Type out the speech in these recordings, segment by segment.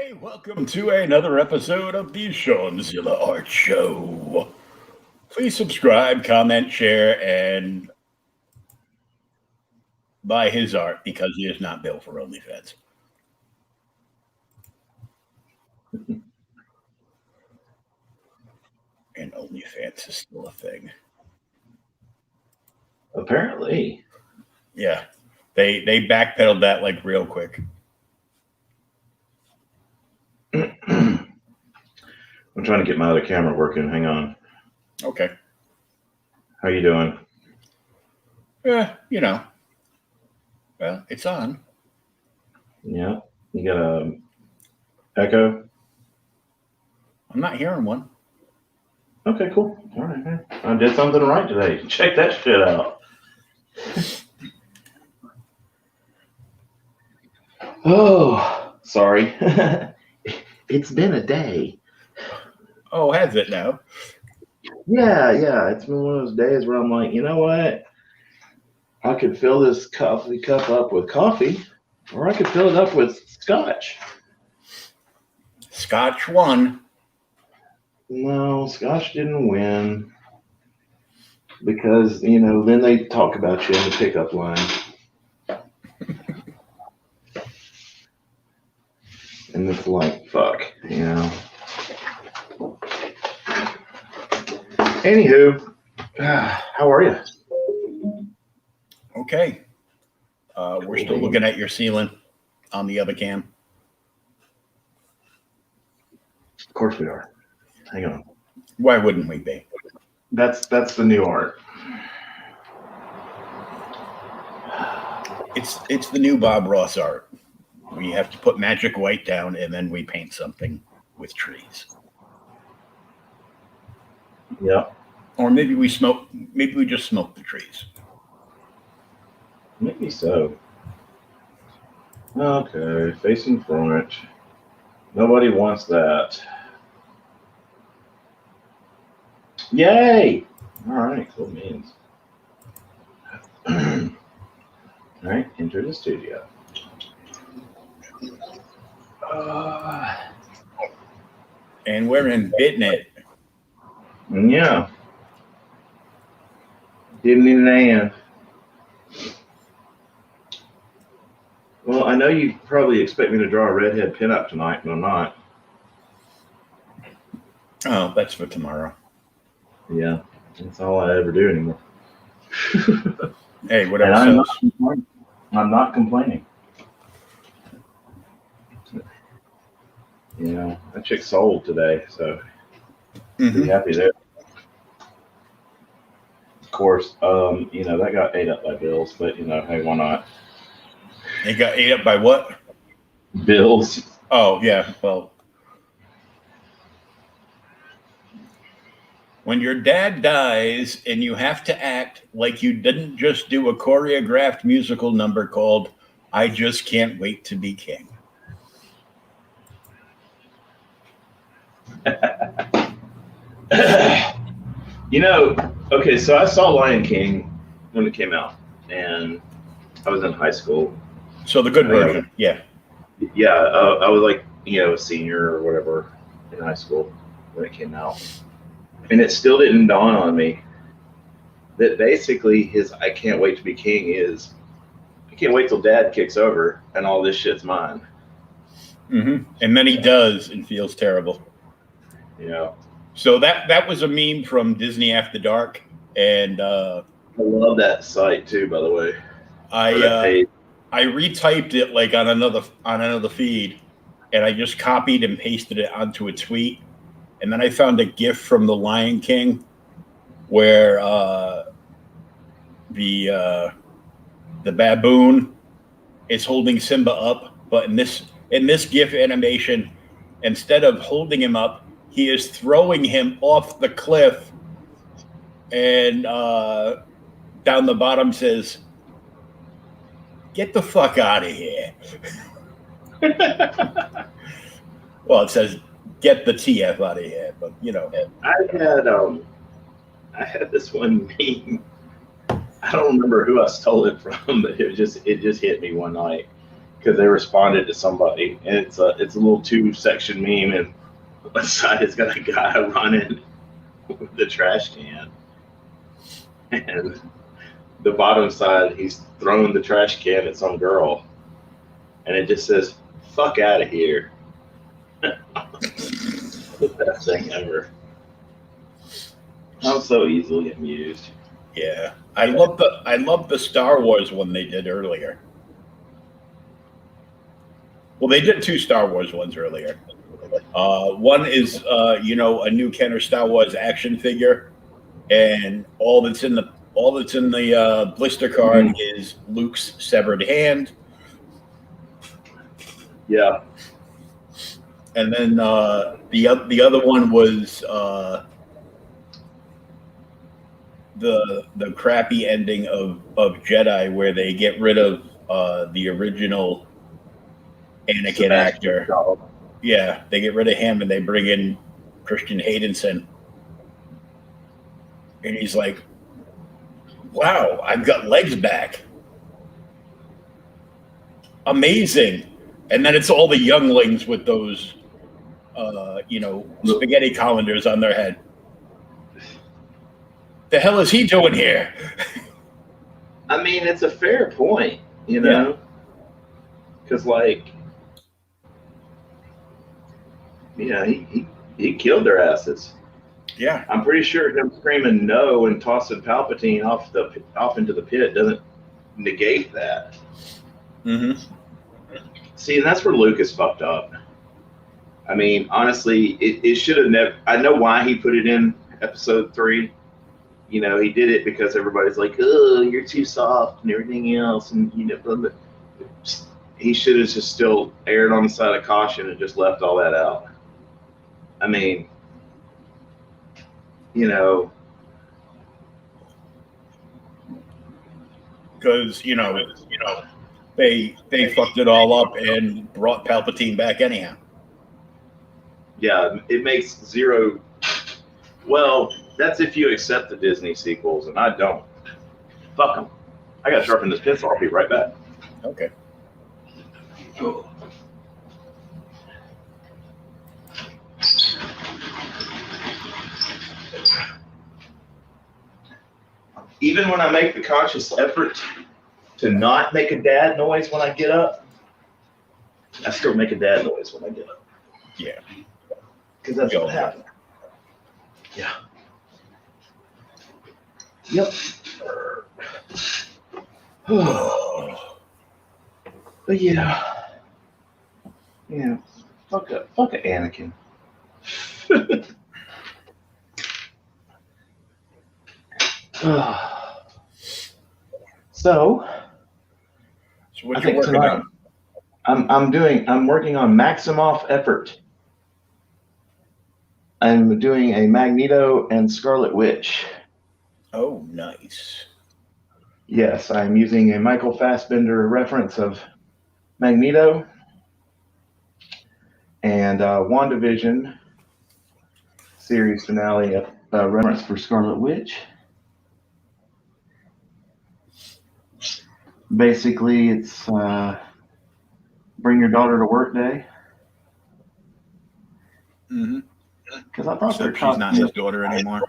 Hey, welcome to another episode of the ShwanzillaArt Show. Please subscribe, comment, share, and buy his art because he is not built for OnlyFans. And OnlyFans is still a thing. Apparently. Yeah. They backpedaled that like real quick. I'm trying to get my other camera working. Hang on. Okay. How you doing? Yeah, well, it's on. Yeah. You got a echo? I'm not hearing one. Okay, cool. All right, man. I did something right today. Check that shit out. Oh, sorry. It's been a day. Oh, has it now? Yeah. It's been one of those days where I'm like, you know what? I could fill this coffee cup up with coffee, or I could fill it up with scotch. Scotch won. No, scotch didn't win. Because, then they talk about you in the pickup line. And it's like, fuck, Anywho, how are you? Okay. We're still looking at your ceiling on the other cam. Of course we are. Hang on. Why wouldn't we be? That's the new art. It's the new Bob Ross art. We have to put magic white down and then we paint something with trees. Yep. Or maybe we just smoke the trees. Maybe so. Okay, facing front. Nobody wants that. Yay! All right, cool beans. All right, enter the studio. And we're in BitNet. Yeah. Didn't need an and. Well, I know you probably expect me to draw a redhead pinup tonight, but I'm not. Oh, that's for tomorrow. Yeah, that's all I ever do anymore. Hey, whatever. I'm not complaining. That chick sold today, so pretty happy there. Of course, that got ate up by bills, but hey, why not? It got ate up by what? Bills. Oh, yeah. Well, when your dad dies and you have to act like you didn't just do a choreographed musical number called I Just Can't Wait to Be King. Okay, so I saw Lion King when it came out, and I was in high school. So the good version, yeah. Yeah, I was like, a senior or whatever in high school when it came out. And it still didn't dawn on me that basically his I Can't Wait to Be King is, I can't wait till dad kicks over and all this shit's mine. Mm-hmm. And then he does and feels terrible. Yeah. So that was a meme from Disney After Dark. And I love that site too, by the way. I retyped it like on another feed, and I just copied and pasted it onto a tweet. And then I found a GIF from The Lion King where the baboon is holding Simba up, but in this GIF animation, instead of holding him up, he is throwing him off the cliff, and down the bottom says, "Get the fuck out of here." Well, it says, "Get the TF out of here," but I had this one meme. I don't remember who I stole it from, but it just hit me one night because they responded to somebody, and it's a little 2-section meme, and one side has got a guy running with the trash can, and the bottom side he's throwing the trash can at some girl, and it just says "fuck out of here." The best thing ever. I'm so easily amused. Yeah, I love the Star Wars one they did earlier. Well, they did 2 Star Wars ones earlier. One is a new Kenner Star Wars action figure, and all that's in the blister card is Luke's severed hand. Yeah. And then the other one was the crappy ending of Jedi, where they get rid of the original Anakin actor. Yeah, they get rid of him and they bring in Christian Haydenson. And he's like, wow, I've got legs back. Amazing. And then it's all the younglings with those, spaghetti colanders on their head. The hell is he doing here? I mean, it's a fair point, because he killed their asses. Yeah, I'm pretty sure him screaming no and tossing Palpatine off into the pit doesn't negate that. Mm-hmm. See, and that's where Lucas fucked up. I mean, honestly, it should have never. I know why he put it in Episode 3. He did it because everybody's like, "Oh, you're too soft" and everything else, and but he should have just still erred on the side of caution and just left all that out. I mean, because they fucked it all up and brought Palpatine back anyhow. Yeah, it makes zero. Well, that's if you accept the Disney sequels, and I don't. Fuck them. I gotta sharpen this pencil. I'll be right back. Okay. Even when I make the conscious effort to not make a dad noise when I get up, I still make a dad noise when I get up. Yeah. Because that's what happened. Yeah. Yep. But yeah. Fuck a Anakin. So what you working on? I'm working on Maximoff effort. I'm doing a Magneto and Scarlet Witch. Oh, nice. Yes, I'm using a Michael Fassbender reference of Magneto and WandaVision series finale reference for Scarlet Witch. Basically, it's bring your daughter to work day. Mm-hmm. Because I thought she's not his daughter anymore.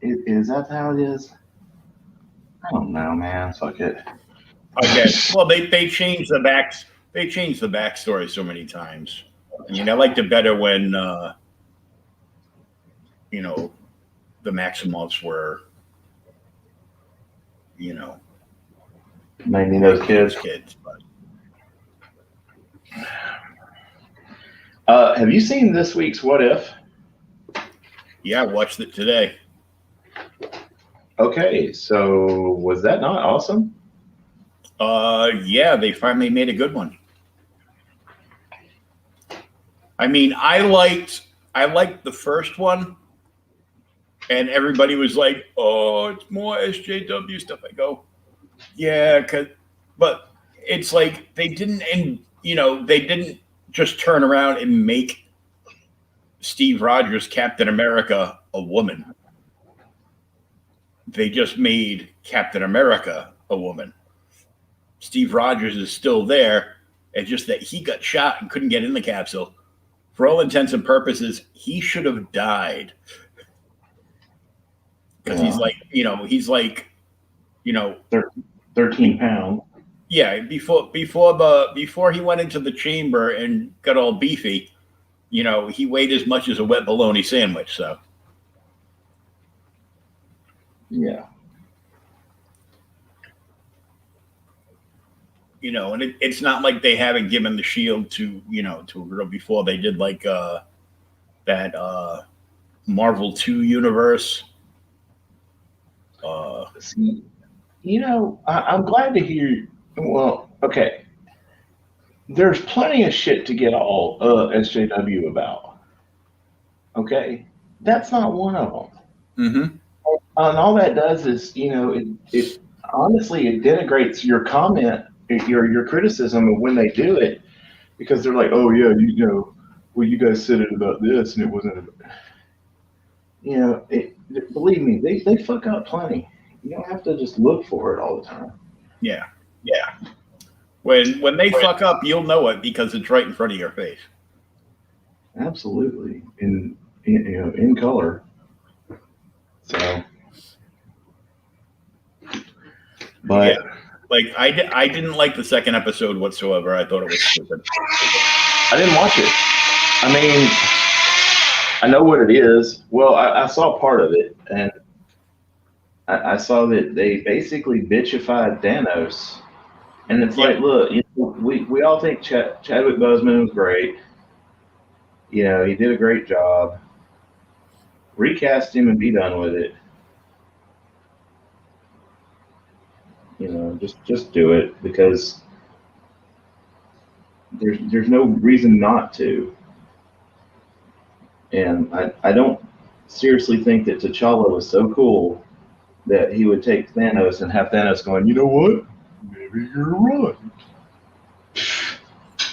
Is that how it is? I don't know, man. Fuck it. Okay. Well, they changed the backstory so many times. I mean, I liked it better when the Maximoffs were, Magneto's kids. But have you seen this week's What If? Yeah, I watched it today. Okay, so was that not awesome? Yeah, they finally made a good one. I mean, I liked the first one, and everybody was like, "Oh, it's more SJW stuff." I go, "Yeah," but it's like they didn't just turn around and make Steve Rogers Captain America a woman. They just made Captain America a woman. Steve Rogers is still there. It's just that he got shot and couldn't get in the capsule. For all intents and purposes, he should have died. Because he's like, you know, 13 pounds. Yeah, before he went into the chamber and got all beefy, he weighed as much as a wet bologna sandwich. So yeah, and it's not like they haven't given the shield to a girl before. They did like that Marvel 2 universe. See, I'm glad to hear. Well, okay. There's plenty of shit to get all SJW about. Okay, that's not one of them. Mm-hmm. And all that does is, it honestly it denigrates your comment, your criticism of when they do it, because they're like, oh yeah, well you guys said it about this and it wasn't. Believe me, they fuck up plenty. You don't have to just look for it all the time. Yeah. When they fuck up, you'll know it because it's right in front of your face. Absolutely, in color. So, but yeah, like I didn't like the second episode whatsoever. I thought it was stupid. I didn't watch it. I mean, I know what it is. Well, I saw part of it, and I saw that they basically bitchified Thanos. And it's like, look, we all think Chadwick Boseman was great. He did a great job. Recast him and be done with it. Just do it, because there's no reason not to. And I don't seriously think that T'Challa was so cool that he would take Thanos and have Thanos going, you know what? Maybe you're right.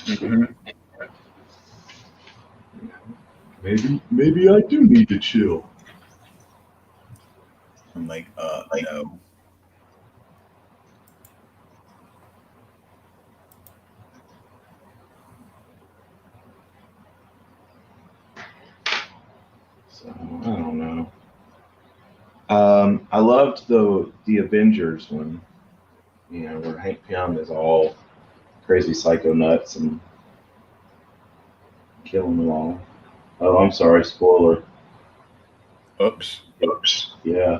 Mm-hmm. Maybe I do need to chill. I'm like, no. So I don't know. I loved the Avengers one. Where Hank Pym is all crazy psycho nuts and killing them all. Oh, I'm sorry, spoiler. Oops. Yeah.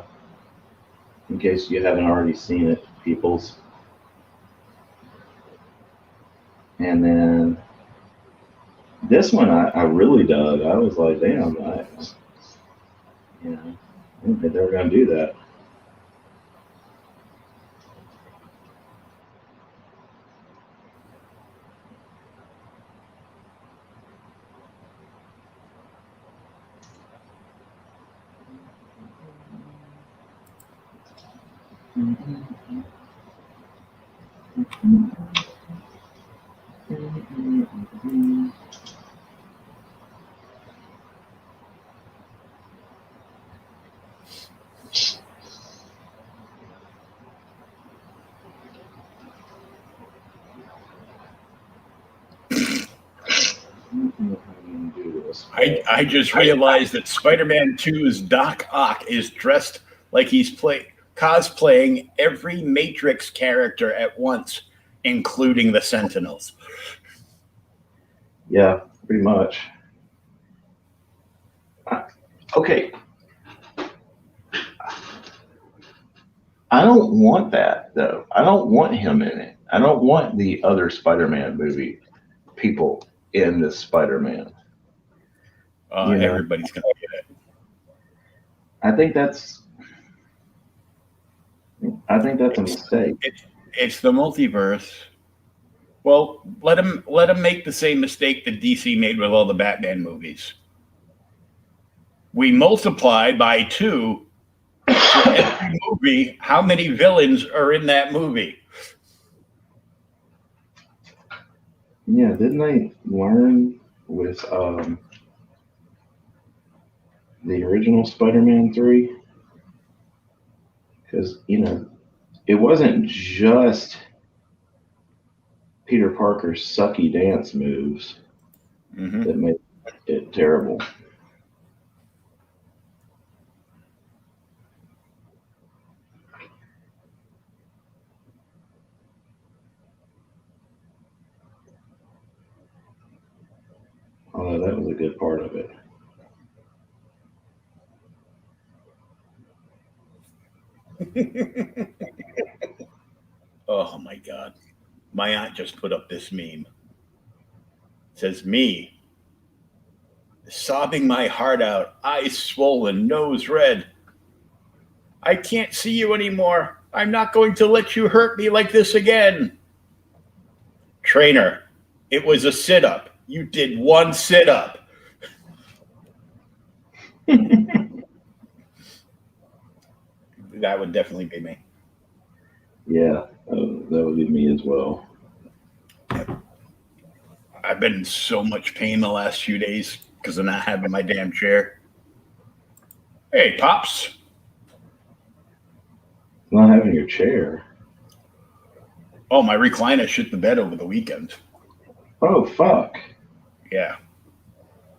In case you haven't already seen it, peoples. And then this one I really dug. I was like, damn, I didn't think they were going to do that. I just realized that Spider-Man 2's Doc Ock is dressed like he's cosplaying every Matrix character at once, including the Sentinels. Yeah, pretty much. Okay. I don't want that, though. I don't want him in it. I don't want the other Spider-Man movie people in this Spider-Man. Everybody's going to get it. I think that's a mistake. It's the multiverse. Well, let him make the same mistake that DC made with all the Batman movies. We multiply by 2 for every movie how many villains are in that movie. Yeah, didn't they learn with the original Spider-Man 3? Because it wasn't just Peter Parker's sucky dance moves that made it terrible. Although that was a good part of it. Oh my God. My aunt just put up this meme. It says, me, sobbing my heart out, eyes swollen, nose red. I can't see you anymore. I'm not going to let you hurt me like this again. Trainer, it was a sit-up. You did one sit-up. That would definitely be me. Yeah, that would be me as well. I've been in so much pain the last few days because of not having my damn chair. Hey, Pops. Not having your chair. Oh, my recliner shit the bed over the weekend. Oh, fuck. Yeah.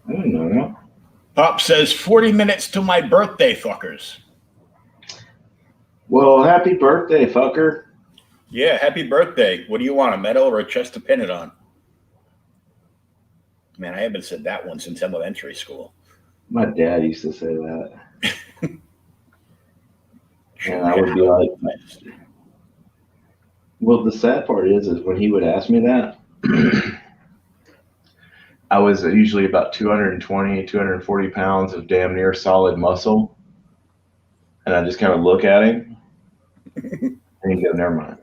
I didn't know that. Pop says 40 minutes to my birthday, fuckers. Well, happy birthday, fucker. Yeah, happy birthday. What do you want, a medal or a chest to pin it on? Man, I haven't said that one since elementary school. My dad used to say that. And I would be like, well, the sad part is when he would ask me that, I was usually about 220, 240 pounds of damn near solid muscle. And I just kind of look at him and he go, never mind.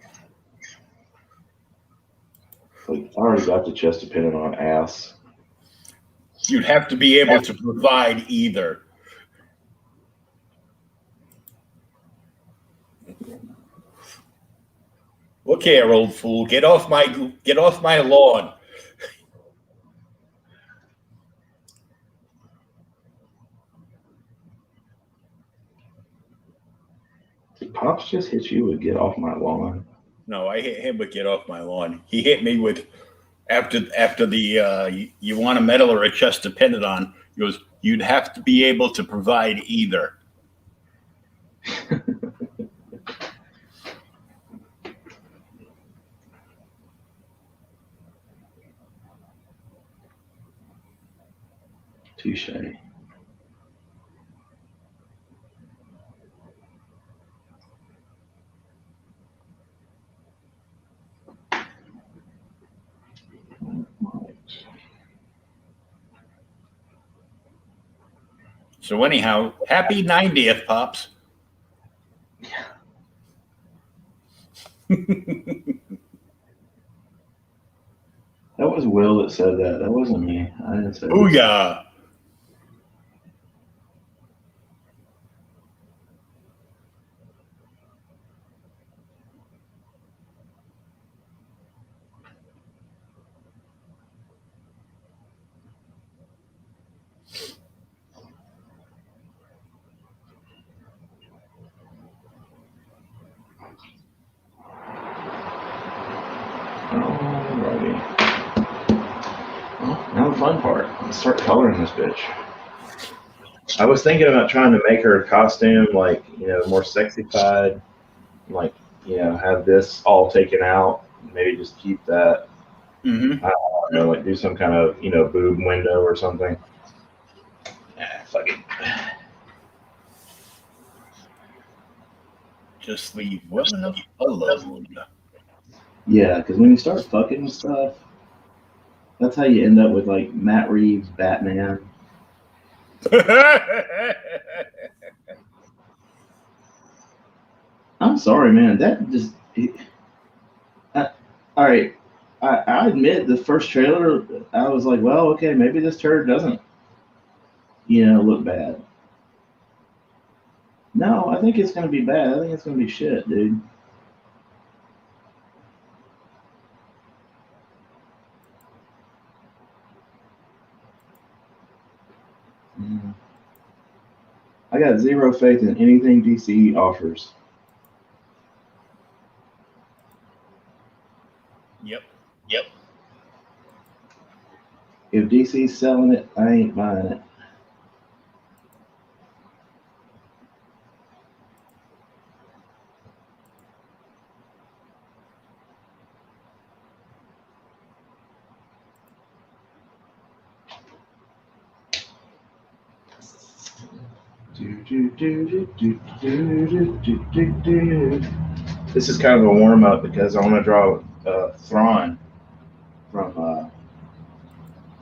Like, I already got the chest to pin it on, ass. You'd have to be able to provide either. Look here, old fool. Get off my lawn. Did Pops just hit you with get off my lawn? No, I hit him with get off my lawn. He hit me with after the you want a medal or a chest to pin it on. He goes, you'd have to be able to provide either. Touche. So anyhow, happy 90th, Pops. Yeah. That was Will that said that. That wasn't me. I didn't say that. Booyah. Alrighty. Well, now the fun part. Let's start coloring this bitch. I was thinking about trying to make her a costume, like, more sexified. Like, have this all taken out. Maybe just keep that. Mm-hmm. I don't know, like do some kind of, boob window or something. Fuck it. Just leave women alone. Yeah, because when you start fucking with stuff, that's how you end up with, like, Matt Reeves' Batman. I'm sorry, man. That just... all right. I admit the first trailer, I was like, well, okay, maybe this turd doesn't, look bad. No, I think it's going to be bad. I think it's going to be shit, dude. I got zero faith in anything DC offers. Yep. If DC's selling it, I ain't buying it. This is kind of a warm up because I want to draw Thrawn from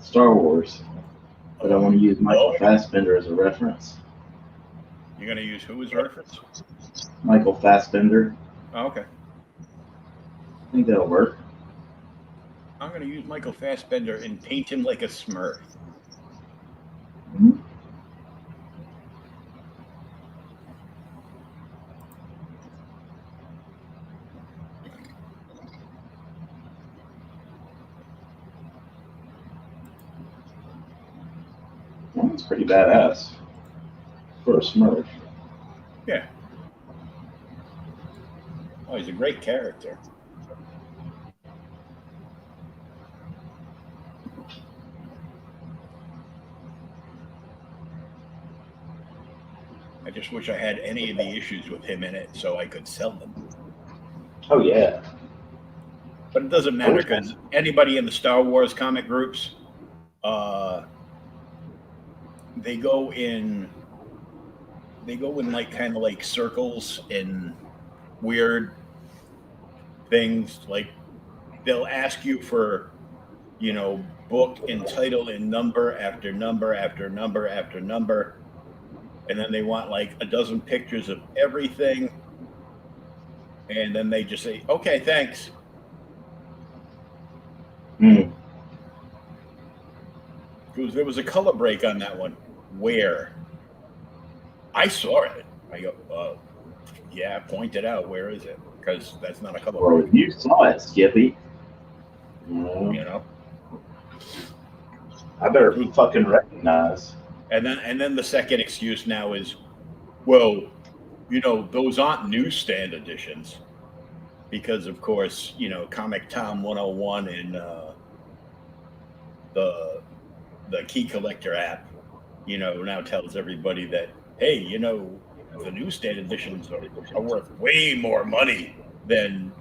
Star Wars, but I want to use Michael Fassbender as a reference. You're gonna use who as reference? Michael Fassbender. Oh, okay. I think that'll work. I'm gonna use Michael Fassbender and paint him like a Smurf. Mm-hmm. That's pretty badass for a Smurf. Yeah. Oh, he's a great character. I just wish I had any of the issues with him in it so I could sell them. Oh, yeah. But it doesn't matter because anybody in the Star Wars comic groups, they go in like kind of like circles and weird things. Like they'll ask you for, book and title and number after number after number after number. And then they want like a dozen pictures of everything. And then they just say, okay, thanks. Mm. Because there was a color break on that one. Where? I saw it. I go, yeah, point it out. Where is it? Because that's not a color break. Well, you saw it, Skippy. I better fucking recognize. And then the second excuse now is, well, those aren't newsstand editions. Because of course, Comic Tom 101 and the Key Collector app, now tells everybody that, hey, the newsstand editions are worth way more money than,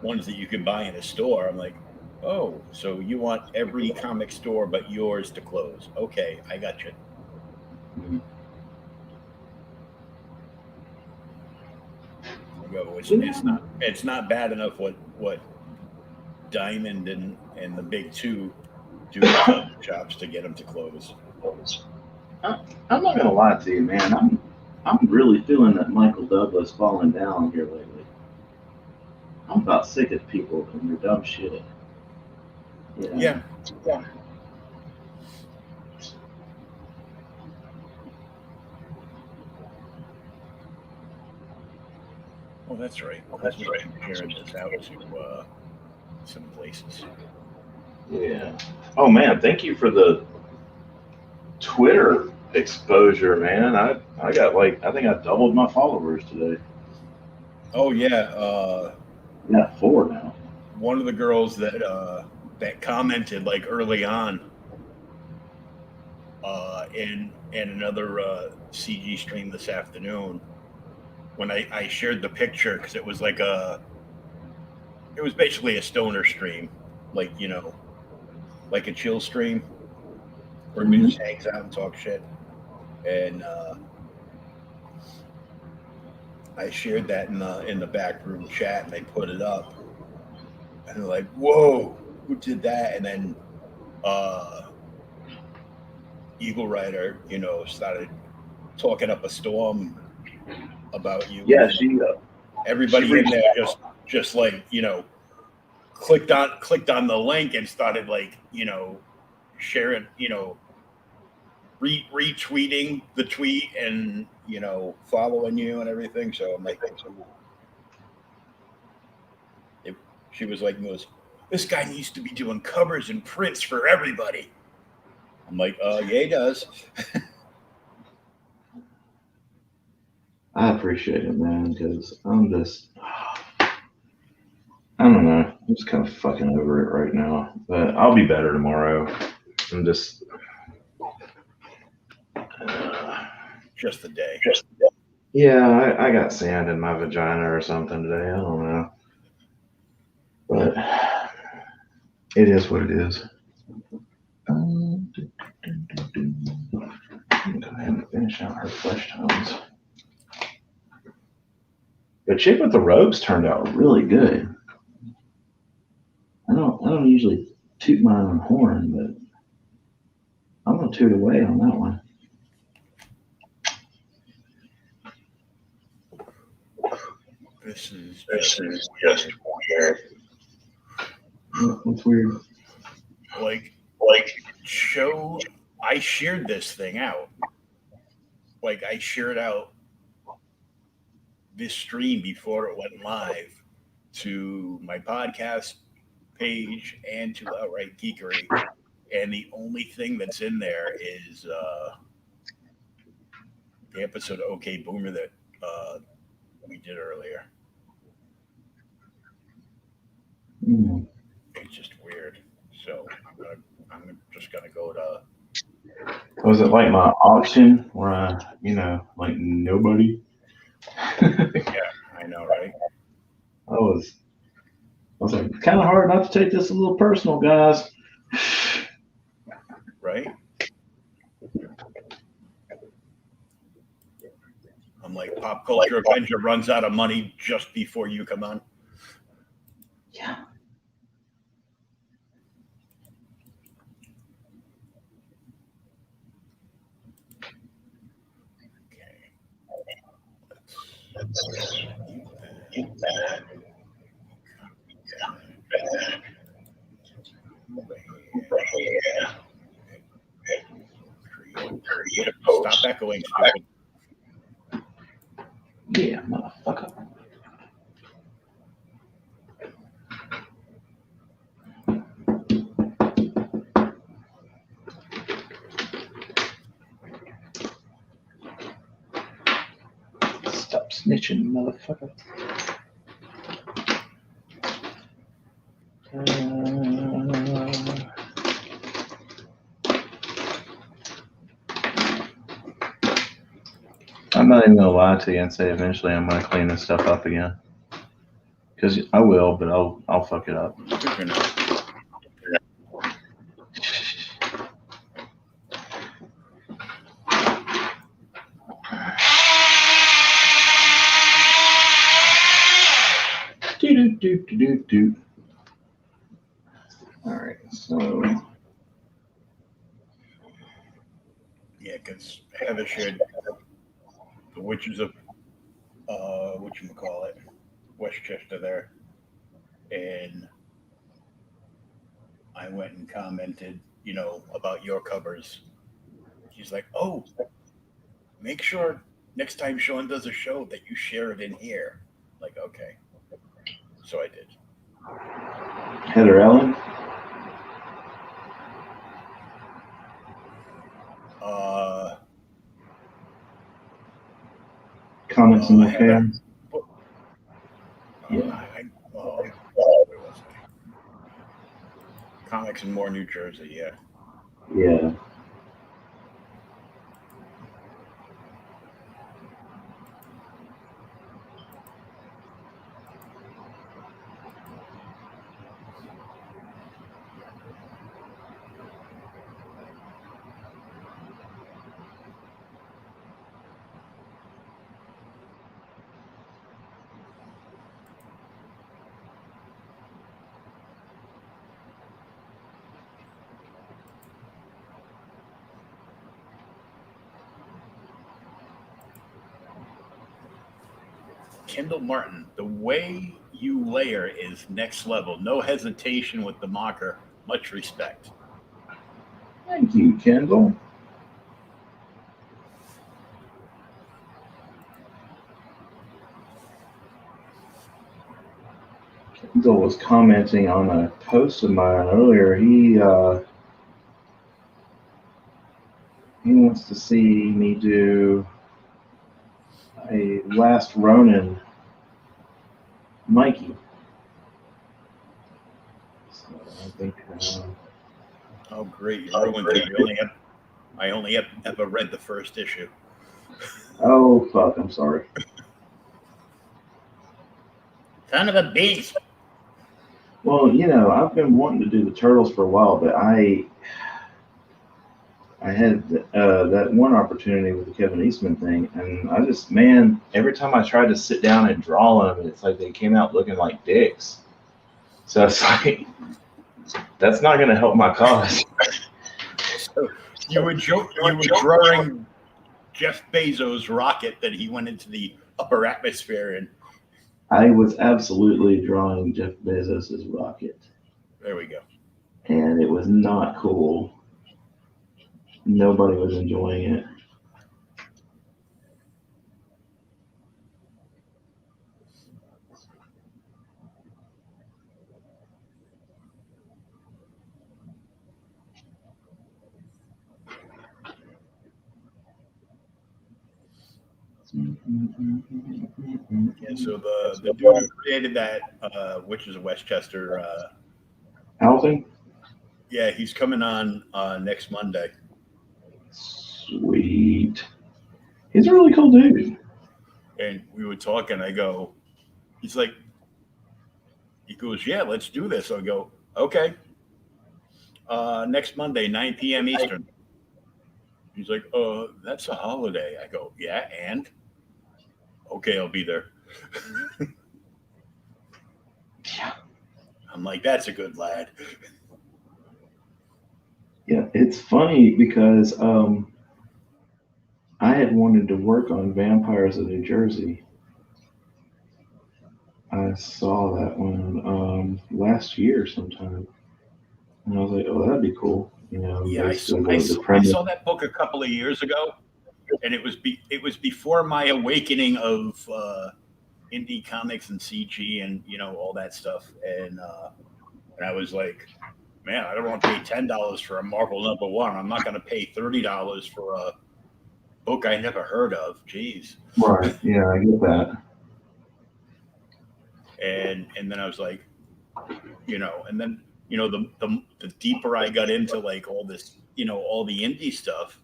ones that you can buy in a store. I'm like, oh, so you want every comic store but yours to close. Okay, I got you. Mm-hmm. I go, it's not bad enough what Diamond and the big two do shops to get them to close. I'm not gonna lie to you, man. I'm really feeling that Michael Douglas falling down here lately. I'm about sick of people and their dumb shit. Yeah. Oh, that's right. That's right. Sharing this out to some places. Yeah. Oh man, thank you for the Twitter exposure, man. I got I think I doubled my followers today. Oh yeah. Yeah, 4 now. One of the girls that commented like early on in another CG stream this afternoon when I shared the picture because it was basically a stoner stream, like like a chill stream where everybody just hangs out and talks shit. And I shared that in the back room chat and they put it up. And they're like, whoa, who did that? And then Eagle Rider, started talking up a storm about you. Yeah, everybody in there just like, clicked on the link and started like, sharing, retweeting the tweet and, following you and everything. So I'm like, she was like, this guy needs to be doing covers and prints for everybody. I'm like, yeah, he does. I appreciate it, man, because I don't know. I'm just kind of fucking over it right now. But I'll be better tomorrow. I'm just Just the day. Yeah, I got sand in my vagina or something today. I don't know. But it is what it is. I'm gonna go ahead and finish out her flesh tones. The chick with the ropes turned out really good. I don't usually toot my own horn, but I'm gonna toot away on that one. This is just weird. What's weird? Like show. I shared this thing out. Like I shared out this stream before it went live to my podcast page and to Outright Geekery, and the only thing that's in there is the episode of OK Boomer that we did earlier. Mm. It's just weird. So I'm just gonna go to. Was it like my auction where I, like nobody? Yeah, I know, right? I was like, it's kind of hard not to take this a little personal, guys. Right? I'm like, Pop Culture Avenger runs out of money just before you come on. Yeah. Okay. Let's keep that. Stop echoing, stupid. Yeah, motherfucker. Stop snitching, motherfucker. I'm not even gonna lie to you and say eventually I'm gonna clean this stuff up again. Because I will, but I'll fuck it up. Do. All right, so Yeah, because Heather shared the Witches of whatchamacallit, Westchester there, and I went and commented, about your covers. She's like, "Oh, make sure next time Shawn does a show that you share it in here." Like, okay, so I did. Heather Ellen. Comments and more fans. Yeah. Where was I? Comics in Moore, New Jersey. Yeah. Yeah. Kendall Martin, the way you layer is next level. No hesitation with the marker. Much respect. Thank you, Kendall. Kendall was commenting on a post of mine earlier. He wants to see me do a Last Ronin Mikey. So I think Oh, great! You ruined it. I only have ever read the first issue. Oh fuck! I'm sorry. Son of a bitch. Well, I've been wanting to do the turtles for a while, but I had that one opportunity with the Kevin Eastman thing, and I just, man, every time I tried to sit down and draw them, it's like they came out looking like dicks. So it's like, that's not going to help my cause. So you were drawing Jeff Bezos' rocket that he went into the upper atmosphere in. I was absolutely drawing Jeff Bezos' rocket. There we go. And it was not cool. Nobody was enjoying it. Yeah, so the dude who created that, which is Westchester. Housing? Yeah, he's coming on next Monday. Sweet. He's a really cool dude. And we were talking. I go, he goes, yeah, let's do this. I go, okay. Next Monday, 9 p.m. Eastern. He's like, that's a holiday. I go, yeah, and? Okay, I'll be there. Yeah. I'm like, that's a good lad. Yeah, it's funny because I had wanted to work on Vampires of New Jersey. I saw that one last year sometime, and I was like, "Oh, that'd be cool." Yeah, I saw that book a couple of years ago, and it was before my awakening of indie comics and CG and all that stuff, and I was like, man, I don't want to pay $10 for a Marvel #1. I'm not going to pay $30 for a book I never heard of. Jeez. Right. Yeah, I get that. And then I was like, and then the deeper I got into like all this, all the indie stuff,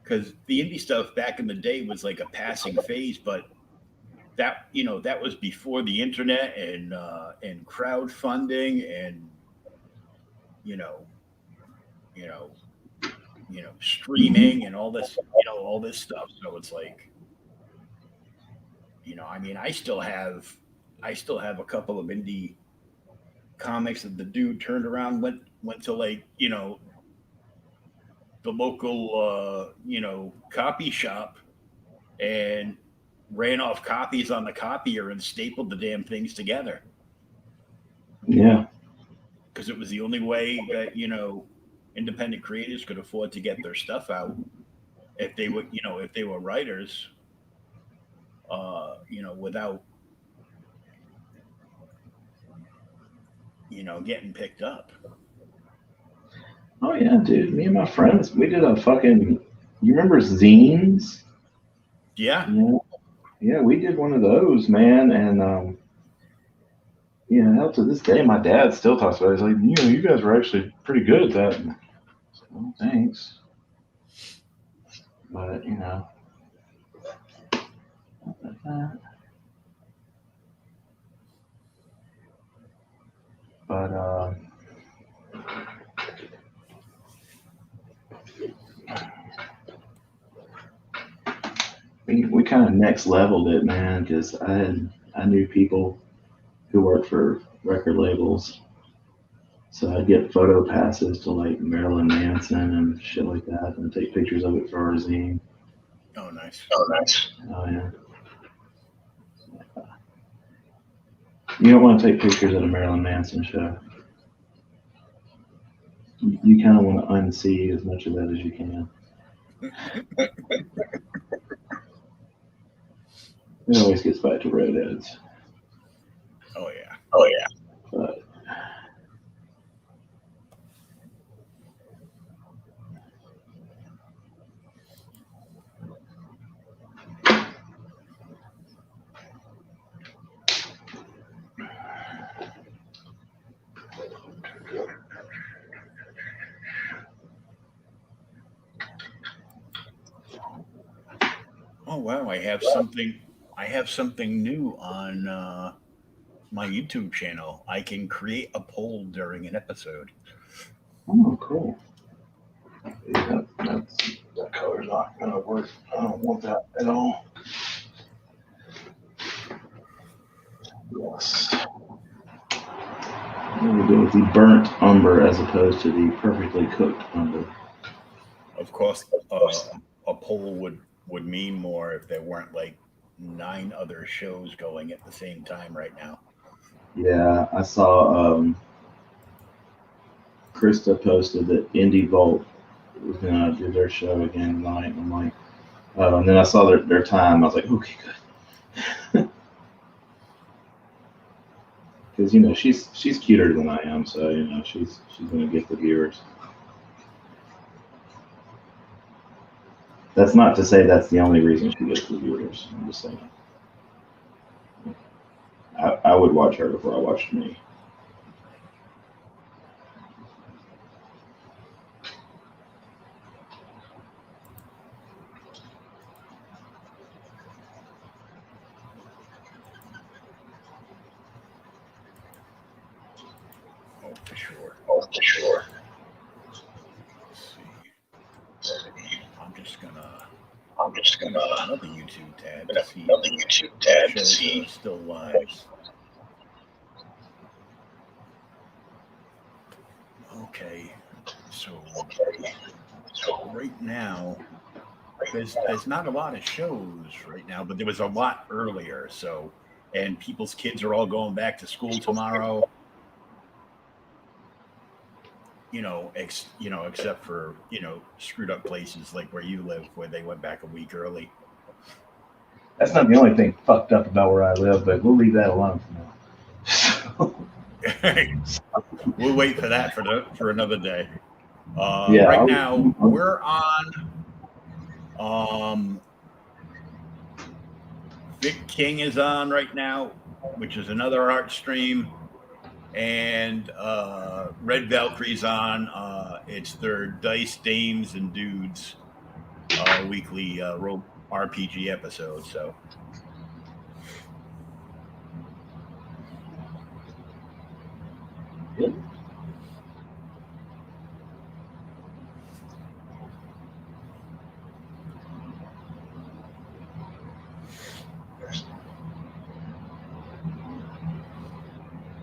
because the indie stuff back in the day was like a passing phase, but that that was before the internet and crowdfunding and you know streaming and all this stuff. So it's like, I mean, I still have a couple of indie comics that the dude turned around, went to like the local copy shop and ran off copies on the copier and stapled the damn things together. Yeah. Because it was the only way that independent creators could afford to get their stuff out if they were writers, without getting picked up. Oh yeah, dude. Me and my friends, we did a fucking. You remember zines? Yeah. Yeah, we did one of those, man, and hell, to this day, my dad still talks about it. He's like, you guys were actually pretty good at that. And I was like, well, thanks. But but we kind of next leveled it, man, because I knew people who worked for record labels, so I'd get photo passes to like Marilyn Manson and shit like that, and take pictures of it for our zine. Oh, nice. Oh yeah. You don't want to take pictures at a Marilyn Manson show. You kind of want to unsee as much of that as you can. It always gets back to redheads. Oh yeah. But Oh wow, I have something. I have something new on my YouTube channel. I can create a poll during an episode. Oh, cool. Yeah, that color's not gonna work. I don't want that at all. Yes. I'm gonna go with the burnt umber as opposed to the perfectly cooked umber. Of course, a poll would mean more if there weren't like 9 other shows going at the same time right now. Yeah, I saw Krista posted that Indie Vault was gonna do their show again tonight. I'm like, oh, and then I saw their time. I was like, okay, good. Because she's cuter than I am, so she's gonna get the viewers. That's not to say that's the only reason she gets the viewers. I'm just saying. I would watch her before I watched me. Oh, for sure. Oh, for sure. Let's see. I'm just gonna Another YouTube tab open to up see another YouTube tab to shows that see. are still live. Okay, so right now there's not a lot of shows right now, but there was a lot earlier. So, and people's kids are all going back to school tomorrow. Except for screwed up places like where you live, where they went back a week early. That's not the only thing fucked up about where I live, but we'll leave that alone for now. We'll wait for that for another day. Yeah, right now we're on. Vic King is on right now, which is another art stream, and Red Valkyrie's on. It's their Dice Dames and Dudes weekly role RPG episode. So. Yep.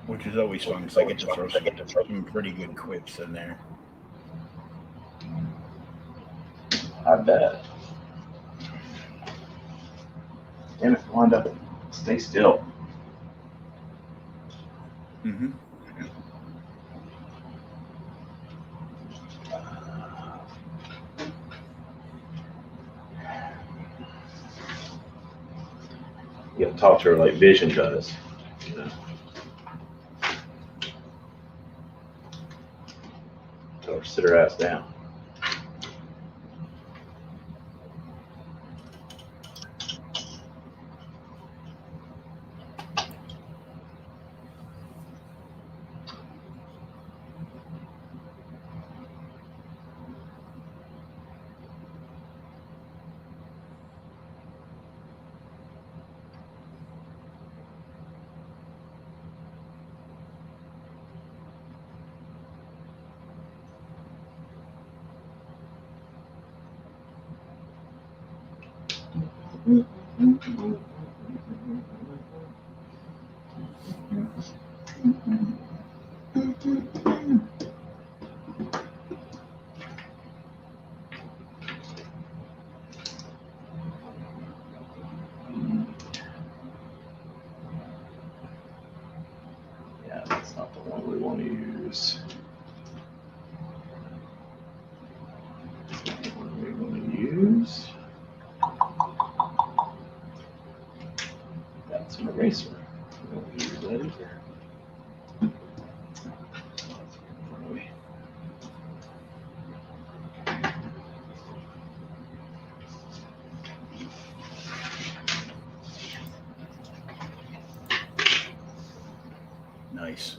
Which is always fun because I get to throw some pretty good quips in there. I bet. Damn it, Wanda. Stay still. Mm-hmm. You have to talk to her like Vision does. Tell her to sit her ass down. Yeah, that's not the one we want to use. The one we want to use. That's an eraser. We don't use that either. Nice.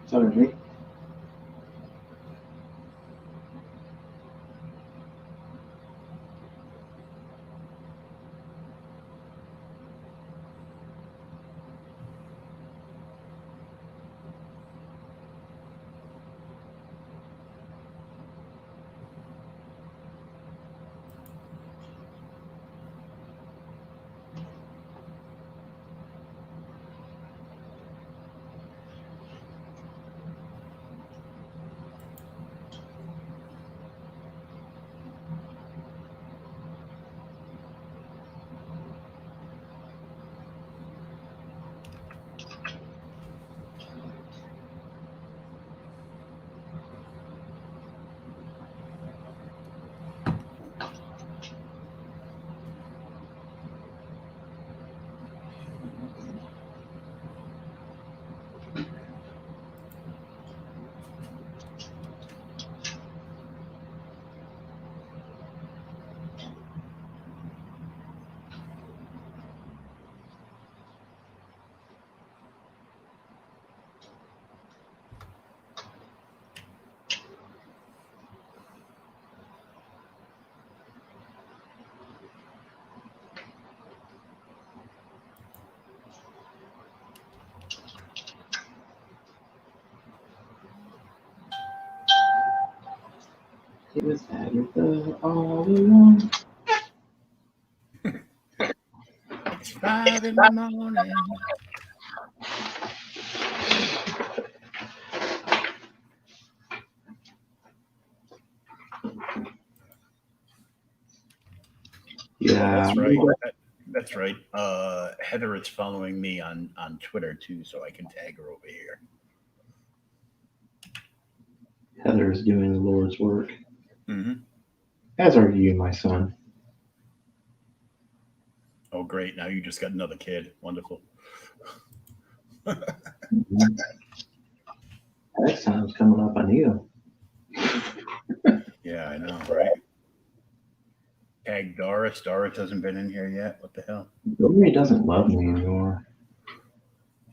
It's underneath. It was Agatha all along. It's 5 in the morning. Yeah, That's right. That's right. Heather is following me on Twitter too, so I can tag her over here. Heather is doing the Lord's work, Mm-hmm. as are you, my son. Oh, great! Now you just got another kid. Wonderful. Mhm. Next time's coming up on you. Yeah, I know, right? Tag Doris. Doris hasn't been in here yet. What the hell? Dory doesn't love me anymore.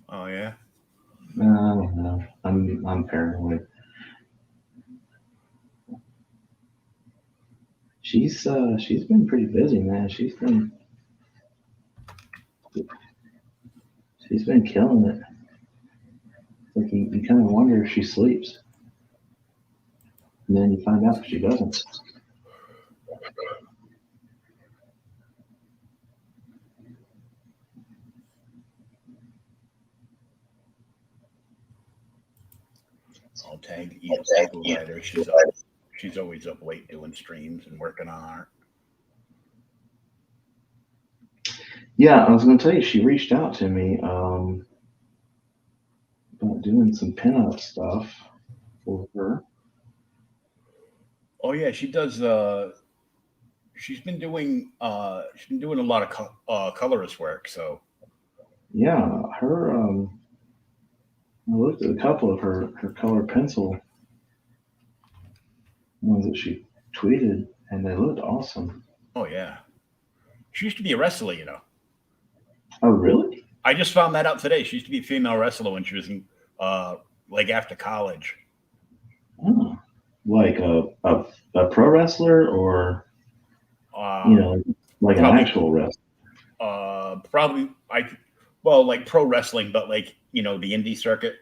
Oh yeah. I don't know. I'm paranoid. She's been pretty busy, man. She's been killing it. Like you kind of wonder if she sleeps, and then you find out she doesn't. I'll tag Eagle Rider. She's up. She's always up late doing streams and working on art. Yeah, I was gonna tell you, she reached out to me about doing some pinup stuff for her. Oh yeah, she does. She's been doing a lot of colorist work. So Yeah, her I looked at a couple of her colored pencil ones that she tweeted, and they looked awesome. oh yeah, she used to be a wrestler. You know, Oh, really? I just found that out today. She used to be a female wrestler when she was in, like after college. Oh, like a pro wrestler, or Um, like an probably actual wrestler. probably well, like pro wrestling, but like the indie circuit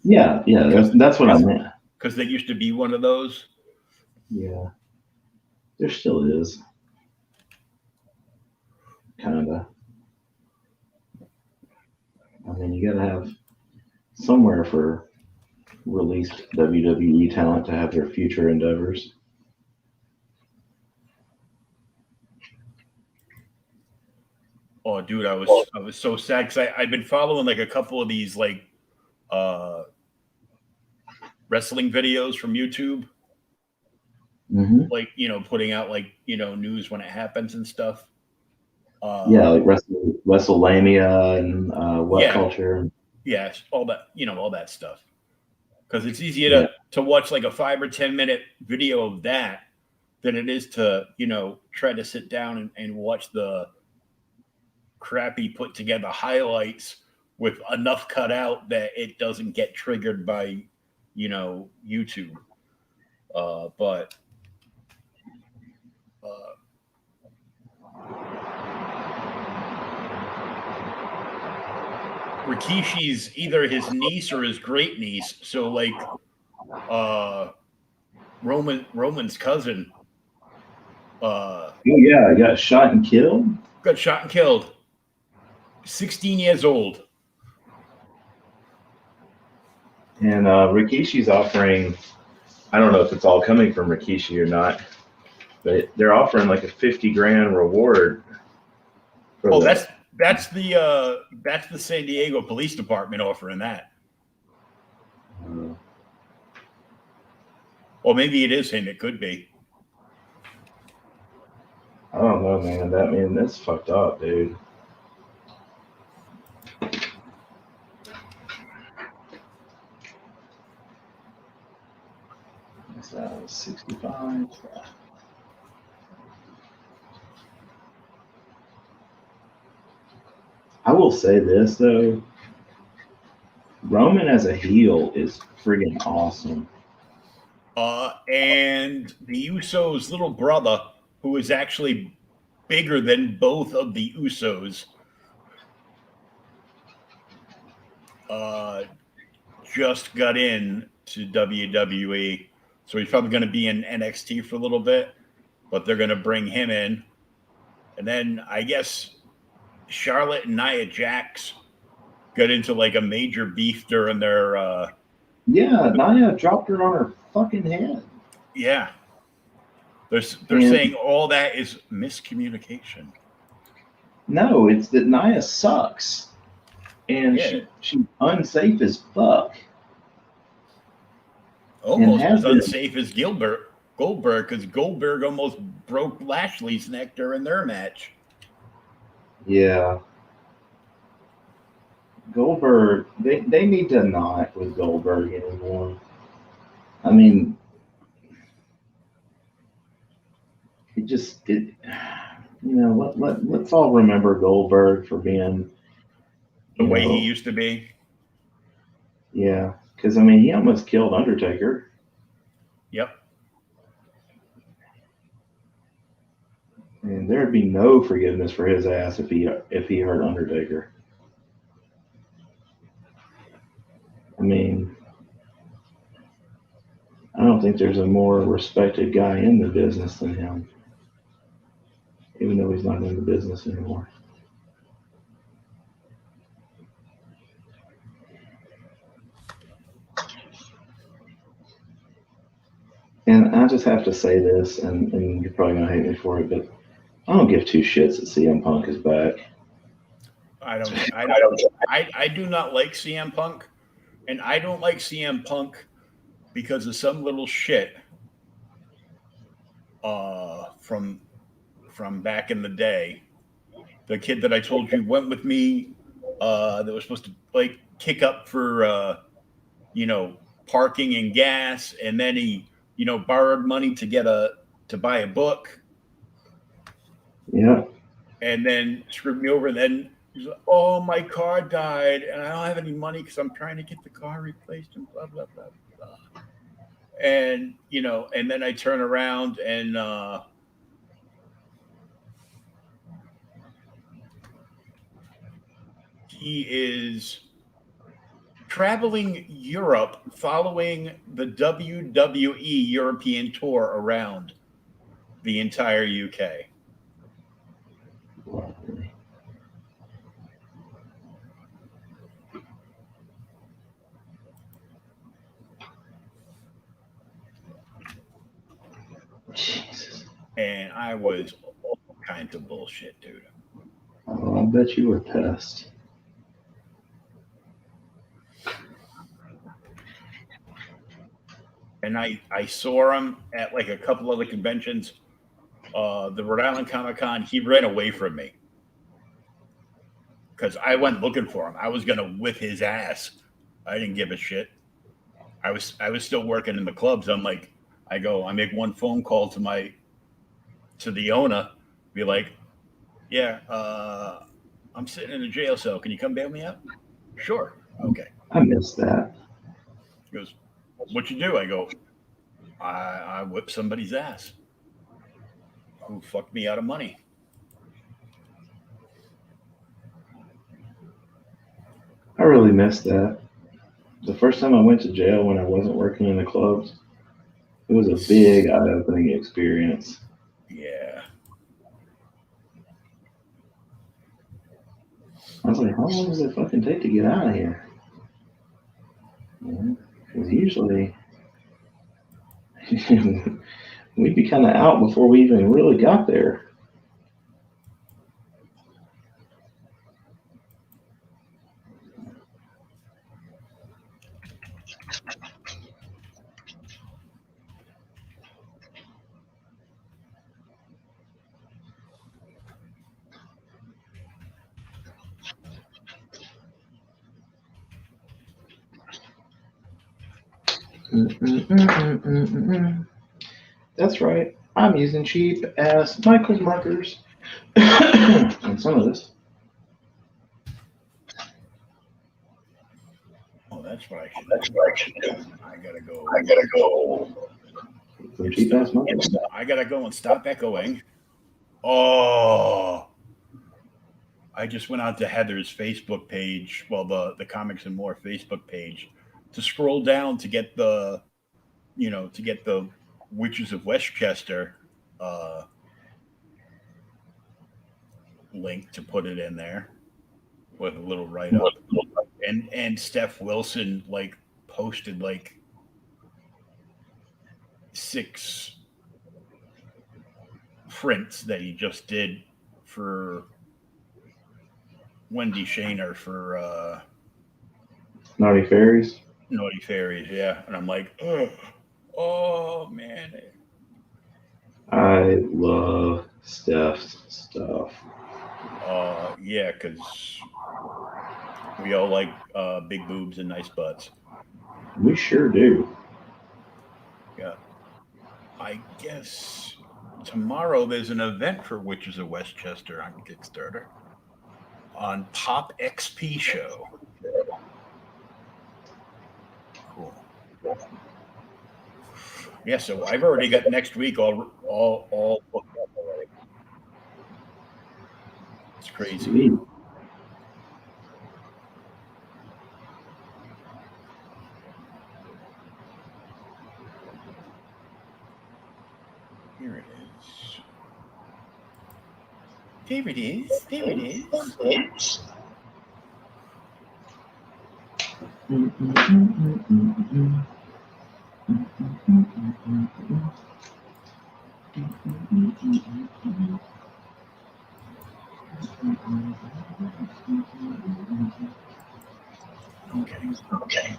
Yeah, yeah, that's what I meant. because they used to be one of those. Yeah, there still is, kind of. I mean, you gotta have somewhere for released WWE talent to have their future endeavors. Oh, dude, I was so sad because I've been following like a couple of these like uh wrestling videos from YouTube, Hmm. like putting out like news when it happens and stuff. Yeah, Uh, like WrestleMania and What yeah, Culture. yeah, all that all that stuff. Because it's easier Yeah, to watch like a 5 or 10 minute video of that than it is to try to sit down and watch the crappy put together highlights with enough cut out that it doesn't get triggered by YouTube. But uh, Rikishi's either his niece or his great niece. So like uh, Roman's cousin uh, oh yeah, got shot and killed. got shot and killed. 16 years old. And Rikishi's offering, I don't know if it's all coming from Rikishi or not, but they're offering like a 50 grand reward for Oh, the. that's the San Diego Police Department offering that. Or maybe it is him. It could be. I don't know, man. That's fucked up, dude. It's 65. I will say this though, Roman as a heel is friggin' awesome. And the Usos' little brother, who is actually bigger than both of the Usos, just got in to WWE. So he's probably going to be in NXT for a little bit, but they're going to bring him in. And then I guess Charlotte and Nia Jax got into like a major beef during their. Yeah, Nia dropped her on her fucking head. Yeah. They're saying all that is miscommunication. No, it's that Nia sucks. And she's unsafe as fuck. Almost as unsafe as Goldberg, because Goldberg almost broke Lashley's neck during their match. Yeah. Goldberg, they need to not with Goldberg anymore. I mean, let's all remember Goldberg for being the way he used to be. Yeah, because I mean, he almost killed Undertaker. Yep. And there'd be no forgiveness for his ass if he hurt Undertaker. I mean, I don't think there's a more respected guy in the business than him, even though he's not in the business anymore. And I just have to say this, and you're probably gonna hate me for it, but I don't give two shits that CM Punk is back. I do not like CM Punk, and I don't like CM Punk because of some little shit from back in the day. The kid that I told you went with me that was supposed to like kick up for parking and gas, and then he borrowed money to buy a book. Yeah. And then screwed me over. Then he's like, "Oh, my car died, and I don't have any money because I'm trying to get the car replaced and blah blah blah blah." And and then I turn around and he is traveling Europe, following the WWE European tour around the entire UK. Jesus. And I was all kinds of bullshit, dude. Oh, I bet you were pissed. And I saw him at like a couple other conventions. The Rhode Island Comic Con, he ran away from me because I went looking for him. I was gonna whip his ass. I didn't give a shit. I was still working in the clubs. I make one phone call to the owner, be like, "Yeah, I'm sitting in a jail cell. Can you come bail me out?" Sure. Okay. I missed that. He goes, "What you do?" I go, I whip somebody's ass who fucked me out of money. I really missed that. The first time I went to jail when I wasn't working in the clubs, it was a big eye-opening experience. Yeah. I was like, how long does it fucking take to get out of here? Because usually we'd be kind of out before we even really got there. That's right. I'm using cheap ass Michael's markers on some of this. Oh, that's what I should do. I gotta go. Some cheap ass markers. I gotta go and stop echoing. Oh, I just went out to Heather's Facebook page, well, the Comics and More Facebook page, to scroll down to get the to get the Witches of Westchester link to put it in there with a little write up. And Steph Wilson like posted like 6 prints that he just did for Wendy Shaner for Naughty Fairies. Naughty Fairies, yeah. And I'm like, oh man. I love Steph's stuff. Yeah, because we all like big boobs and nice butts. We sure do. Yeah. I guess tomorrow there's an event for Witches of Westchester on Kickstarter on Pop XP Show. Cool. Yeah, so I've already got next week all booked up already. It's crazy. Sweet. Here it is. There it is. There it is. Okay.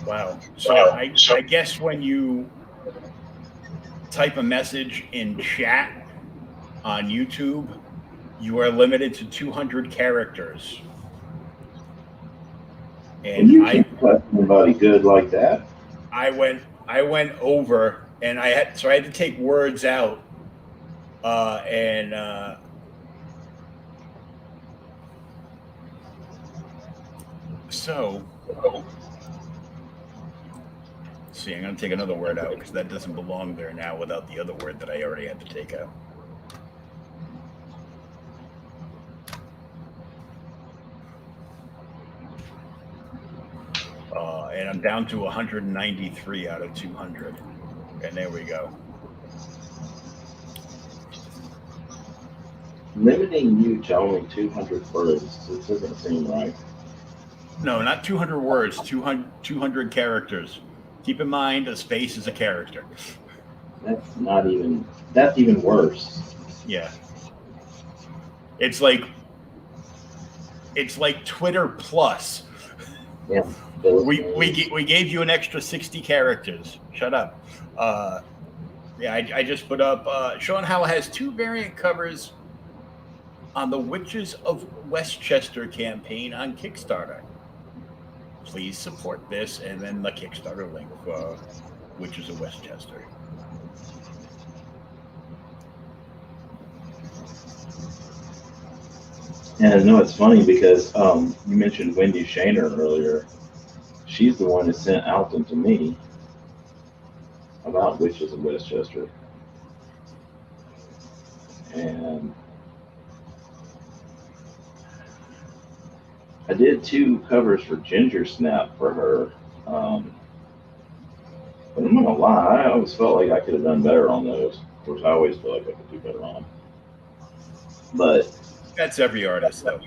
Wow. So I guess when you type a message in chat on YouTube, you are limited to 200 characters. And you can't play anybody good like that. I went over, and I had to take words out, so. See, I'm going to take another word out because that doesn't belong there now without the other word that I already had to take out. And I'm down to 193 out of 200. And there we go. Limiting you to only 200 words, this doesn't seem right. No, not 200 words, 200 characters. Keep in mind, a space is a character. That's even worse. Yeah. It's like Twitter plus. Yeah. We gave you an extra 60 characters. Shut up. Yeah, I just put up. Sean Howell has 2 variant covers on the Witches of Westchester campaign on Kickstarter. Please support this, and then the Kickstarter link for Witches of Westchester. And no, it's funny because you mentioned Wendy Shaner earlier. She's the one that sent Alton to me about Witches of Westchester. And I did 2 covers for Ginger Snap for her. But I'm not gonna lie, I always felt like I could have done better on those. Of course, I always feel like I could do better on them. But that's every artist, though.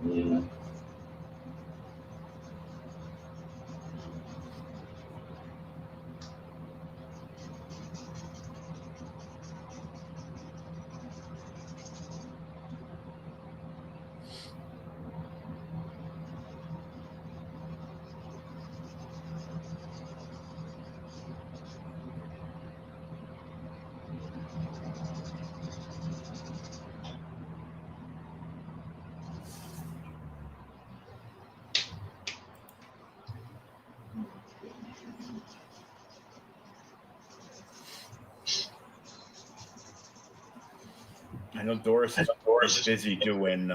Yeah. I know Doris is busy doing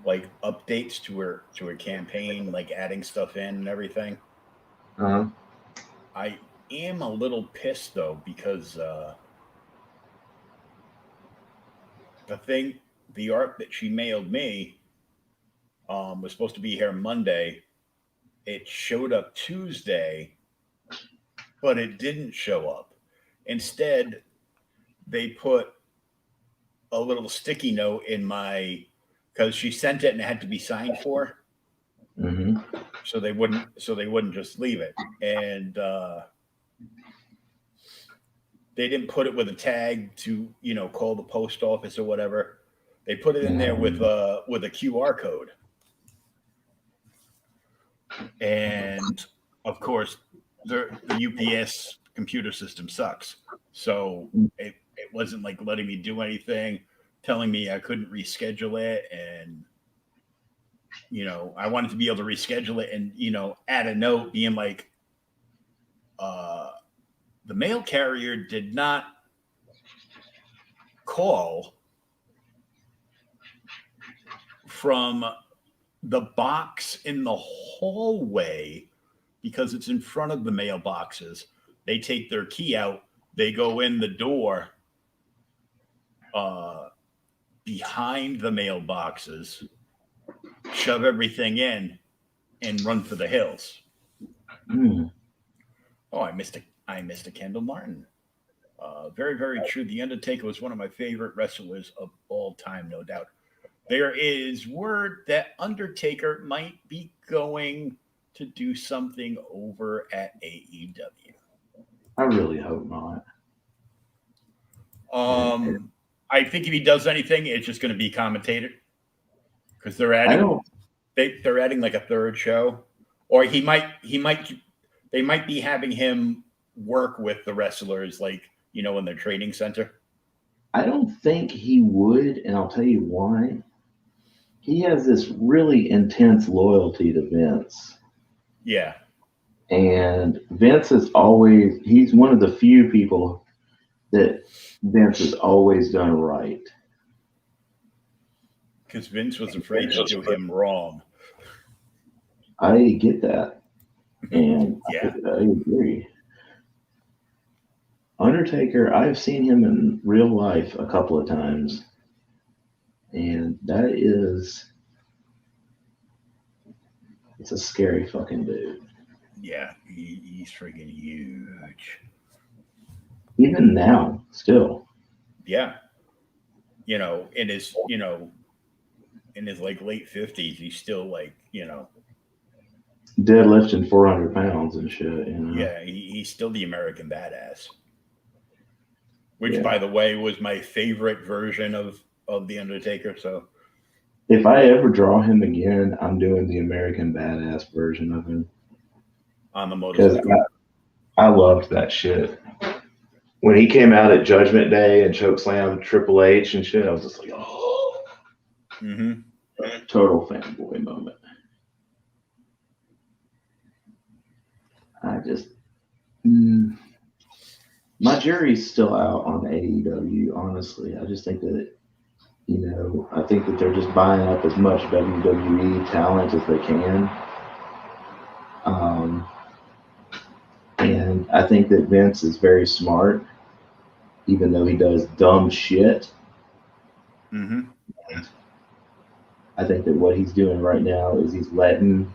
like updates to her campaign, like adding stuff in and everything. Uh-huh. I am a little pissed though because the art that she mailed me was supposed to be here Monday. It showed up Tuesday, but it didn't show up. Instead, they put a little sticky note in my, because she sent it and it had to be signed for. Mm-hmm. So they wouldn't just leave it. And they didn't put it with a tag to, call the post office or whatever. They put it in there with a QR code. And of course, the UPS computer system sucks. So it wasn't like letting me do anything, telling me I couldn't reschedule it. And, I wanted to be able to reschedule it and, add a note being like, the mail carrier did not call from the box in the hallway because it's in front of the mailboxes. They take their key out, they go in the door behind the mailboxes, shove everything in, and run for the hills. Mm. Oh, I missed a Kendall Martin. Very, very true. The Undertaker was one of my favorite wrestlers of all time, no doubt. There is word that Undertaker might be going to do something over at AEW. I really hope not. I think if he does anything, it's just going to be commentator because they're adding like a third show, or they might be having him work with the wrestlers, like in their training center. I don't think he would, and I'll tell you why. He has this really intense loyalty to Vince. Yeah. And Vince he's one of the few people that Vince has always done right. Because Vince was afraid to do him wrong. I get that. And yeah. I agree. Undertaker, I've seen him in real life a couple of times. And it's a scary fucking dude. Yeah, he's freaking huge. Even now, still. Yeah. In his like late 50s, he's still like, deadlifting 400 pounds and shit. Yeah, he's still the American badass. Which, by the way, was my favorite version of The Undertaker. So If I ever draw him again, I'm doing the American Badass version of him. On the Because motorcycle. I loved that shit. When he came out at Judgment Day and chokeslammed Triple H and shit, I was just like, oh. Mm-hmm. Total fanboy moment. I just, my jury's still out on AEW, honestly. I just think that, I think that they're just buying up as much WWE talent as they can. And I think that Vince is very smart, even though he does dumb shit. Mm-hmm. I think that what he's doing right now is he's letting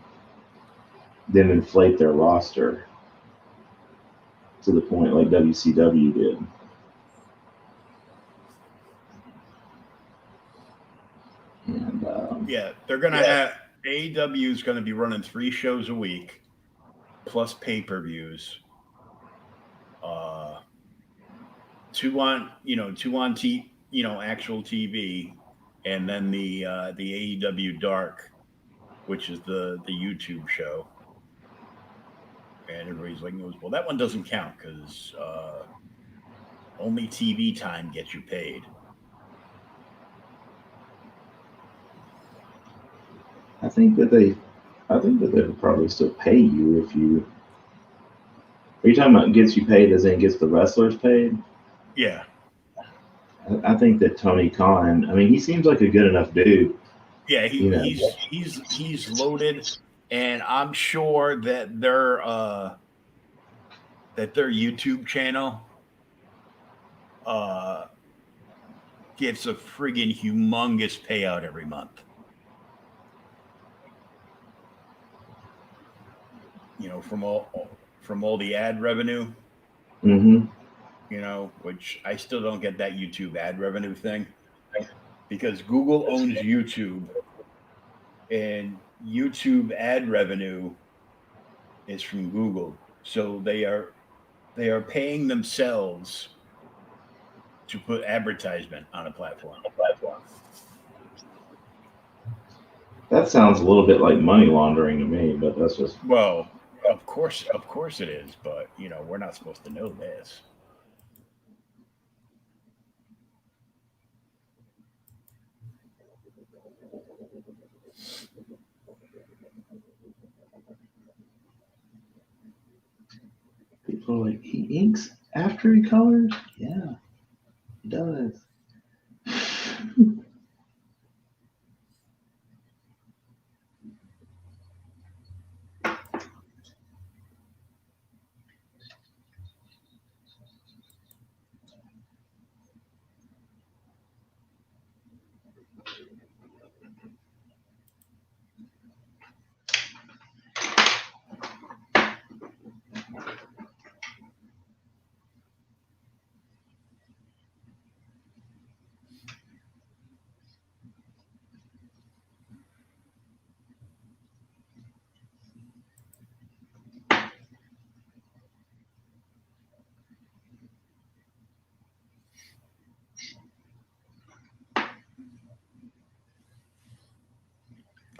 them inflate their roster to the point like WCW did. And Yeah, they're gonna have AEW is gonna be running 3 shows a week, plus pay-per-views. 2 on actual TV, and then the AEW Dark, which is the YouTube show. And everybody's like, well, that one doesn't count because only TV time gets you paid. I think that they would probably still pay you if you. Are you talking about gets you paid as in gets the wrestlers paid? Yeah. I think that Tony Khan. I mean, he seems like a good enough dude. Yeah, he's loaded, and I'm sure that their YouTube channel gets a friggin' humongous payout every month. From all the ad revenue. Mm-hmm. Which I still don't get that YouTube ad revenue thing, because Google owns YouTube, and YouTube ad revenue is from Google. So they are paying themselves to put advertisement on a platform. That sounds a little bit like money laundering to me, but that's just. Well, of course it is, but we're not supposed to know this. People are like, he inks after he colors? Yeah, he does.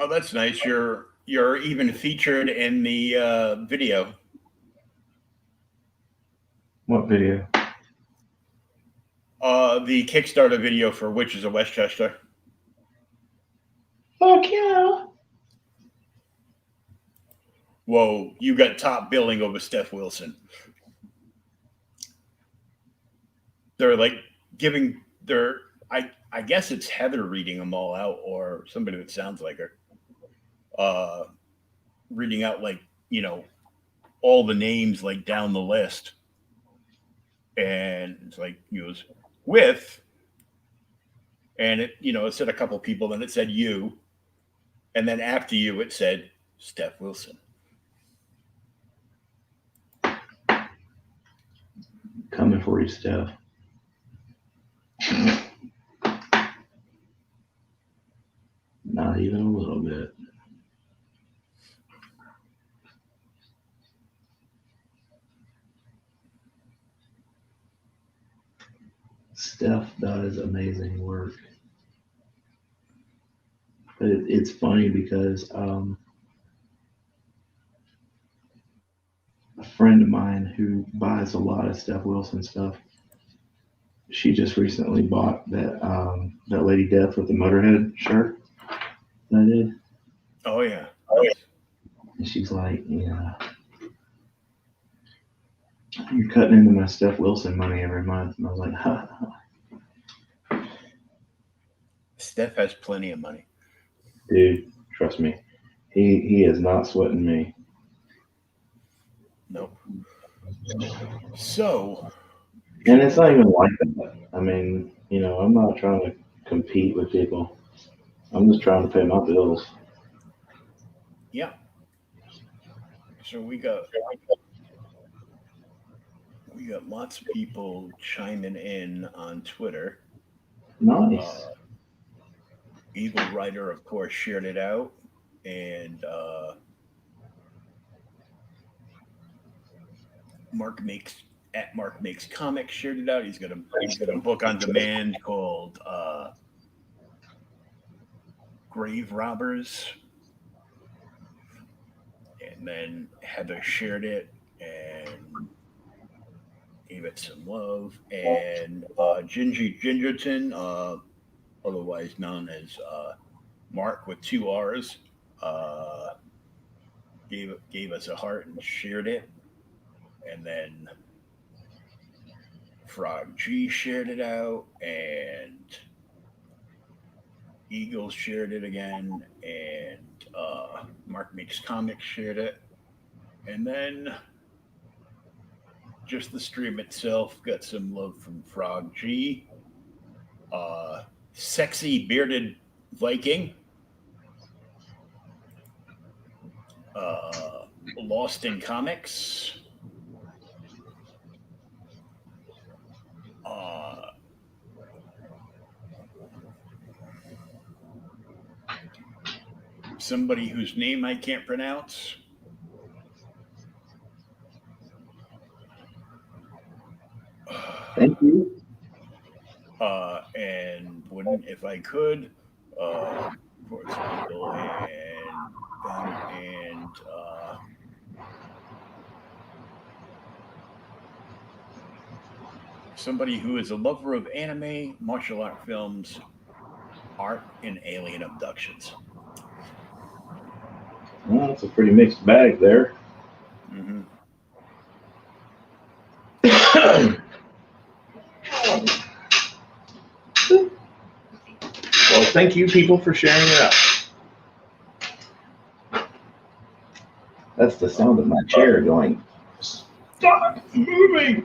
Oh, that's nice. You're even featured in the video. What video? The Kickstarter video for Witches of Westchester. Fuck yeah. Whoa, you got top billing over Steph Wilson. They're like giving their I guess it's Heather reading them all out, or somebody that sounds like her. Reading out all the names like down the list. And it's like with, and it said a couple people, then it said you, and then after you it said Steph Wilson. Coming for you, Steph. Not even a little bit. Steph does amazing work. It's funny because a friend of mine who buys a lot of Steph Wilson stuff, she just recently bought that Lady Death with the Motorhead shirt that I did. Oh yeah. And she's like, yeah, you're cutting into my Steph Wilson money every month. And I was like, ha. Steph has plenty of money. Dude, trust me. He is not sweating me. Nope. So. And it's not even like that. I mean, I'm not trying to compete with people. I'm just trying to pay my bills. Yeah. So we got lots of people chiming in on Twitter. Nice. Eagle Rider, of course, shared it out, and Mark Makes Comics shared it out. He's got a book on demand called Grave Robbers, and then Heather shared it and gave it some love, and Gingerton, otherwise known as Mark with 2 R's, gave us a heart and shared it, and then Frog G shared it out, and Eagles shared it again, and Mark Makes Comics shared it, and then just the stream itself got some love from Frog G. Sexy Bearded Viking. Lost in Comics. Somebody whose name I can't pronounce. Thank you. And wouldn't if I could, for example, and somebody who is a lover of anime, martial art films, art, and alien abductions. Well, it's a pretty mixed bag there. Mm-hmm. Well, thank you, people, for sharing it out. That's the sound of my chair going, stop moving.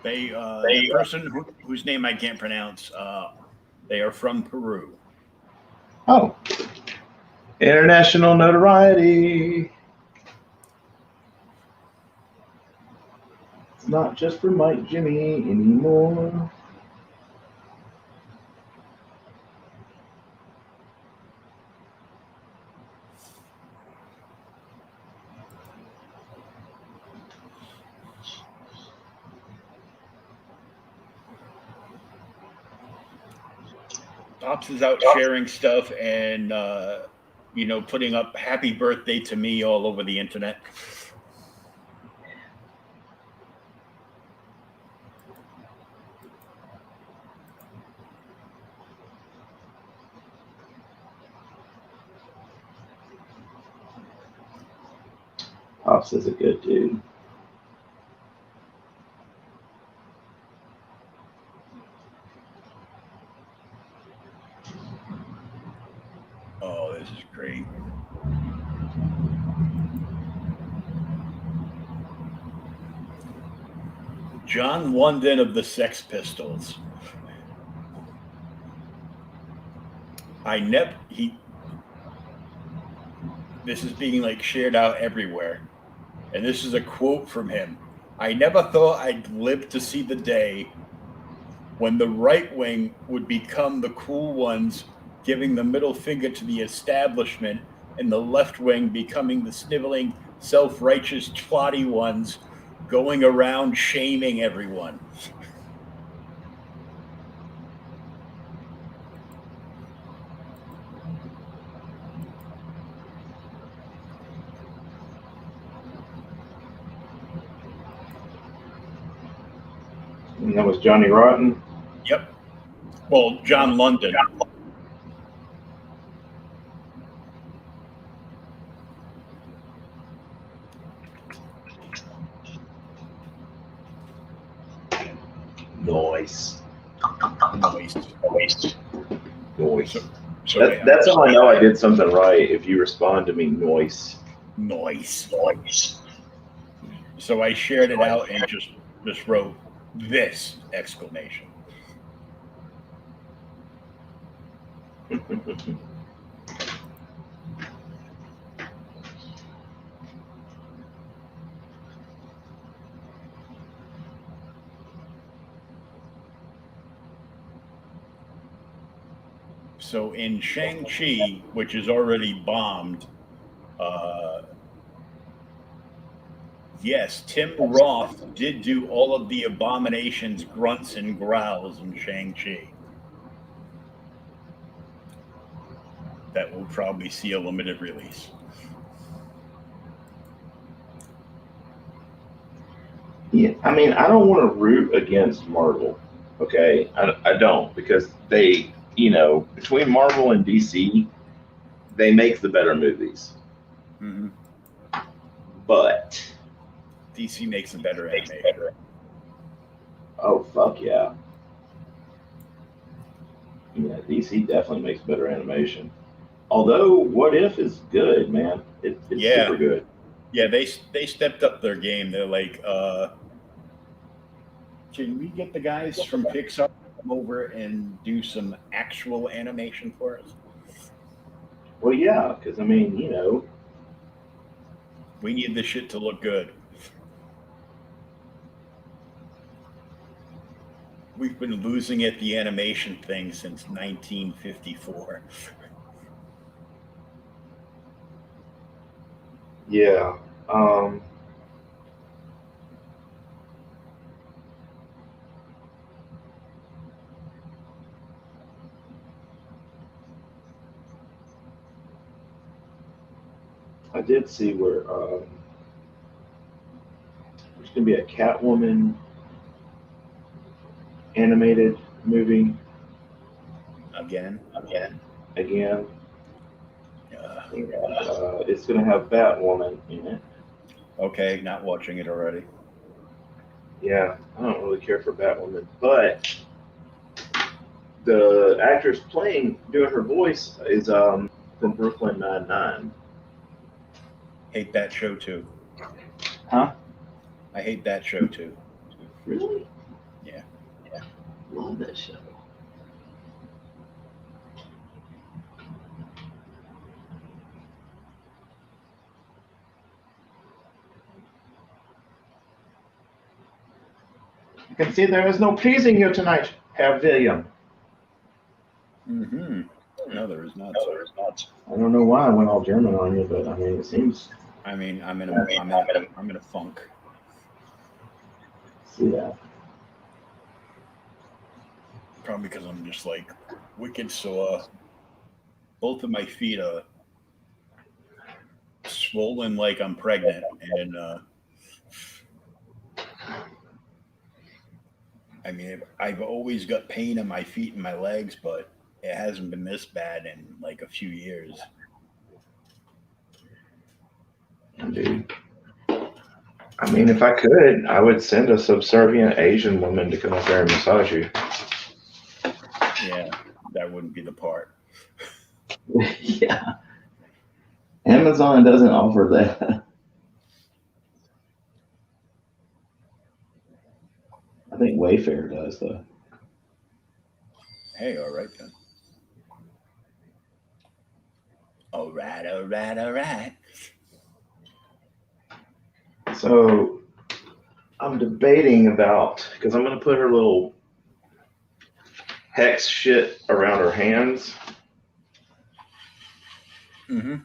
The person whose name I can't pronounce, they are from Peru. Oh. International notoriety. It's not just for Mike Jimmy anymore. Pops is out sharing stuff and putting up "Happy Birthday to Me" all over the internet. Pops is a good dude. Oh, this is great. John London of the Sex Pistols. This is being shared out everywhere. And this is a quote from him. I never thought I'd live to see the day when the right wing would become the cool ones, giving the middle finger to the establishment, and the left wing becoming the sniveling, self-righteous, twatty ones going around shaming everyone. And that was Johnny Rotten. Yep. Well, John London. Noise. Noise. So That's how I know I did something right. If you respond to me, noise. Noise. So I shared it out and just wrote this exclamation. So in Shang-Chi, which is already bombed, yes, Tim Roth did do all of the Abomination's grunts and growls in Shang-Chi. That will probably see a limited release. Yeah, I mean, I don't want to root against Marvel, okay? I don't, because they, between Marvel and DC, they make the better movies. Mm-hmm. But DC makes a better animation. Oh, fuck yeah. Yeah, DC definitely makes better animation. Although, What If is good, man. It's super good. Yeah, they stepped up their game. They're like, can we get the guys from Pixar to come over and do some actual animation for us? Well, yeah, because, I mean, we need this shit to look good. We've been losing at the animation thing since 1954. Yeah. I did see where there's going to be a Catwoman animated movie. Again. It's going to have Batwoman in it. Okay, not watching it already. Yeah, I don't really care for Batwoman, but the actress doing her voice is from Brooklyn Nine-Nine. Hate that show too. Huh? I hate that show too. Really? Yeah. Love that show. I can see there is no pleasing you tonight, Herr William. Mm-hmm. No, there is not. I don't know why I went all German on you, but I mean, it seems. I'm in a funk. See that? Probably because I'm just like wicked sore. Both of my feet are swollen like I'm pregnant, and I mean, I've always got pain in my feet and my legs, but it hasn't been this bad in like a few years. Dude. I mean, if I could, I would send a subservient Asian woman to come up there and massage you. Yeah, that wouldn't be the part. Yeah. Amazon doesn't offer that. I think Wayfair does, though. Hey, all right then. All right. So I'm debating about, because I'm going to put her little hex shit around her hands. Mm-hmm.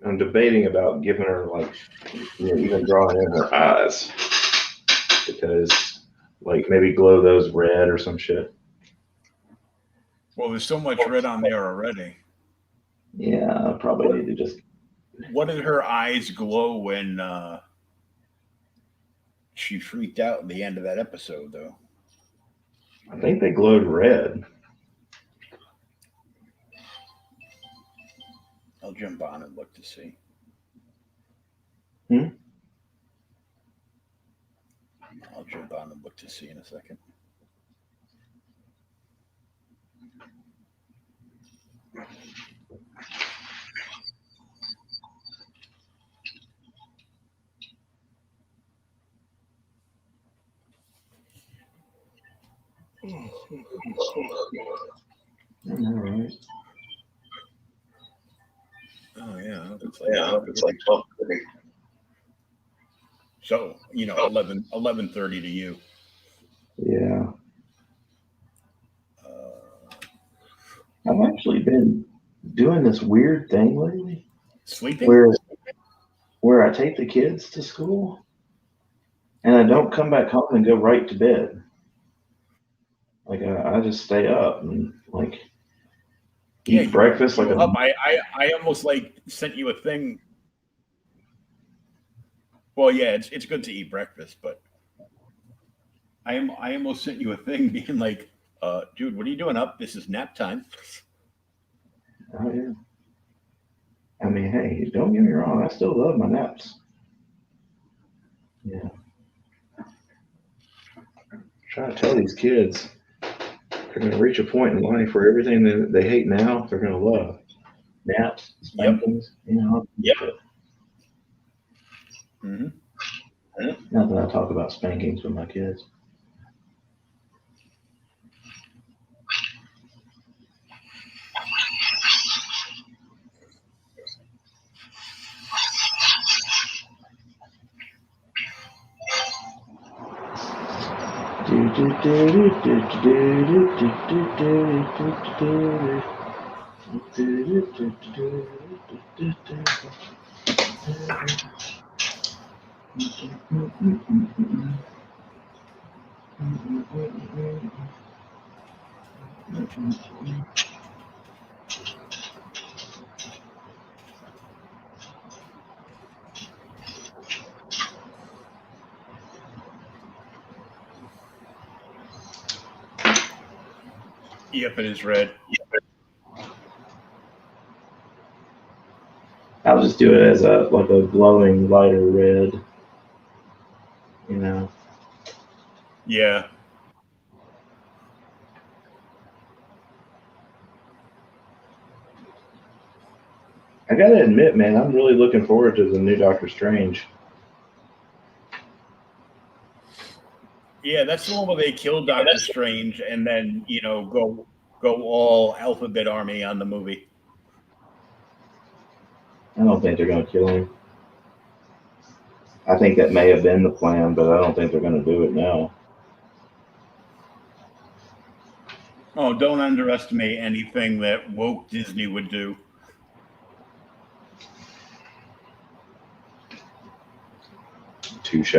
I'm debating about giving her, like, even drawing in her eyes. because, like, maybe glow those red or some shit. Well, there's so much red on there already. Yeah, I probably need to just. What did her eyes glow when she freaked out at the end of that episode, though? I think they glowed red. I'll jump on and look to see. I'll jump on and look to see in a second. All right. Oh yeah, it's like 12:30. So 11:30 to you. Yeah. Uh, I've actually been doing this weird thing lately sleeping? where I take the kids to school and I don't come back home and go right to bed. Like I just stay up and like eat breakfast like up. I almost like sent you a thing. Well, yeah, it's good to eat breakfast, but I almost sent you a thing being like, dude, what are you doing up? This is nap time. Oh yeah. I mean, hey, don't get me wrong, I still love my naps. Yeah. Try to tell these kids they're going to reach a point in life where everything that they hate now, they're going to love. Naps, spankings, Yep. Mm-hmm. Not that I talk about spankings with my kids. Yep, it is red. I'll just do it as a glowing lighter red. Yeah. I gotta admit, man, I'm really looking forward to the new Doctor Strange. Yeah, that's the one where they kill Doctor Strange and then, go all Alphabet Army on the movie. I don't think they're gonna kill him. I think that may have been the plan, but I don't think they're gonna do it now. Oh, don't underestimate anything that woke Disney would do. Touche.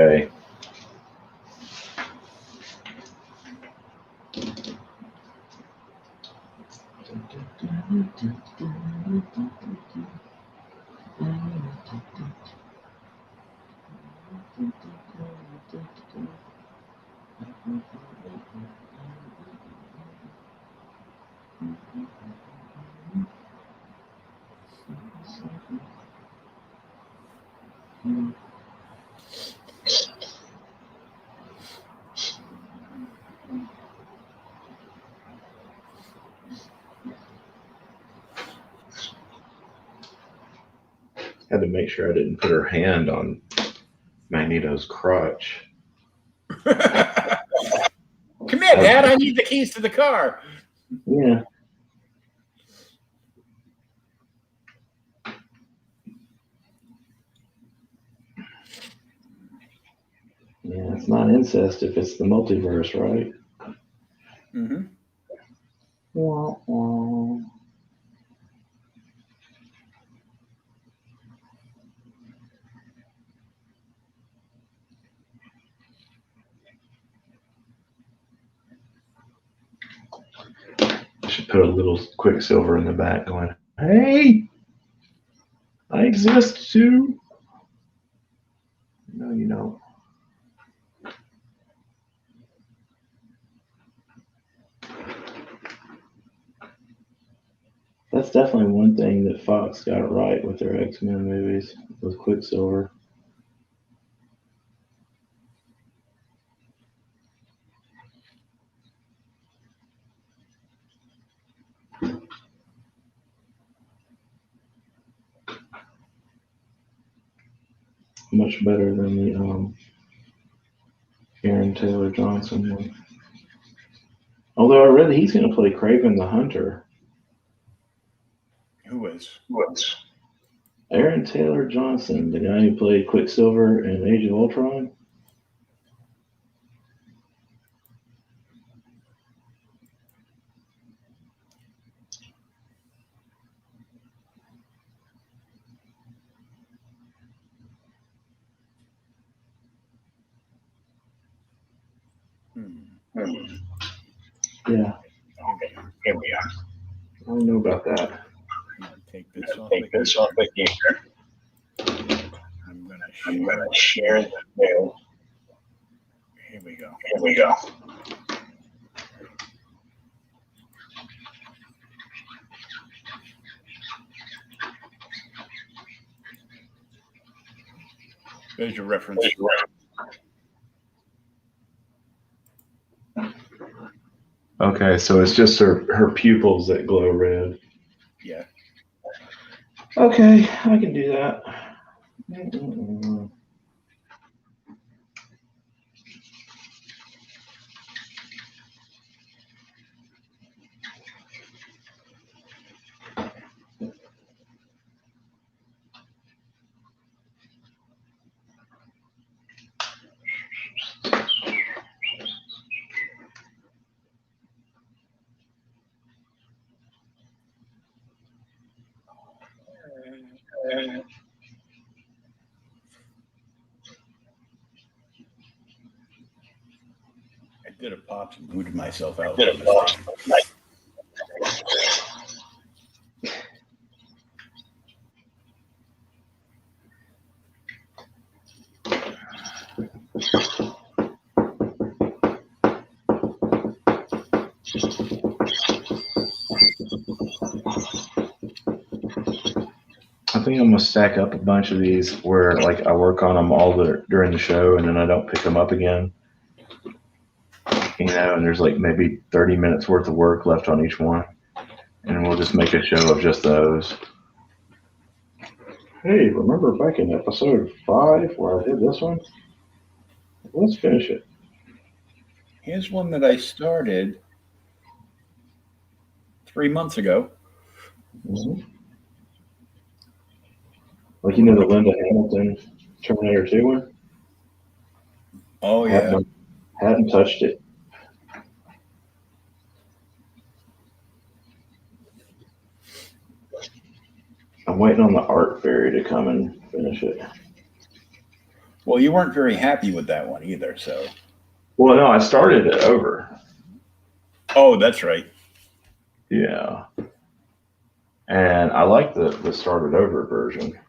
Had to make sure I didn't put her hand on Magneto's crotch. Come here, Dad. I need the keys to the car. Yeah. Yeah, it's not incest if it's the multiverse, right? Mm-hmm. Wah, wah. put a little Quicksilver in the back going, hey, I exist too. No, you don't. That's definitely one thing that Fox got right with their X-Men movies, with Quicksilver. Much better than the Aaron Taylor Johnson one. Although I read that he's going to play Kraven the Hunter. Who is? Aaron Taylor Johnson, the guy who played Quicksilver in Age of Ultron. Yeah. Here we are. I don't know about that. Take this off of here. I'm gonna share the view. Here we go. There's your reference. Okay, so it's just her pupils that glow red. Yeah. Okay, I can do that. I did a pops and booted myself out. I think I'm gonna stack up a bunch of these where like I work on them all during the show and then I don't pick them up again. You know, and there's like maybe 30 minutes worth of work left on each one. And we'll just make a show of just those. Hey, remember back in episode 5 where I did this one? Let's finish it. Here's one that I started 3 months ago. Mm-hmm. Like, you know, the Linda Hamilton Terminator 2 one? Oh, yeah. Hadn't touched it. I'm waiting on the art fairy to come and finish it. Well, you weren't very happy with that one either, so. Well, no, I started it over. Oh, that's right. Yeah. And I like the started over version.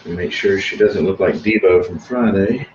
Make sure she doesn't look like Devo from Friday.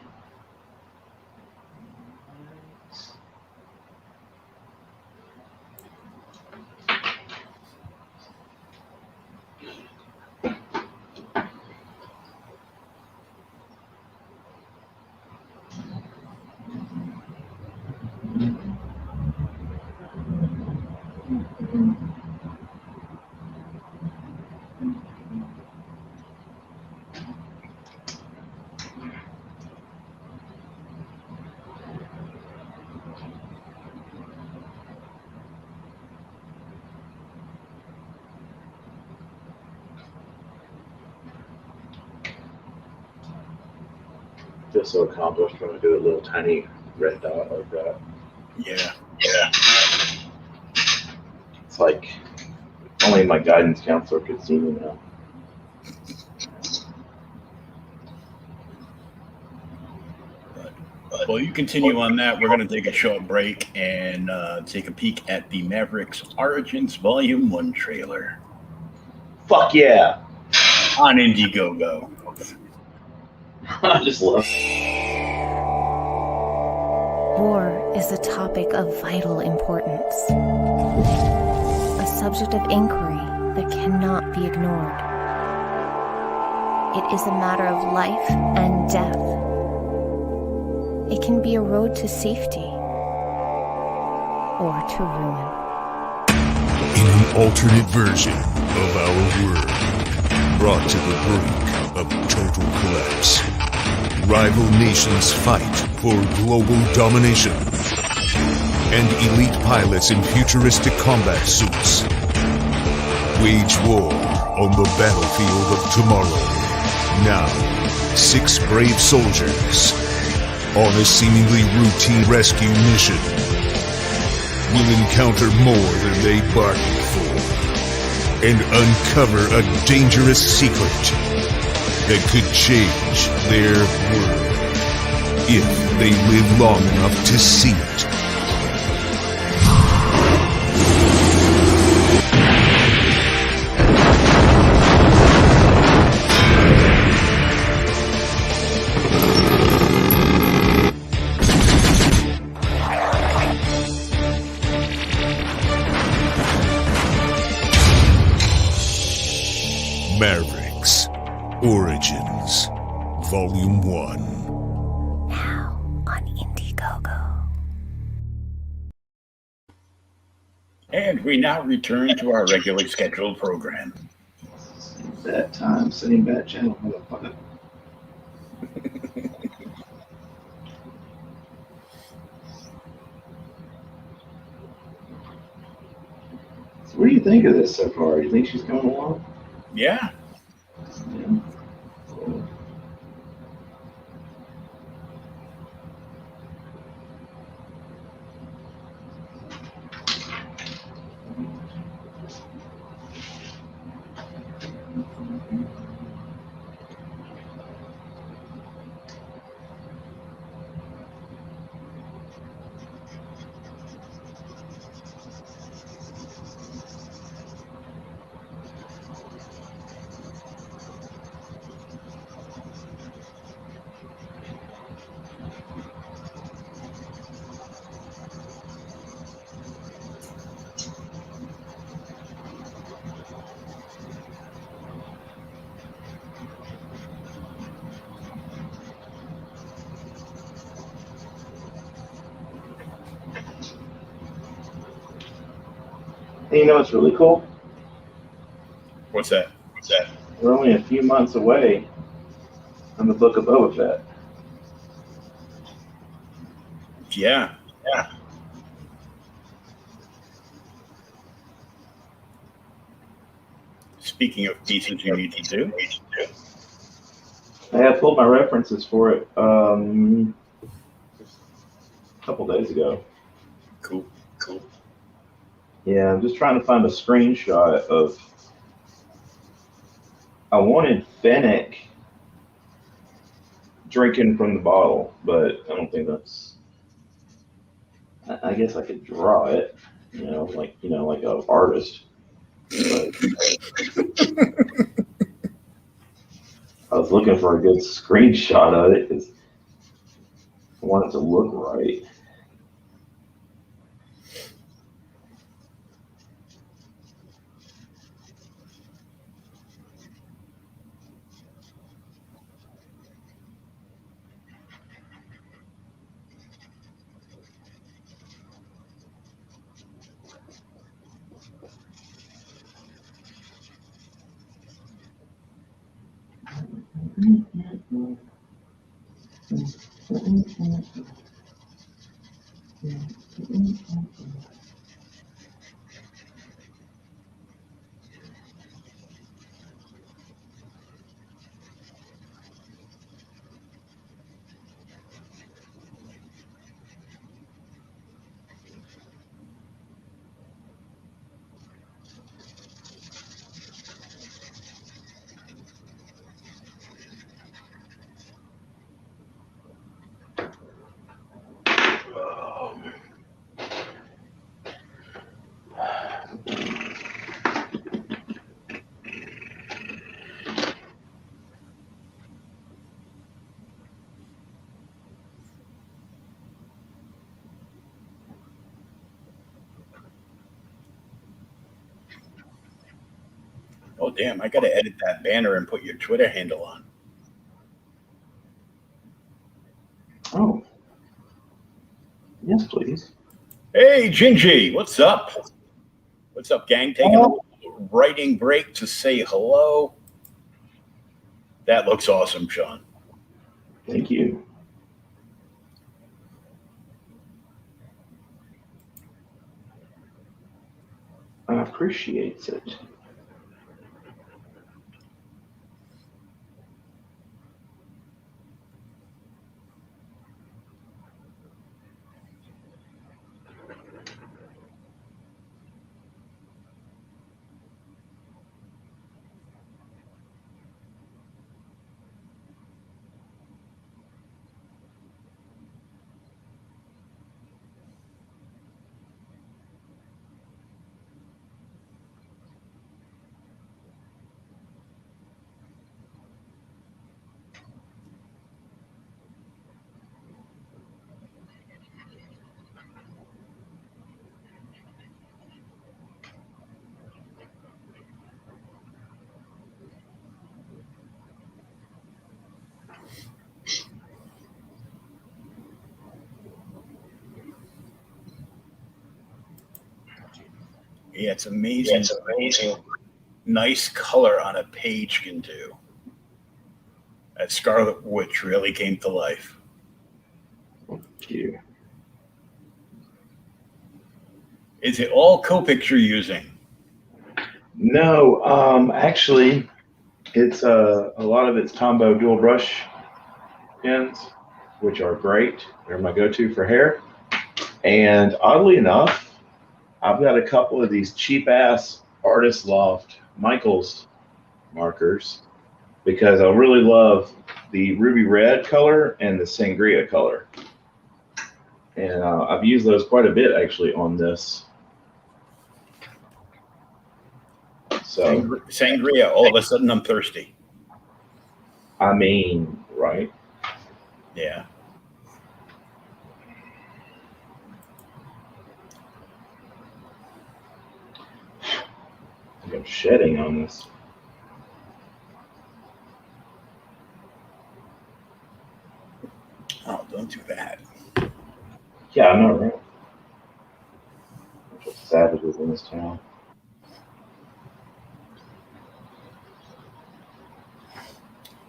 Feel so accomplished when I do a little tiny red dot like that. Yeah. It's like only my guidance counselor could see me now. Well, you continue on that. We're going to take a short break and take a peek at the Mavericks Origins Volume 1 trailer Fuck yeah! on Indiegogo. I just love War is a topic of vital importance, a subject of inquiry that cannot be ignored. It is a matter of life and death. It can be a road to safety or to ruin. In an alternate version of our world, brought to the brink of total collapse, rival nations fight for global domination, and elite pilots in futuristic combat suits wage war on the battlefield of tomorrow. Now, 6 brave soldiers on a seemingly routine rescue mission will encounter more than they bargained for and uncover a dangerous secret that could change their world if they live long enough to see it. Mavericks Origins Volume 1. Now on Indiegogo. And we now return to our regularly scheduled program. That time, sitting back channel, motherfucker. So what do you think of this so far? You think she's coming along? Yeah. Yeah. And you know what's really cool? What's that? We're only a few months away from the Book of Boba Fett. Yeah. Speaking of pieces you need to do. I have pulled my references for it a couple days ago. Cool. Yeah, I'm just trying to find a screenshot of. I wanted Fennec drinking from the bottle, but I don't think that's. I guess I could draw it, like an artist. But, I was looking for a good screenshot of it because I want it to look right. Oh, damn. I got to edit that banner and put your Twitter handle on. Oh. Yes, please. Hey, Gingy. What's up? What's up, gang? Taking a little writing break to say hello. That looks awesome, Shawn. Thank you. I appreciate it. Yeah, it's amazing. It's amazing. Nice color on a page can do. That Scarlet Witch really came to life. Thank you. Is it all Copics you're using? No, actually, it's a lot of it's Tombow dual brush pens, which are great. They're my go-to for hair. And oddly enough, I've got a couple of these cheap-ass Artist Loft Michaels markers because I really love the ruby red color and the sangria color. And I've used those quite a bit actually on this. So Sangria, all of a sudden I'm thirsty. I mean, right? Yeah. I think I'm shedding on this. Oh, don't do that. Yeah, I know, right? There's savages in this town.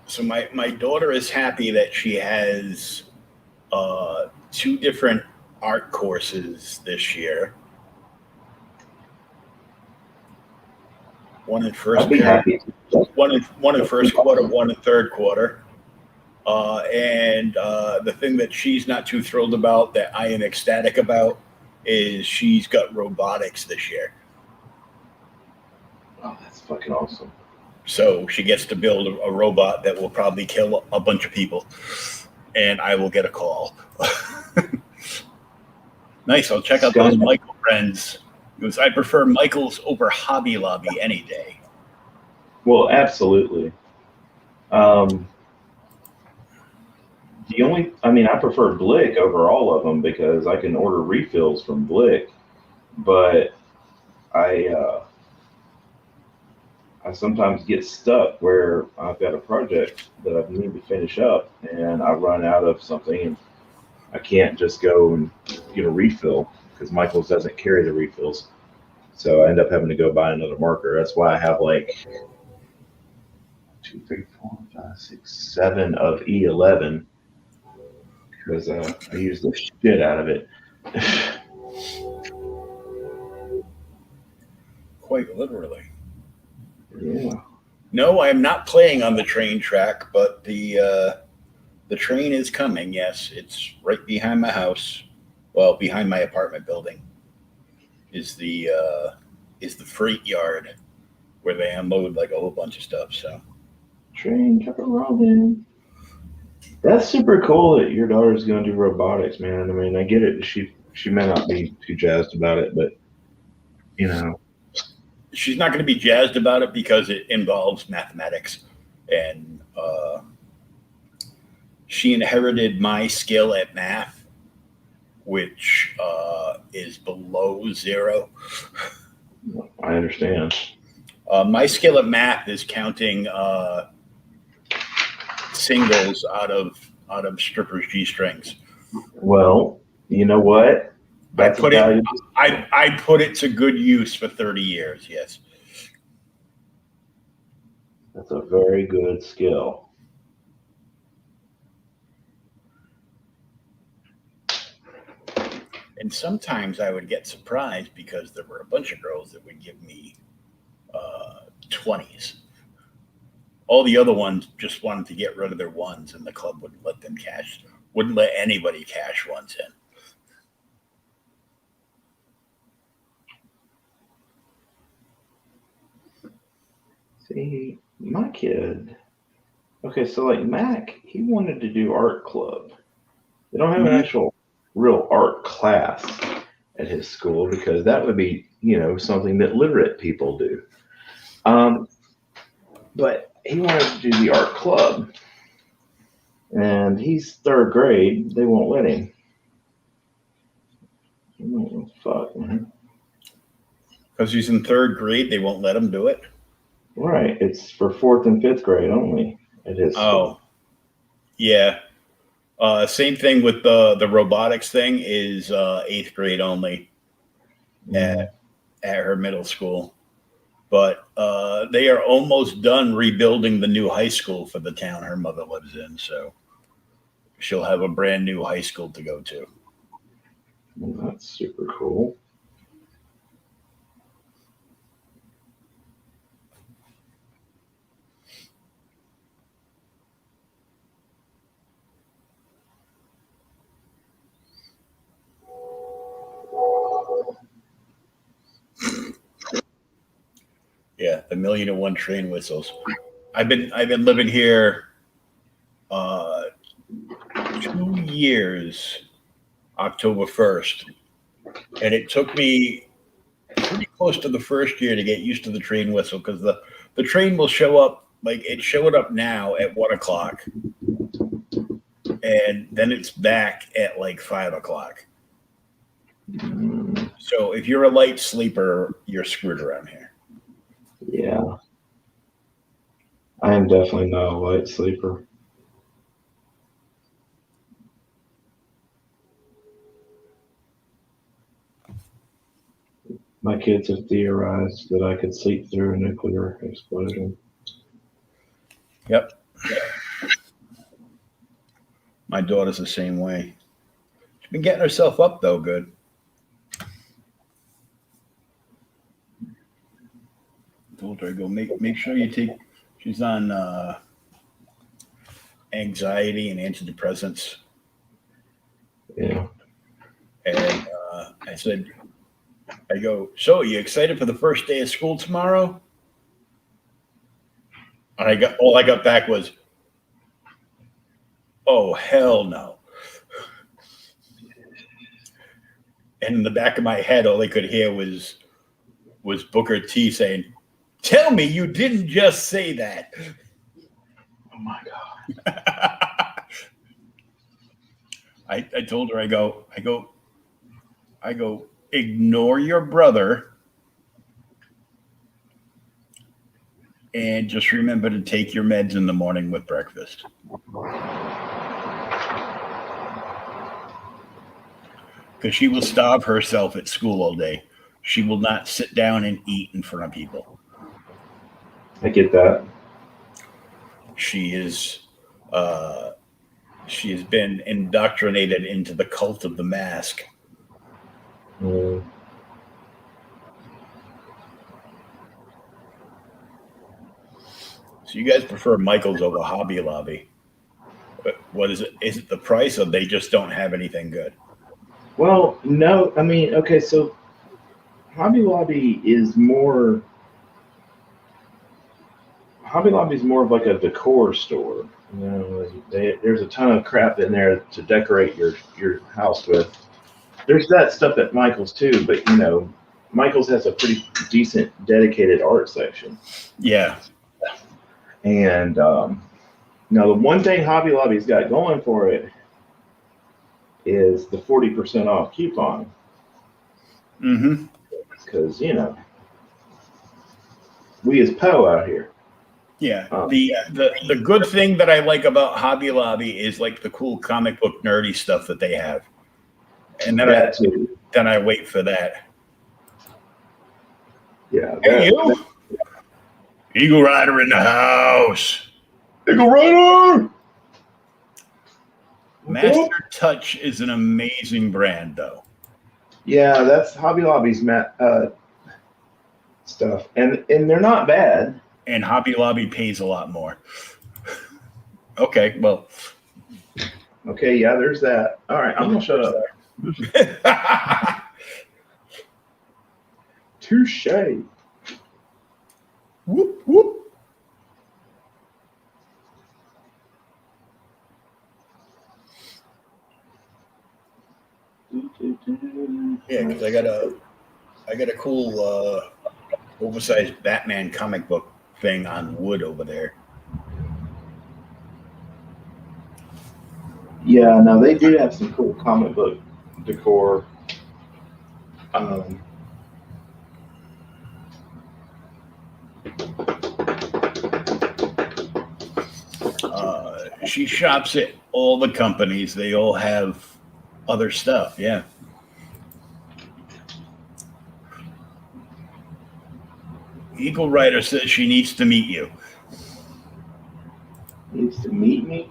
So my daughter is happy that she has 2 different art courses this year. One in first I'd be period, happy. one in first quarter, one in third quarter. And the thing that she's not too thrilled about, that I am ecstatic about, is she's got robotics this year. Oh, that's fucking awesome. So she gets to build a robot that will probably kill a bunch of people, and I will get a call. Nice. I'll check out those Michael friends. Because I prefer Michael's over Hobby Lobby any day. Well, absolutely. I prefer Blick over all of them because I can order refills from Blick, but I sometimes get stuck where I've got a project that I need to finish up and I run out of something and I can't just go and get a refill because Michael's doesn't carry the refills. So I end up having to go buy another marker. That's why I have like 2, 3, 4, 5, 6, 7 of E11 because I use the shit out of it. Quite literally. Yeah. No, I'm not playing on the train track, but the train is coming. Yes, it's right behind my house. Well, behind my apartment building is the freight yard where they unload like a whole bunch of stuff. So Train rolling. That's super cool that your daughter's going to do robotics, man. I mean, I get it. She may not be too jazzed about it, but you know, she's not going to be jazzed about it because it involves mathematics, and she inherited my skill at math, which is below 0. I understand. My skill at math is counting singles out of strippers' G-strings. Well, you know what? I put it to good use for 30 years. Yes. That's a very good skill. And sometimes I would get surprised because there were a bunch of girls that would give me 20s. All the other ones just wanted to get rid of their ones, and the club wouldn't let anybody cash ones in. See, my kid. Okay, so like Mac, he wanted to do art club. They don't have an actual real art class at his school because that would be, something that literate people do. But he wanted to do the art club, and he's 3rd grade. They won't let him. Oh, fuck, man. Because he's in 3rd grade, they won't let him do it? Right. It's for 4th and 5th grade only at his school. Yeah. Same thing with the robotics thing is 8th grade only at her middle school. But they are almost done rebuilding the new high school for the town her mother lives in. So she'll have a brand new high school to go to. Well, that's super cool. Yeah, the 1,000,001 train whistles. I've been living here 2 years, October 1st, and it took me pretty close to the first year to get used to the train whistle because the train will show up like it showed up now at 1 o'clock, and then it's back at like 5 o'clock. So if you're a light sleeper, you're screwed around here. Yeah. I am definitely not a light sleeper. My kids have theorized that I could sleep through a nuclear explosion. Yep. My daughter's the same way. She's been getting herself up, though, good. I told her, I go, make sure you take, she's on anxiety and antidepressants. Yeah. And I said, I go, so are you excited for the first day of school tomorrow? And all I got back was, oh, hell no. And in the back of my head, all I could hear was Booker T saying, tell me you didn't just say that. Oh my God. I told her, I go, ignore your brother and just remember to take your meds in the morning with breakfast. Because she will starve herself at school all day. She will not sit down and eat in front of people. I get that. She has been indoctrinated into the cult of the mask. Mm. So you guys prefer Michael's over Hobby Lobby. But what is it? Is it the price, or they just don't have anything good? Well, no, I mean, okay, so Hobby Lobby is more of like a decor store. You know, there's a ton of crap in there to decorate your house with. There's that stuff at Michael's too, but you know, Michael's has a pretty decent dedicated art section. Yeah. And now the one thing Hobby Lobby's got going for it is the 40% off coupon. Mm-hmm. Because, you know, we is Poe out here. Yeah. The good thing that I like about Hobby Lobby is like the cool comic book nerdy stuff that they have. And then I wait for that. Yeah. Hey, you. Eagle Rider in the house. Eagle Rider! Master Touch is an amazing brand, though. Yeah, that's Hobby Lobby's stuff. And they're not bad. And Hobby Lobby pays a lot more. Okay, well. Okay, yeah, there's that. All right, I'm going to shut up. Touche. Whoop, whoop. Yeah, because I got a cool oversized Batman comic book thing on wood over there. Yeah, no, they do have some cool comic book decor. She shops at all the companies. They all have other stuff. Yeah. Eagle Rider says she needs to meet you. Needs to meet me?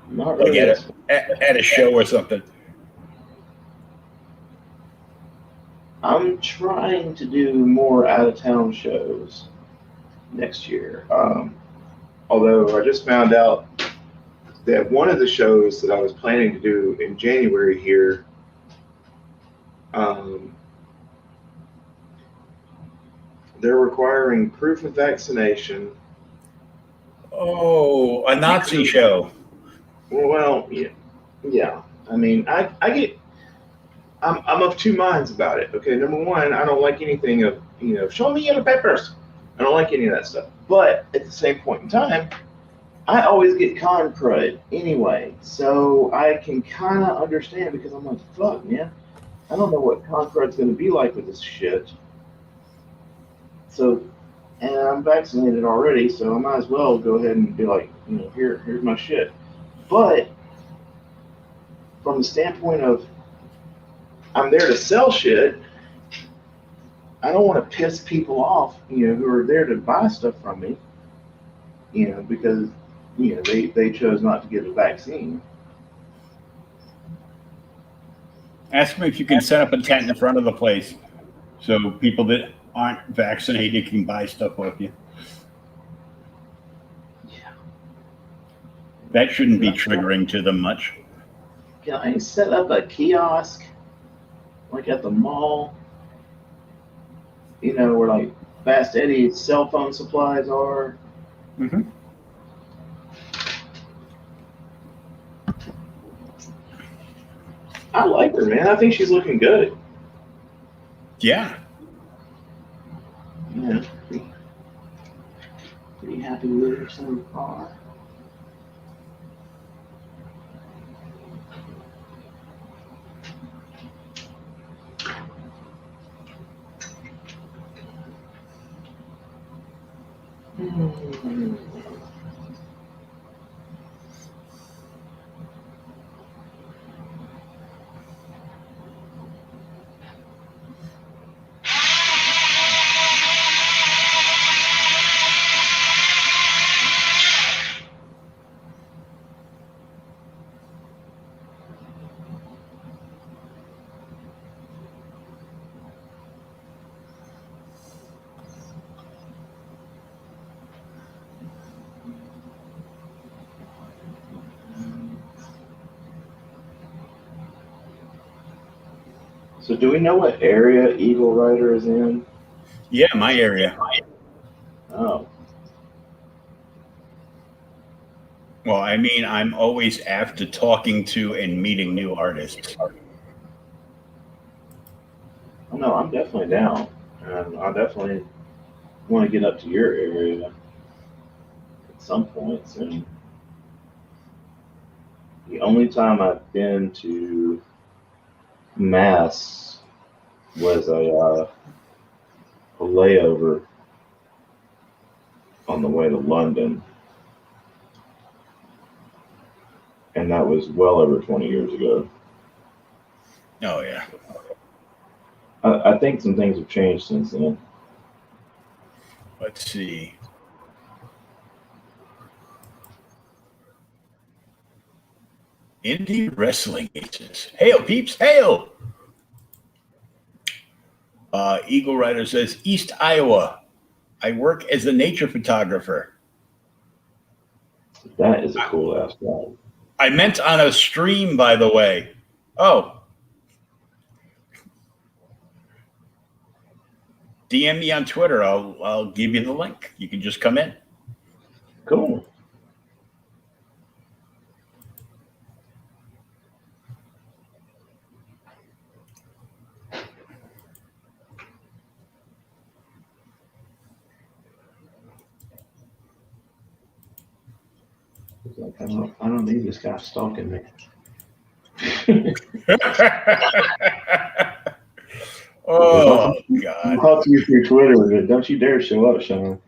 Not Like really. at a show or something. I'm trying to do more out-of-town shows next year. Although I just found out that one of the shows that I was planning to do in January here, they're requiring proof of vaccination. Oh, a Nazi show. Well, yeah. I mean, I'm of two minds about it. Okay, number one, I don't like anything of, show me your papers. I don't like any of that stuff. But at the same point in time, I always get con crud anyway. So I can kind of understand, because I'm like, fuck, man. I don't know what con crud's going to be like with this shit. So, and I'm vaccinated already, so I might as well go ahead and be like, here's my shit. But from the standpoint of, I'm there to sell shit, I don't want to piss people off, who are there to buy stuff from me, because, they chose not to get a vaccine. Ask me if you can set up a tent in front of the place so people that aren't vaccinated can buy stuff off you. Yeah. That shouldn't be triggering to them much. Can I set up a kiosk, like at the mall, where like Fast Eddie's cell phone supplies are? Mm-hmm. I like her, man. I think she's looking good. Yeah. Yeah. Pretty happy with her so far. So do we know what area Eagle Rider is in? Yeah, my area. Oh. Well, I mean, I'm always after talking to and meeting new artists. Oh no, I'm definitely down. And I definitely want to get up to your area at some point soon. The only time I've been to Mass was a layover on the way to London. And that was well over 20 years ago. Oh, yeah. I think some things have changed since then. Let's see. Indie Wrestling Aces. Hail, peeps, hail! Eagle Rider says, East Iowa. I work as a nature photographer. That is a cool ass guy. I meant on a stream, by the way. Oh. DM me on Twitter. I'll give you the link. You can just come in. Cool. Like, I don't need this guy stalking me. Oh, God. I'll talk to you through Twitter, but don't you dare show up, Sean.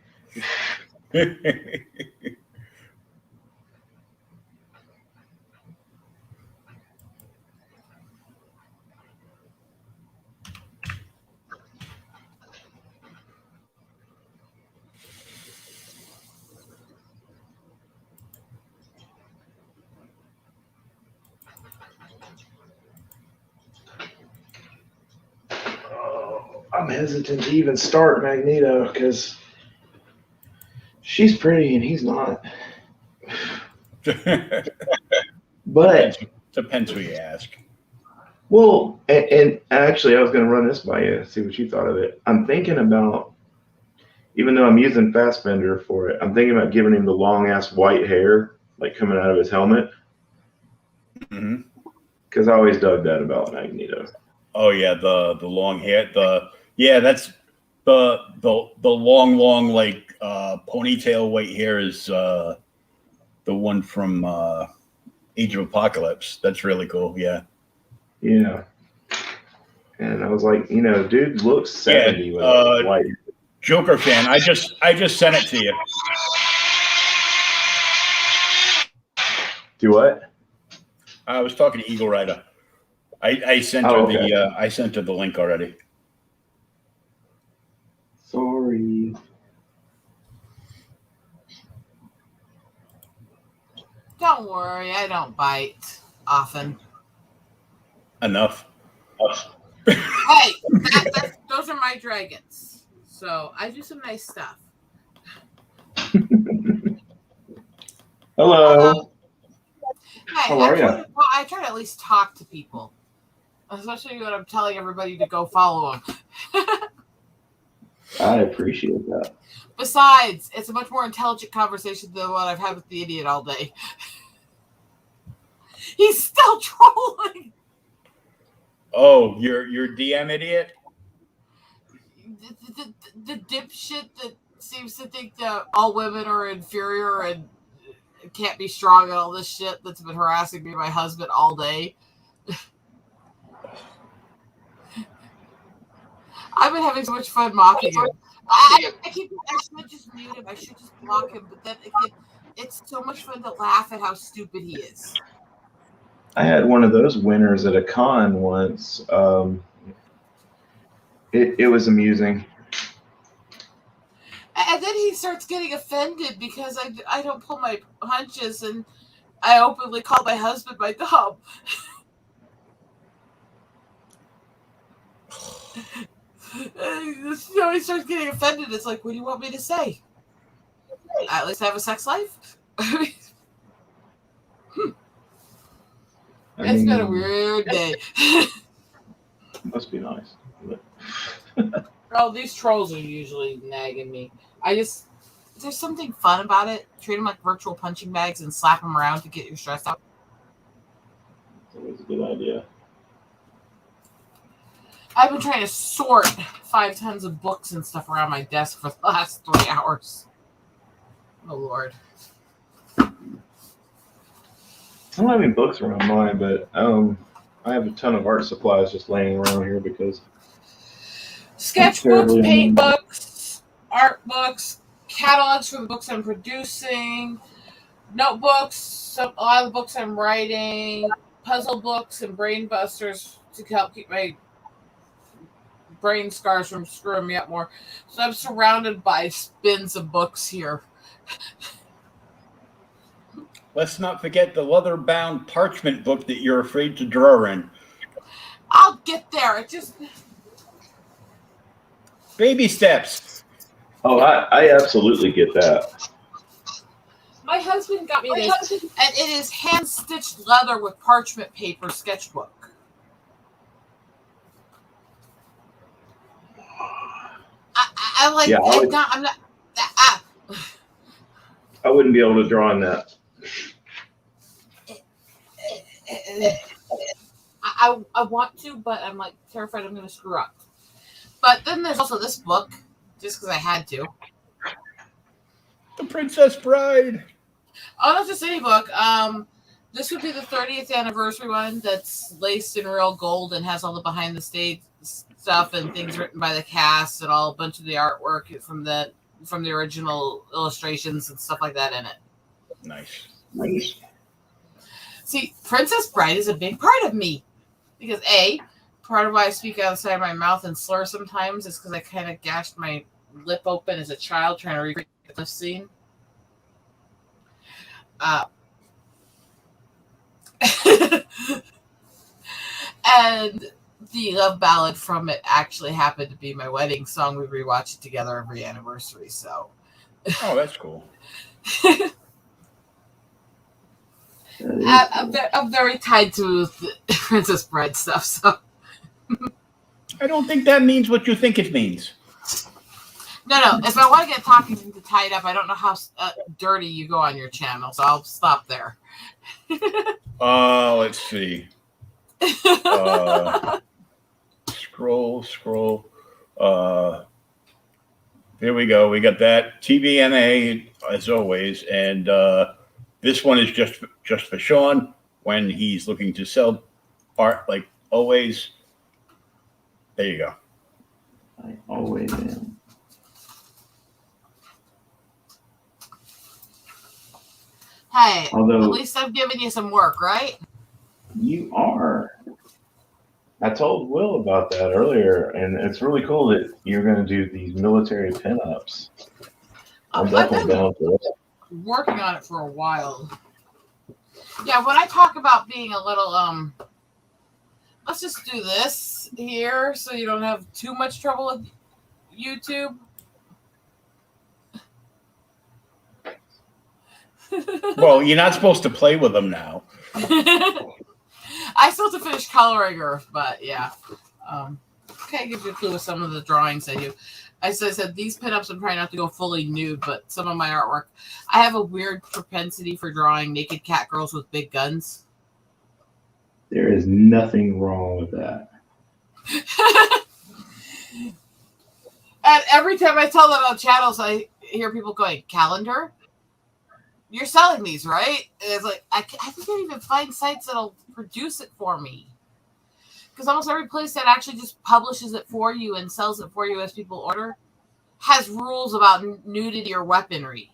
I'm hesitant to even start Magneto because she's pretty and he's not. But depends who you ask. Well, and actually, I was going to run this by you, see what you thought of it. I'm thinking about, even though I'm using Fassbender for it, I'm thinking about giving him the long ass white hair, like coming out of his helmet. Because I always dug that about Magneto. Oh yeah, the long hair. That's the long like ponytail white hair is the one from Age of Apocalypse. That's really cool. Yeah. Yeah. And I was like, dude looks 70 with white. Joker fan. I just sent it to you. Do what? I was talking to Eagle Rider. I sent her I sent her the link already. Sorry. Don't worry, I don't bite often. Enough. Hey, those are my dragons. So I do some nice stuff. Hello. Hey, How are you? I try to at least talk to people, especially when I'm telling everybody to go follow them. I appreciate that. Besides, it's a much more intelligent conversation than what I've had with the idiot all day. He's still trolling. Oh, you're DM idiot. The dipshit that seems to think that all women are inferior and can't be strong and all this shit that's been harassing me and my husband all day. I've been having so much fun mocking him. I should just mute him. I should just block him. But then again, it's so much fun to laugh at how stupid he is. I had one of those winners at a con once. It was amusing. And then he starts getting offended because I don't pull my punches and I openly call my husband my dog. He starts getting offended. It's like, what do you want me to say? At least I have a sex life? It's been a weird day. Must be nice. Oh, these trolls are usually nagging me. There's something fun about it. Treat them like virtual punching bags and slap them around to get your stress out. It's always a good idea. I've been trying to sort 5 tons of books and stuff around my desk for the last 3 hours. Oh, Lord. I don't have any books around mine, but I have a ton of art supplies just laying around here because sketchbooks, paint books, art books, catalogs for the books I'm producing, notebooks, a lot of the books I'm writing, puzzle books, and brain busters to help keep my brain scars from screwing me up more. So I'm surrounded by spins of books here. Let's not forget the leather-bound parchment book that you're afraid to draw in. I'll get there. It just... Baby steps. Oh, I absolutely get that. My husband got me this, and it is hand-stitched leather with parchment paper sketchbook. I'm like, Yeah, I'm not. I wouldn't be able to draw on that. I want to, but I'm like terrified I'm going to screw up. But then there's also this book, just because I had to. The Princess Bride. Oh, not just any book. This would be the 30th anniversary one that's laced in real gold and has all the behind the stage stuff and things written by the cast and all a bunch of the artwork from the original illustrations and stuff like that in it. Nice. See, Princess Bride is a big part of me because part of why I speak outside my mouth and slur sometimes is because I kind of gashed my lip open as a child trying to recreate the scene. And the love ballad from it actually happened to be my wedding song. We rewatch it together every anniversary. So, oh, that's cool. I'm very tied to the Princess Bride stuff. So, I don't think that means what you think it means. No. If I want to get talking tied up, I don't know how dirty you go on your channel, so I'll stop there. Let's see. Scroll. Here we go. We got that TVMA as always, and this one is just for Shawn when he's looking to sell art, like always. There you go. I always am. Hey, Although, at least I'm giving you some work, right? You are. I told Will about that earlier, and it's really cool that you're going to do these military pinups. I'm definitely down for that. Working on it for a while. Yeah, when I talk about being a little, let's just do this here so you don't have too much trouble with YouTube. Well, you're not supposed to play with them now. I still have to finish coloring her, but yeah. Okay, gives you a clue with some of the drawings I do. As I said, these pinups I'm trying not to go fully nude, but some of my artwork. I have a weird propensity for drawing naked cat girls with big guns. There is nothing wrong with that. And every time I tell that on channels, I hear people going, calendar? You're selling these, right? And it's like, I can't even find sites that'll produce it for me. Because almost every place that actually just publishes it for you and sells it for you as people order has rules about nudity or weaponry.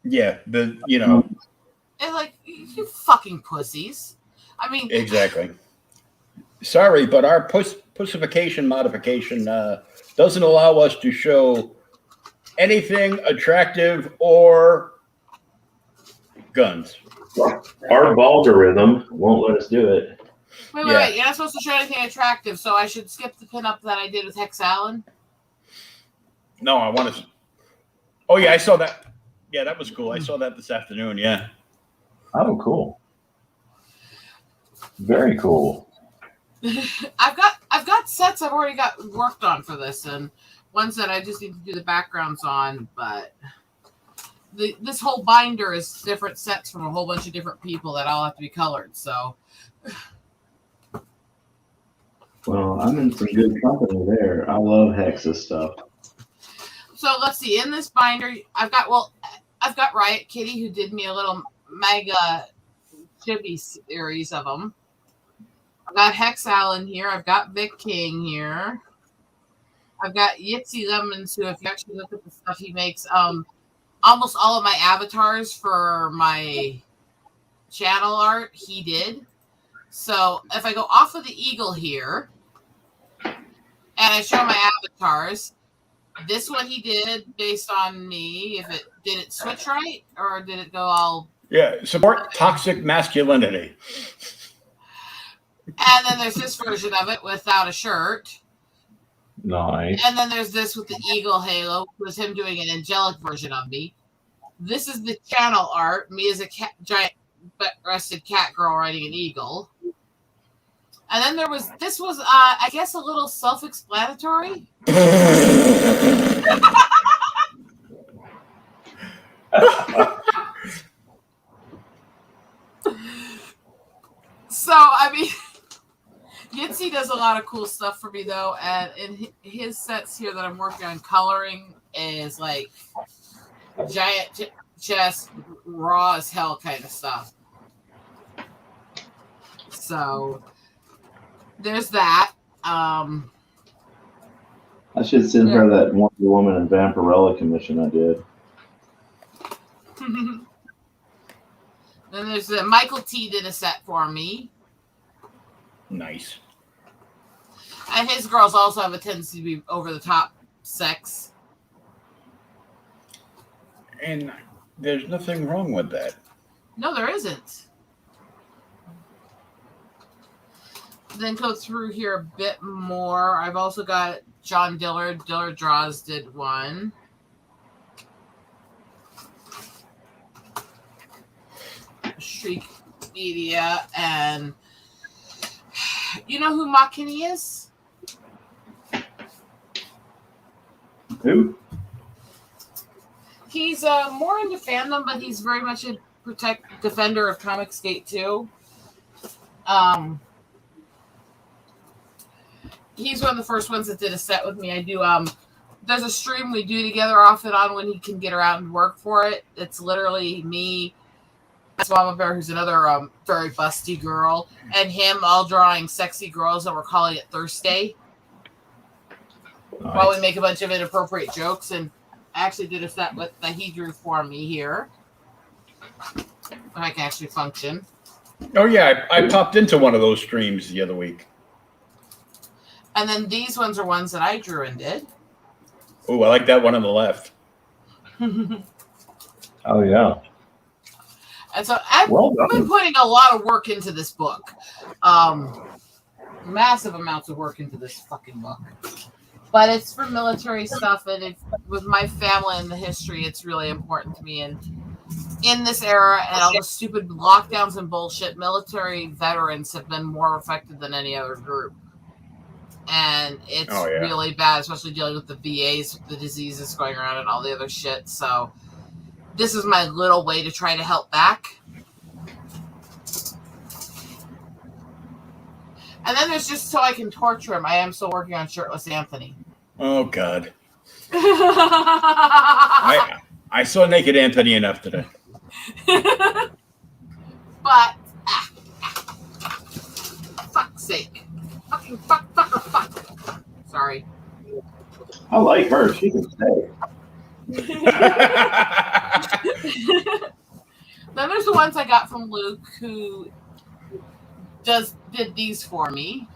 Yeah, And like, you fucking pussies. I mean, exactly. Sorry, but our pussification modification doesn't allow us to show anything attractive or guns. Our algorithm won't let us do it. Wait. You're not supposed to show anything attractive, so I should skip the pinup that I did with Hex Allen? No, I want to. Oh, yeah, I saw that. Yeah, that was cool. I saw that this afternoon, yeah. Oh, cool. Very cool. I've got sets I've already got worked on for this, and ones that I just need to do the backgrounds on, but this whole binder is different sets from a whole bunch of different people that all have to be colored, so. Well, I'm in some good company there. I love Hex's stuff. So let's see. In this binder, I've got Riot Kitty, who did me a little mega chibi series of them. I've got Hex Allen here. I've got Vic King here. I've got Yitzy Lemons, who, if you actually look at the stuff he makes, almost all of my avatars for my channel art, he did. So if I go off of the eagle here, and I show my avatars, this one he did based on me. Did it switch right, or did it go all? Yeah, support toxic masculinity. And then there's this version of it without a shirt. Nice. And then there's this with the eagle halo, which was him doing an angelic version of me. This is the channel art, me as a giant breasted cat girl riding an eagle. And then this was I guess a little self-explanatory. So, I mean, Yitzy does a lot of cool stuff for me, though, and in his sets here that I'm working on coloring is like giant chest, raw as hell kind of stuff. So there's that. I should send her that Wonder Woman and Vampirella commission I did. Then there's Michael T did a set for me. Nice. And his girls also have a tendency to be over the top sex. And there's nothing wrong with that. No, there isn't. Then go through here a bit more. I've also got John Dillard. Dillard Draws did one. Shriek Media. And you know who Makini is? Who? He's more into fandom, but he's very much a defender of Comicsgate too. He's one of the first ones that did a set with me. I do. There's a stream we do together off and on when he can get around and work for it. It's literally me, Mama Bear, who's another very busty girl, and him all drawing sexy girls, and we're calling it Thursday. Nice. While we make a bunch of inappropriate jokes, and I actually did a set that he drew for me here. If I can actually function. Oh yeah, I popped into one of those streams the other week. And then these ones are ones that I drew and did. Oh, I like that one on the left. Oh yeah. And so I've been putting a lot of work into this book. Massive amounts of work into this fucking book. But it's for military stuff, and with my family and the history, it's really important to me. And in this era and all the stupid lockdowns and bullshit, military veterans have been more affected than any other group. And it's really bad, especially dealing with the VAs, the diseases going around and all the other shit. So this is my little way to try to help back. And then there's just so I can torture him. I am still working on Shirtless Anthony. Oh God. I saw Naked Anthony enough today. But fuck's sake. Fuck. Sorry. I like her. She can stay. Then there's the ones I got from Luke, who did these for me.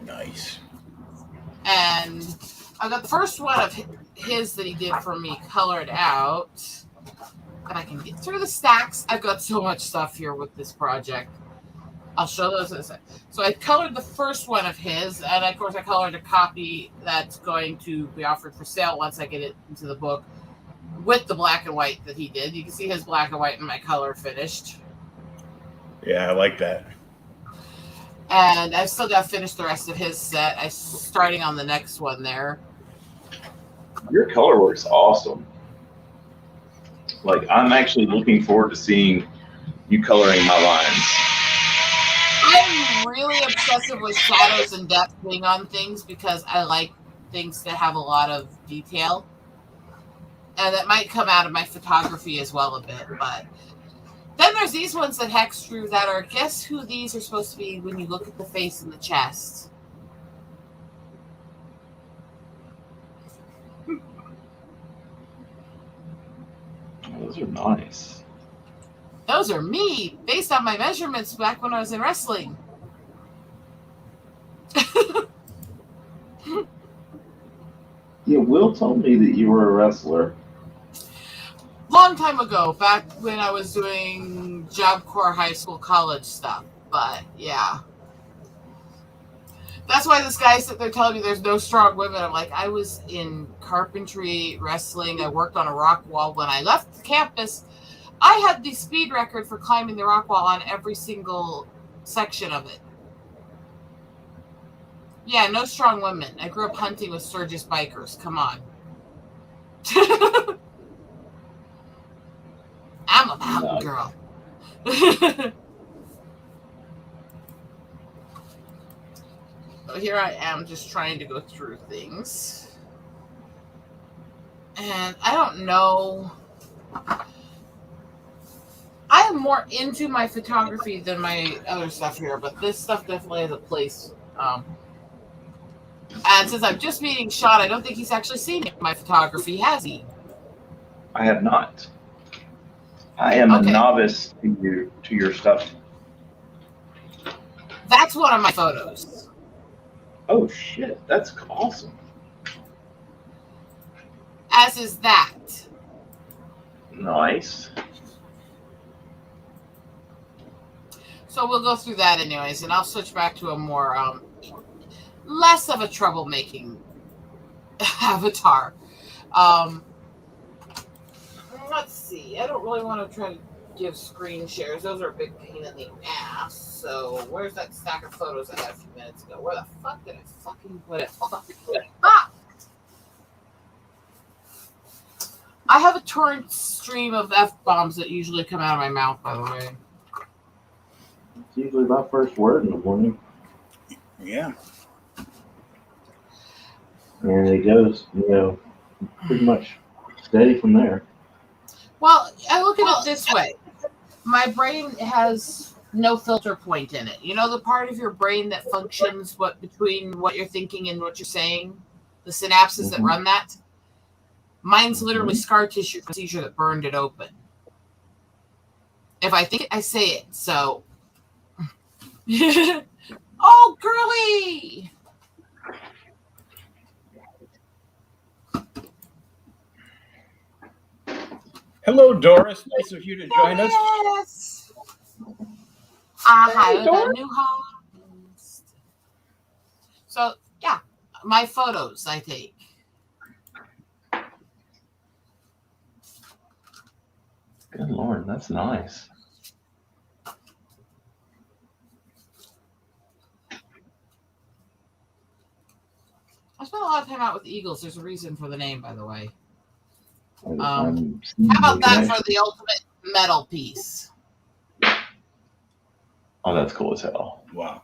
Nice. And I got the first one of his that he did for me colored out. And I can get through the stacks. I've got so much stuff here with this project. I'll show those in a sec. So I colored the first one of his, and of course I colored a copy that's going to be offered for sale once I get it into the book with the black and white that he did. You can see his black and white and my color finished. Yeah, I like that. And I've still got to finish the rest of his set. I'm starting on the next one there. Your color work's awesome. Like, I'm actually looking forward to seeing you coloring my lines. I'm really obsessive with shadows and depth being on things because I like things to have a lot of detail. And that might come out of my photography as well a bit. But then there's these ones that Hex drew that are, guess who these are supposed to be when you look at the face and the chest? Those are nice. Those are me, based on my measurements back when I was in wrestling. Yeah, Will told me that you were a wrestler. Long time ago, back when I was doing Job Corps high school college stuff. But yeah. That's why this guy sitting there telling me there's no strong women. I'm like, I was in carpentry, wrestling. I worked on a rock wall. When I left the campus, I had the speed record for climbing the rock wall on every single section of it. Yeah, no strong women. I grew up hunting with Sturgis bikers. Come on. I'm a mountain girl. So here I am just trying to go through things. And I don't know. I am more into my photography than my other stuff here, but this stuff definitely has a place. And since I'm just meeting Shawn, I don't think he's actually seen my photography, has he? I have not. I am a novice to your stuff. That's one of my photos. Oh shit, that's awesome. As is that. Nice. So we'll go through that anyways, and I'll switch back to a more less of a troublemaking avatar. Let's see. I don't really want to try to give screen shares. Those are a big pain in the ass. So where's that stack of photos I had a few minutes ago? Where the fuck did I fucking put it? Ah! I have a torrent stream of F-bombs that usually come out of my mouth, by the way. It's usually my first word in the morning. Yeah. And it goes, pretty much steady from there. Well, I look at it this way. My brain has no filter point in it. You know the part of your brain that functions between what you're thinking and what you're saying? The synapses that run that? Mine's literally scar tissue from a seizure that burned it open. If I think it, I say it. So, oh, girly! Hello, Doris. Nice of you to join us. Yes. I hired a new host. So, yeah, my photos I take. Good Lord, that's nice. I spent a lot of time out with the Eagles. There's a reason for the name, by the way. How How about that for the ultimate metal piece? Oh, that's cool as hell. Wow.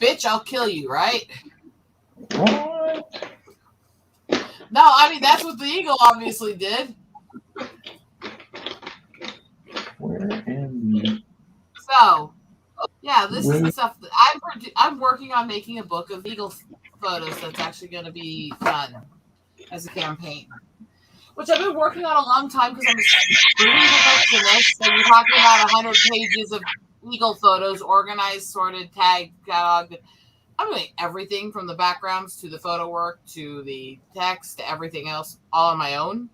Bitch, I'll kill you, right? What? No, I mean, that's what the eagle obviously did. Where am you? So, yeah, this is the stuff that I'm working on making a book of eagle photos that's actually going to be done as a campaign, which I've been working on a long time because I'm a screwing perfectionist. So you're talking about 100 pages of eagle photos, organized, sorted, tagged, cataloged. I'm doing everything from the backgrounds to the photo work to the text to everything else all on my own.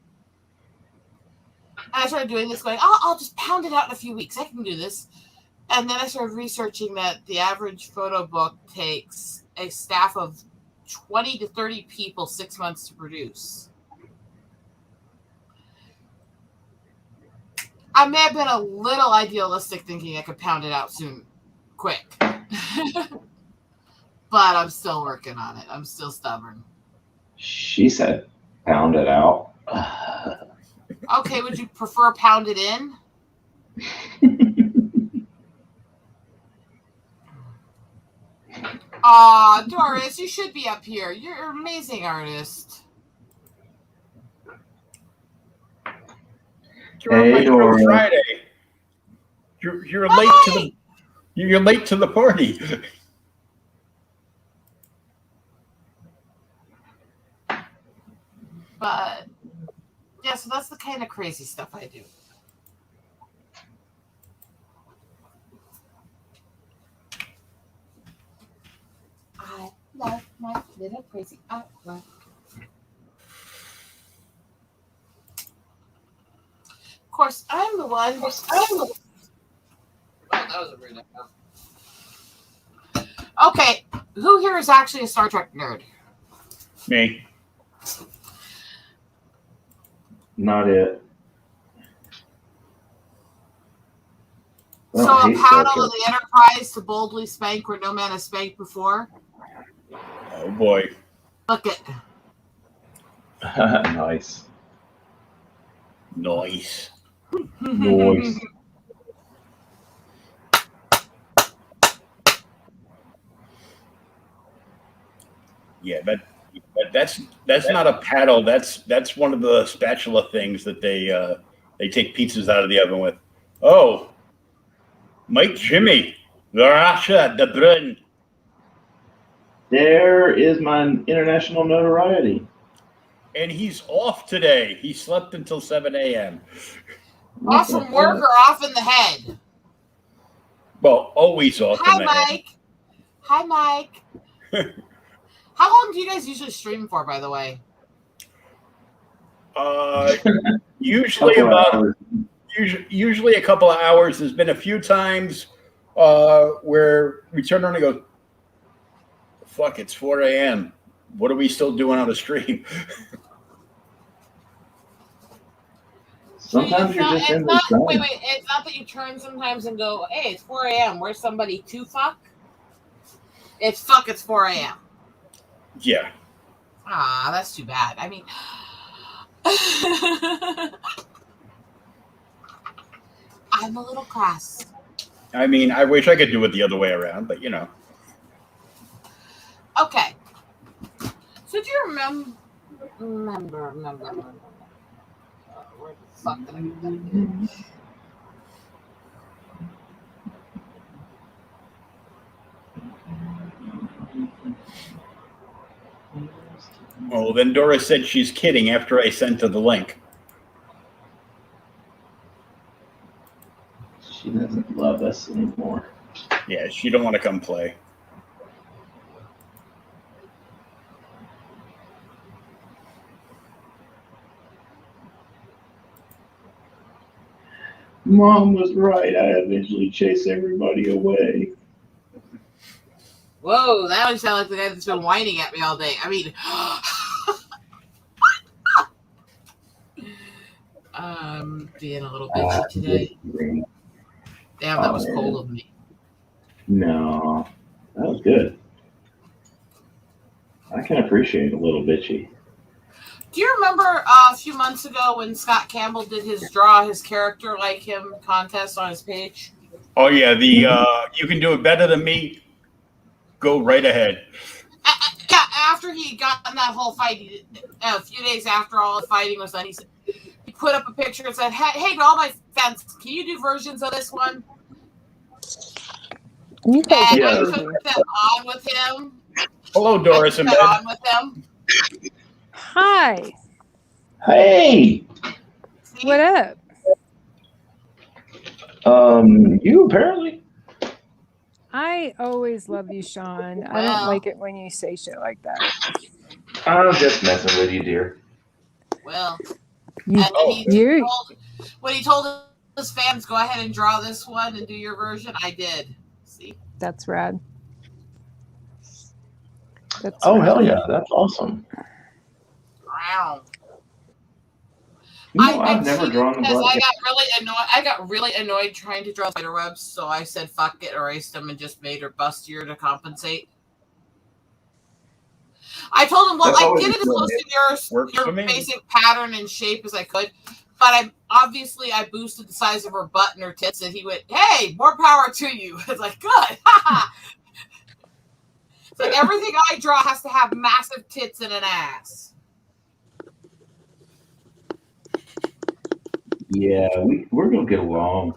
And I started doing this going, I'll just pound it out in a few weeks. I can do this. And then I started researching that the average photo book takes a staff of 20 to 30 people 6 months to produce. I may have been a little idealistic thinking I could pound it out soon, quick. But I'm still working on it. I'm still stubborn. She said, pound it out. Okay, would you prefer pound it in? Aw, Doris, you should be up here. You're an amazing artist. You're on Hey, my show Dora. Friday. You're late to the party. But, yeah, so that's the kind of crazy stuff I do. I love my little crazy artwork. Of course, I'm the one. Oh, that was a weird echo. Okay, who here is actually a Star Trek nerd? Me. Not it. So a paddle of the Enterprise to boldly spank where no man has spanked before. Oh boy. Look it. Nice. Nice. Noise. Yeah, but that's not a paddle. That's one of the spatula things that they take pizzas out of the oven with. Oh, Mike Jimmy, Rasha De Bruyne. There is my international notoriety. And he's off today. He slept until 7 a.m. Off from work or off in the head? Well, always off in the head. Hi, Mike. How long do you guys usually stream for, by the way? Usually a couple of hours. There's been a few times where we turn around and go, fuck, it's 4 a.m. What are we still doing on the stream? Sometimes you're just in the zone. Wait, it's not that you turn sometimes and go, hey, it's 4 a.m. Where's somebody to fuck? It's 4 a.m. Yeah. Ah, that's too bad. I mean, I'm a little crass. I mean, I wish I could do it the other way around, but you know. Okay. So do you remember? Where the fuck did I get that? Oh, then Dora said she's kidding after I sent her the link. She doesn't love us anymore. Yeah, she don't want to come play. Mom was right. I eventually chase everybody away. Whoa, that would sound like the guy that's been whining at me all day. I mean, being a little bitchy today. Damn, that was cold of me. No, that was good. I can appreciate a little bitchy. Do you remember a few months ago when Scott Campbell did his draw his character like him contest on his page? Oh yeah, the you can do it better than me. Go right ahead. Yeah, after he got in that whole fight, a few days after all the fighting was done, he put up a picture and said, "Hey, to all my fans, can you do versions of this one?" You guys And are I crazy. took that on with him. Hello, Doris and Ben. On with him. Hi. Hey, See? What up? you apparently. I always love you, Sean. I don't like it when you say shit like that. I'm just messing with you, dear. Well, You, and when he told his fans, "Go ahead and draw this one and do your version," I did. See, that's rad. That's Oh rad. hell yeah, that's awesome. wow. You know, I've never cheated drawn the because black. I got really annoyed trying to draw spider webs, so I said fuck it, erased them, and just made her bustier to compensate. I told him, well, That's I always did it as good. close to Works for your me. basic pattern and shape as I could, but I boosted the size of her butt and her tits, and he went, "Hey, more power to you." It's like, good. It's like everything I draw has to have massive tits and an ass. Yeah, we're gonna get along.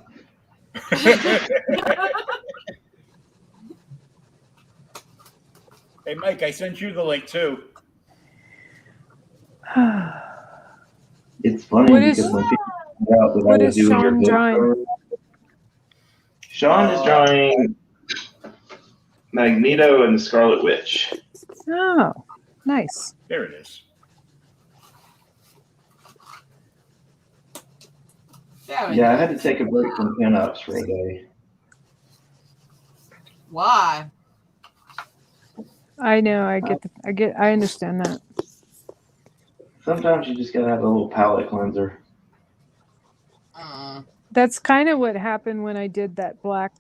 Hey, Mike, I sent you the link too. It's funny What is- because when people find out that what I was is doing your Sean book drawing? cover, Sean is drawing Magneto and the Scarlet Witch. Oh, nice. There it is. Yeah, I had to take a break from pinups for a day. Why? I know. I understand that. Sometimes you just gotta have a little palate cleanser. That's kind of what happened when I did that black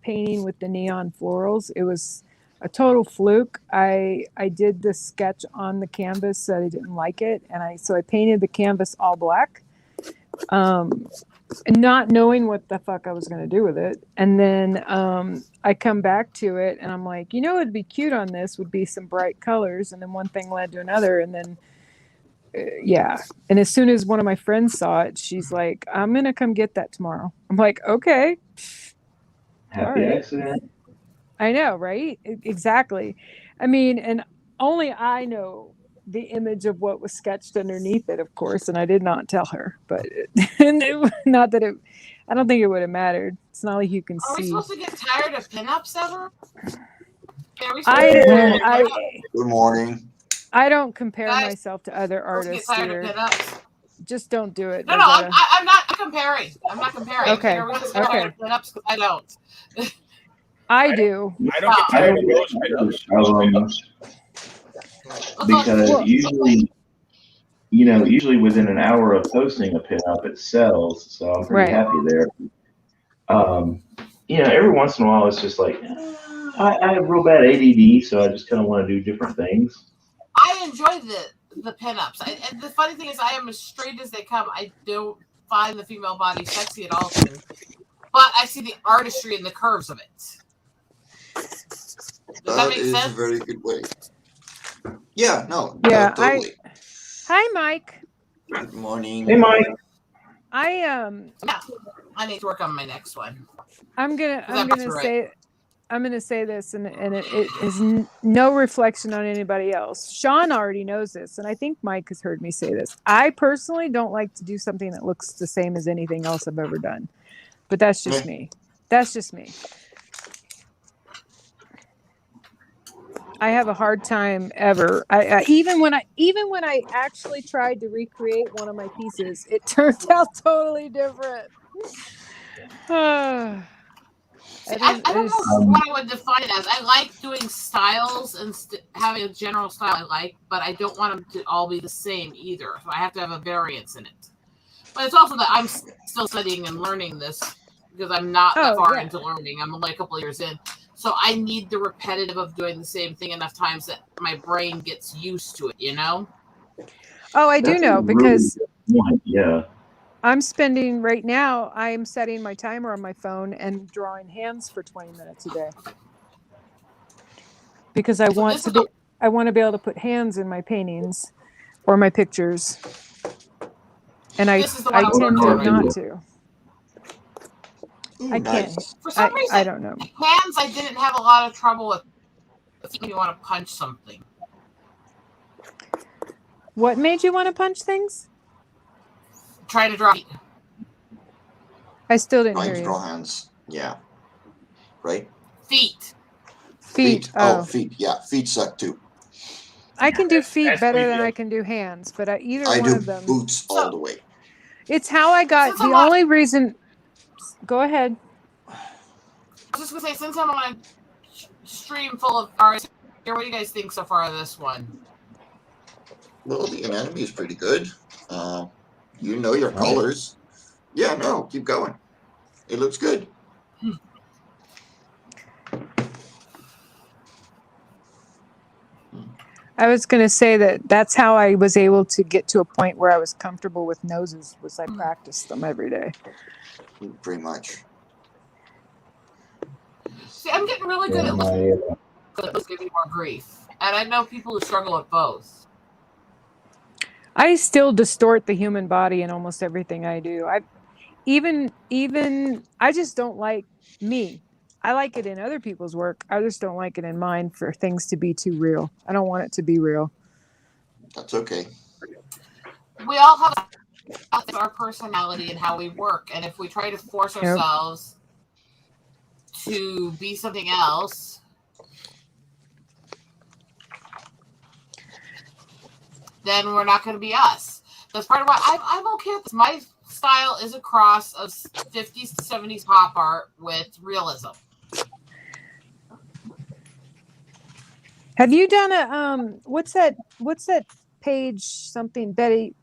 painting with the neon florals. It was a total fluke. I did this sketch on the canvas that I didn't like it, and so I painted the canvas all black, not knowing what the fuck I was going to do with it. And then I come back to it, and I'm like, it'd be cute on this would be some bright colors. And then one thing led to another, and then yeah. And as soon as one of my friends saw it, she's like, "I'm gonna come get that tomorrow." I'm like, "Okay." Happy All right. accident. I know, right? Exactly. I mean, and only I know the image of what was sketched underneath it, of course, and I did not tell her. But not that it. I don't think it would have mattered. It's not like you can Are we see. supposed to get tired of pinups ever? Good morning. I don't compare Guys, myself to other artists get tired here. of pinups. Just don't do it. No, I'm not comparing. I'm not comparing. Okay. Are we just get tired of pinups? 'Cause I don't. I do. I don't get tired of those pinups. Because usually within an hour of posting a pinup, it sells. So I'm pretty happy there. Every once in a while, it's just like, I have real bad ADD, so I just kind of want to do different things. I enjoy the pinups. And the funny thing is, I am as straight as they come. I don't find the female body sexy at all. But I see the artistry and the curves of it. Does that make Is sense? a very good way. Yeah, no. Yeah, totally. Hi, Mike. Good morning. Hey, Mike. Yeah, I need to work on my next one. I'm gonna say this, and it is no reflection on anybody else. Sean already knows this, and I think Mike has heard me say this. I personally don't like to do something that looks the same as anything else I've ever done, but that's just me. That's just me. I have a hard time ever. Even when I actually tried to recreate one of my pieces, it turned out totally different. I don't know what I would define it as. I like doing styles and having a general style I like, but I don't want them to all be the same either. So I have to have a variance in it. But it's also that I'm still studying and learning this because I'm not that far into learning. I'm only a couple of years in. So I need the repetitive of doing the same thing enough times that my brain gets used to it, Oh, I do That's a know really because good point. Yeah. I'm spending right now, I'm setting my timer on my phone and drawing hands for 20 minutes a day. Because I want to be able to put hands in my paintings or my pictures. And I This is the one I'm tend working to on right not now. to. Ooh, I can't. nice. For some reason, I don't know. hands I didn't have a lot of trouble with. If you want to punch something. What made you want to punch things? Trying to draw. I still didn't Trying hear to you. draw hands. Yeah. Right? Feet. Feet. Oh, Oh, feet. Yeah, feet suck too. I can do feet That's better pretty than good. I can do hands, but either I one do of them. boots all the way. It's how I got Since the I'm on- only reason. Go ahead. I was just gonna say, since I'm on a stream full of artists, what do you guys think so far of this one? Well, the anatomy is pretty good. You know your Right. colors. Yeah, no, keep going. It looks good. I was going to say that's how I was able to get to a point where I was comfortable with noses, was I practiced them every day. Pretty much. See, I'm getting really good Yeah, at looking. Let's give me more grief, and I know people who struggle with both. I still distort the human body in almost everything I do. Even I just don't like me. I like it in other people's work. I just don't like it in mine for things to be too real. I don't want it to be real. That's okay. We all have our personality and how we work, and if we try to force ourselves to be something else, then we're not going to be us. That's part of why I'm okay with this. My style is a cross of 50s to 70s pop art with realism. Have you done a what's that page something Betty?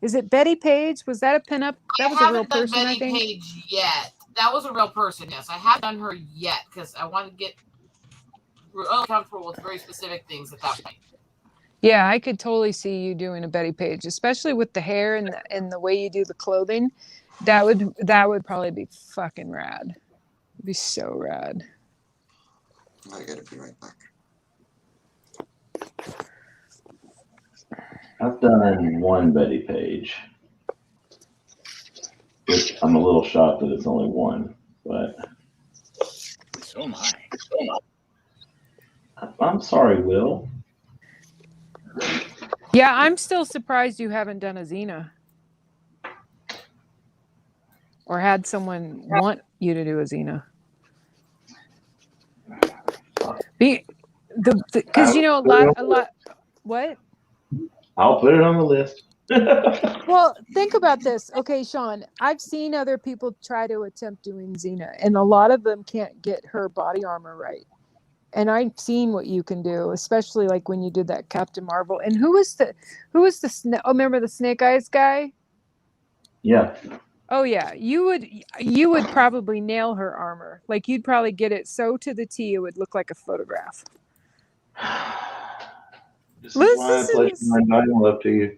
Is it Betty Page? Was that a pinup? That was a real person, Betty I think. Page yet. That was a real person, yes. I haven't done her yet because I want to get really comfortable with very specific things at that point. Yeah, I could totally see you doing a Betty Page, especially with the hair and the way you do the clothing. That would probably be fucking rad. It'd be so rad. I gotta be right back. I've done one Betty Page. I'm a little shocked that it's only one, but So am I. I'm sorry, Will. Yeah, I'm still surprised you haven't done a Xena. Or had someone want you to do a Xena. Because you know a lot. What? I'll put it on the list. Well, think about this. Okay, Shawn, I've seen other people try to attempt doing Xena, and a lot of them can't get her body armor right. And I've seen what you can do, especially like when you did that Captain Marvel. And who was the remember the Snake Eyes guy? Yeah. Oh yeah, you would probably nail her armor. Like you'd probably get it so to the T it would look like a photograph. This is why I pledge my dying love to you.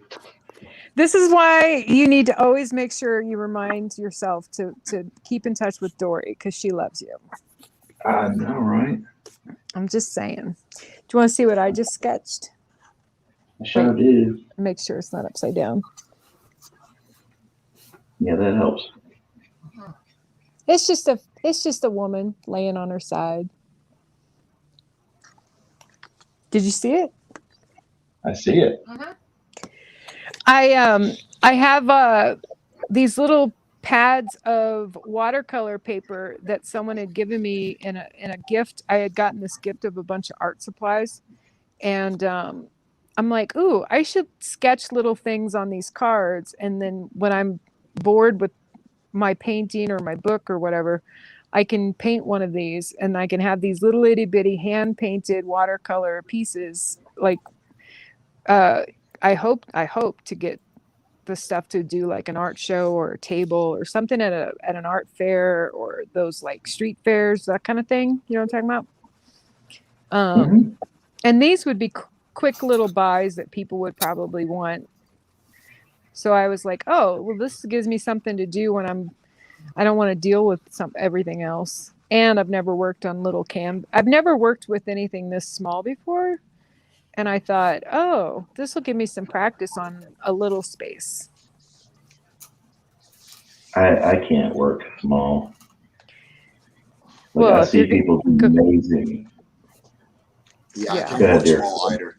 This is why you need to always make sure you remind yourself to keep in touch with Dory because she loves you. I know, right? I'm just saying. Do you want to see what I just sketched? I sure do. Make sure it's not upside down. Yeah, that helps. It's just a woman laying on her side. Did you see it? I see it. Mm-hmm. I have these little pads of watercolor paper that someone had given me in a gift. I had gotten this gift of a bunch of art supplies, and I'm like, ooh, I should sketch little things on these cards, and then when I'm bored with my painting or my book or whatever, I can paint one of these, and I can have these little itty bitty hand painted watercolor pieces. Like, I hope to get the stuff to do like an art show or a table or something at an art fair or those like street fairs, that kind of thing. You know what I'm talking about? And these would be quick little buys that people would probably want So I was like, oh, well, this gives me something to do when I don't want to deal with everything else. And I've never worked on I've never worked with anything this small before. And I thought, oh, this will give me some practice on a little space. I can't work small. Like, Well, I if see you're people do amazing. Yeah, I Yeah. can't Go ahead, work dear. small either.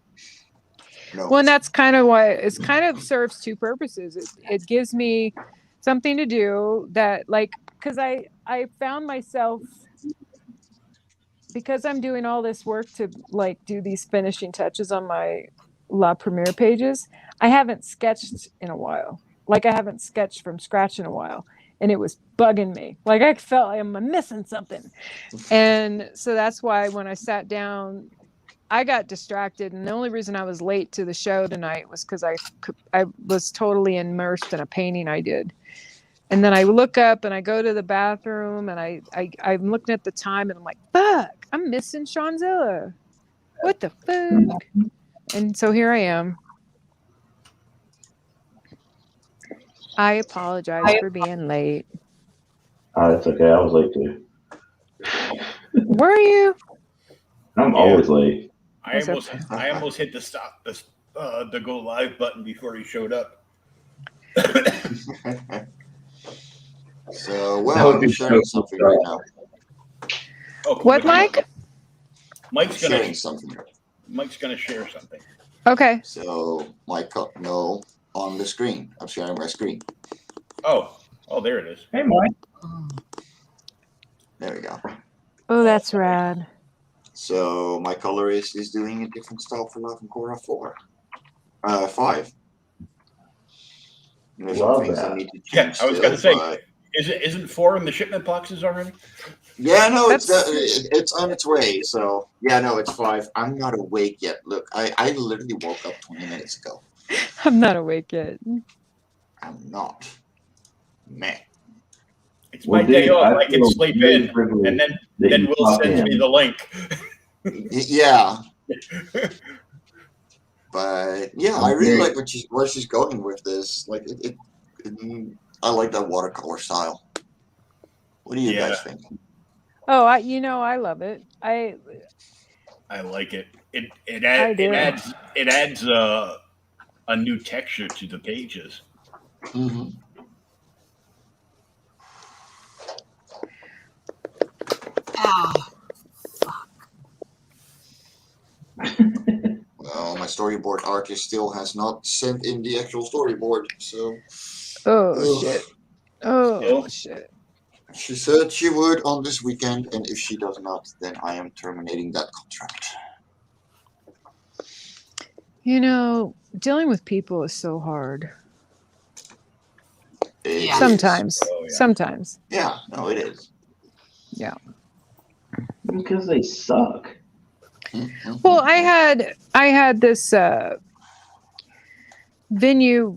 No. Well, and that's kind of why it's kind of serves two purposes. It gives me something to do that, like, because I found myself, because I'm doing all this work to like do these finishing touches on my La Premiere pages. I haven't sketched in a while. Like, I haven't sketched from scratch in a while, and it was bugging me. Like, I felt like I'm missing something, and so that's why when I sat down, I got distracted, and the only reason I was late to the show tonight was because I was totally immersed in a painting I did. And then I look up and I go to the bathroom, and I'm looking at the time, and I'm like, fuck, I'm missing Shawn-Zilla. What the fuck? And so here I am. I apologize for being late. It's okay. I was late too. Were you? I'm always late. I almost hit the go live button before he showed up. So, well, I'm sharing something right now. Oh, cool. What, Mike? Mike's Sharing something. Mike's gonna share something. Okay. So, no, on the screen. I'm sharing my screen. Oh, there it is. Hey, Mike. There we go. Oh, that's rad. So my colorist is doing a different style for Love and Cora 5. There's some Love things that. I need to change. Yeah, I was still, gonna say, but... isn't 4 in the shipment boxes already? Yeah, no, it's on its way. So yeah, no, it's 5. I'm not awake yet. Look, I literally woke up 20 minutes ago. I'm not awake yet. I'm not. Man. It's my day off. I can sleep in, and then Will sends me the link. Yeah. But yeah, I really like where she's going with this. Like I like that watercolor style. What do you guys think? Oh, I love it. I like it. It adds a new texture to the pages. Mm-hmm. Well, my storyboard artist still has not sent in the actual storyboard, so. Shit. Oh shit. She said she would on this weekend, and if she does not, then I am terminating that contract. Dealing with people is so hard. Sometimes. Sometimes. Yeah, no, it is. Yeah. Because they suck. Well, I had this venue,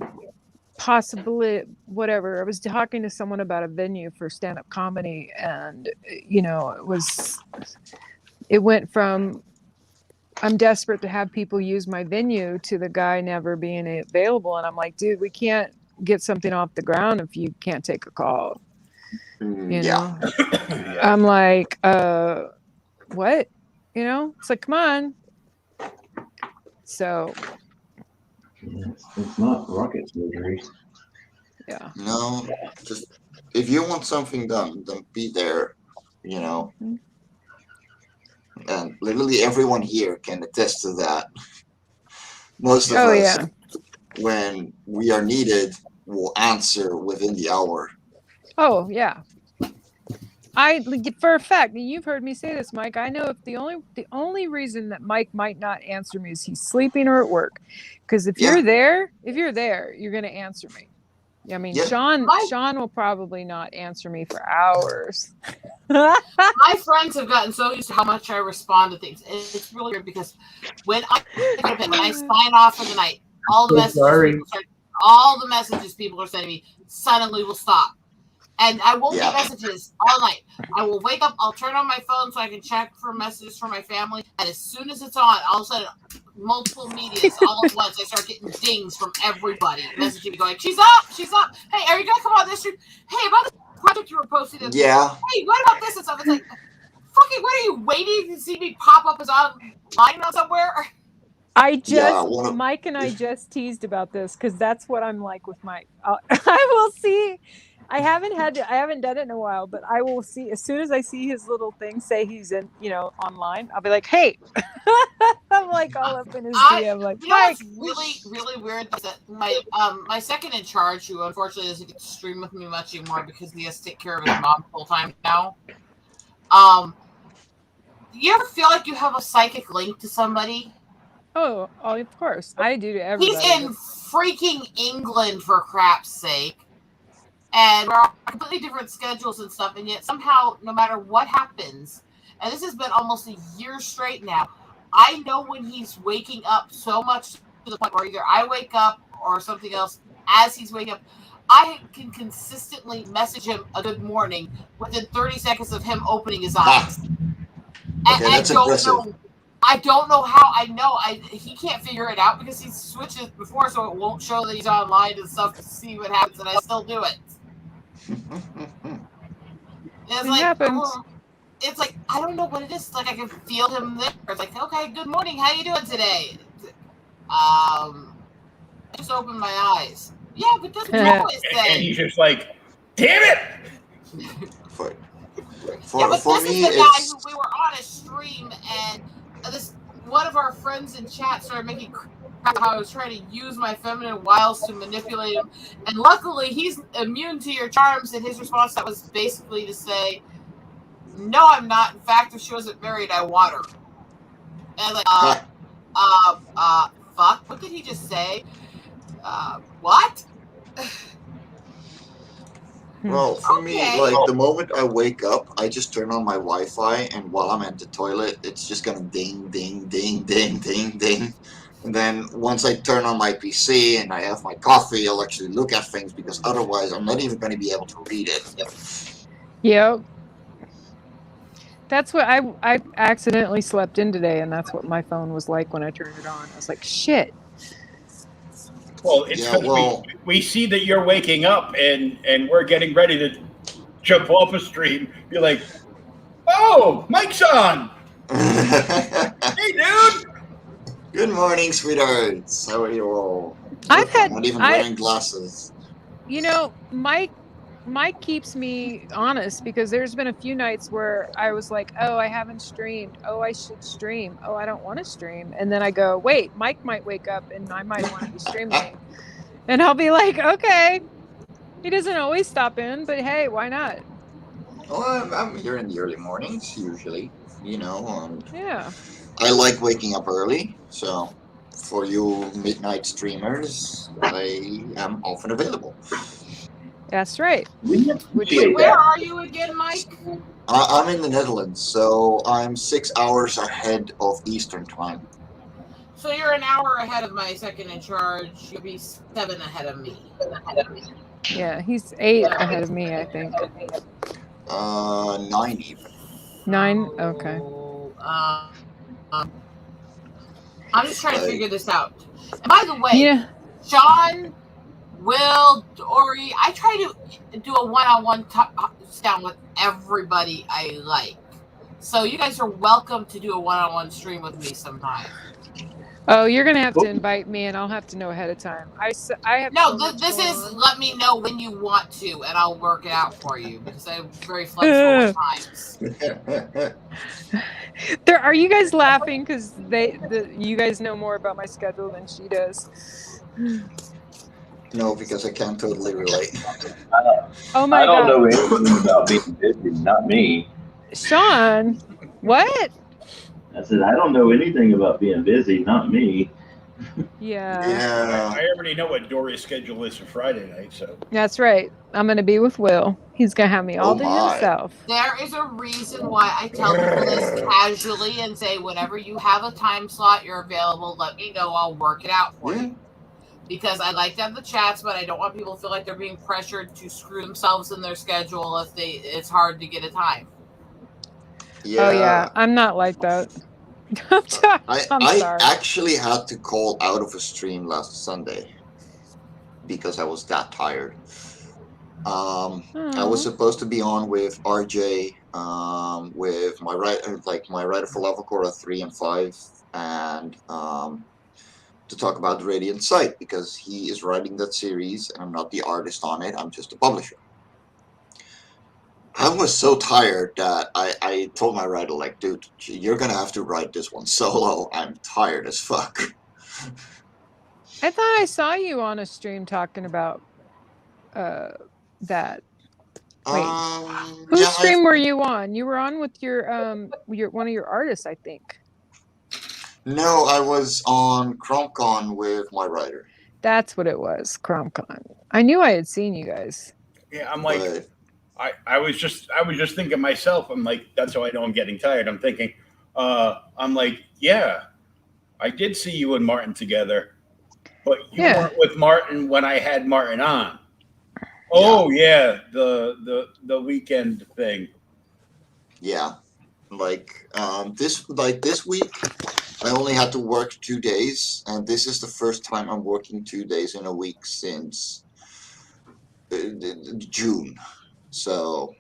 possibly whatever. I was talking to someone about a venue for stand-up comedy, and it went from I'm desperate to have people use my venue to the guy never being available, and I'm like, dude, we can't get something off the ground if you can't take a call. Yeah. I'm like, what? It's like, come on. So it's not rocket surgery. Yeah. No, just if you want something done, then be there, Mm-hmm. And literally everyone here can attest to that. Most of us, when we are needed, will answer within the hour. Oh yeah. For a fact, you've heard me say this, Mike. I know if the only reason that Mike might not answer me is he's sleeping or at work. Because if you're there, you're gonna answer me. I mean, Shawn will probably not answer me for hours. My friends have gotten so used to how much I respond to things. It's really weird because when I sign off for the night, all the messages people are sending me suddenly will stop. And I won't get messages all night. I will wake up, I'll turn on my phone so I can check for messages from my family. And as soon as it's on, all of a sudden, multiple medias all at once. I start getting dings from everybody messaging me going, she's up. Hey, are you gonna come on this stream? Hey, about this project you were posting. Yeah. Hey, what about this and stuff? It's like, fucking, what are you waiting to see me pop up as online on somewhere? Mike and I just teased about this because that's what I'm like with Mike. I will see. I haven't done it in a while, but I will see as soon as I see his little thing say he's in, online. I'll be like, hey, I'm like all up in his DM, like, Mike. What's really weird is that my second in charge, who unfortunately doesn't get to stream with me much anymore because he has to take care of his mom full time now. You ever feel like you have a psychic link to somebody? Oh, of course. I do to everybody. He's in freaking England, for crap's sake. And we're on completely different schedules and stuff, and yet somehow, no matter what happens, and this has been almost a year straight now, I know when he's waking up so much to the point where either I wake up or something else as he's waking up, I can consistently message him a good morning within 30 seconds of him opening his eyes. Okay, that's impressive. I don't know how I know. He can't figure it out because he switched it before, so it won't show that he's online and stuff to see what happens, and I still do it. It's like I don't know what it is. Like I can feel him there. It's like, okay, good morning. How you doing today? I just opened my eyes. Yeah, but that's what you always say. And he's just like, damn it! For this me, is the guy who we were on a stream, and this one of our friends in chat started making crap how I was trying to use my feminine wiles to manipulate him, and luckily he's immune to your charms, and his response to that was basically to say, no, I'm not. In fact, if she wasn't married, I want her. And fuck, what did he just say? What? Well, for me, like the moment I wake up, I just turn on my Wi-Fi, and while I'm at the toilet, it's just gonna ding, ding, ding, ding, ding, ding. And then once I turn on my PC and I have my coffee, I'll actually look at things because otherwise I'm not even going to be able to read it. Yep. That's what I accidentally slept in today, and that's what my phone was like when I turned it on. I was like, shit. Well, it's because we see that you're waking up and we're getting ready to jump off a stream. Be like, oh, Mike's on. Hey, dude. Good morning, sweethearts. How are you all? I'm not even wearing glasses. Mike keeps me honest because there's been a few nights where I was like, oh, I haven't streamed. Oh, I should stream. Oh, I don't want to stream. And then I go, wait, Mike might wake up and I might want to be streaming. And I'll be like, okay. He doesn't always stop in, but hey, why not? Well, I'm here in the early mornings, usually, Yeah. I like waking up early, so for you midnight streamers, I am often available. That's right. Where are you again, Mike? I'm in the Netherlands, so I'm 6 hours ahead of Eastern time. So you're an hour ahead of my second in charge. You'll be 7 ahead of me. Yeah, he's 8 ahead of me, I think. 9 even. 9? Okay. I'm just trying to figure this out. And by the way, Sean, Will, Dory, I try to do a one-on-one down with everybody I like. So you guys are welcome to do a one-on-one stream with me sometime. Oh, you're gonna have to invite me, and I'll have to know ahead of time. I have this is let me know when you want to, and I'll work it out for you because I'm very flexible at times. Are you guys laughing because you guys know more about my schedule than she does? No, because I can't totally relate. Oh my God! I don't know anything about being busy. Not me. Sean, what? I said, I don't know anything about being busy, not me. Yeah. I already know what Dory's schedule is for Friday night, so. That's right. I'm going to be with Will. He's going to have me all to himself. There is a reason why I tell people this casually and say, whenever you have a time slot you're available, let me know. I'll work it out for you. Because I like to have the chats, but I don't want people to feel like they're being pressured to screw themselves in their schedule if it's hard to get a time. Yeah. Oh, yeah. I'm not like that. I'm I sorry. actually had to call out of a stream last Sunday because I was that tired. I was Aw. supposed to be on with RJ, with my writer for Lava Cora 3 and 5, and to talk about the Radiant Sight because he is writing that series and I'm not the artist on it. I'm just a publisher. I was so tired that I told my writer, like, dude, you're gonna have to write this one solo. I'm tired as fuck. I thought I saw you on a stream talking about that. Wait, whose Yeah, stream were you on? You were on with your one of your artists, I think. no, I was on ChromCon with my writer. That's what it was, ChromCon. I knew I had seen you guys. Yeah, I'm like, But I was just thinking myself. I'm like, that's how I know I'm getting tired. I'm thinking, I'm like, yeah, I did see you and Martin together, but you Yeah. weren't with Martin when I had Martin on. Oh yeah, the weekend thing. yeah, this week, I only had to work 2 days, and this is the first time I'm working 2 days in a week since June. So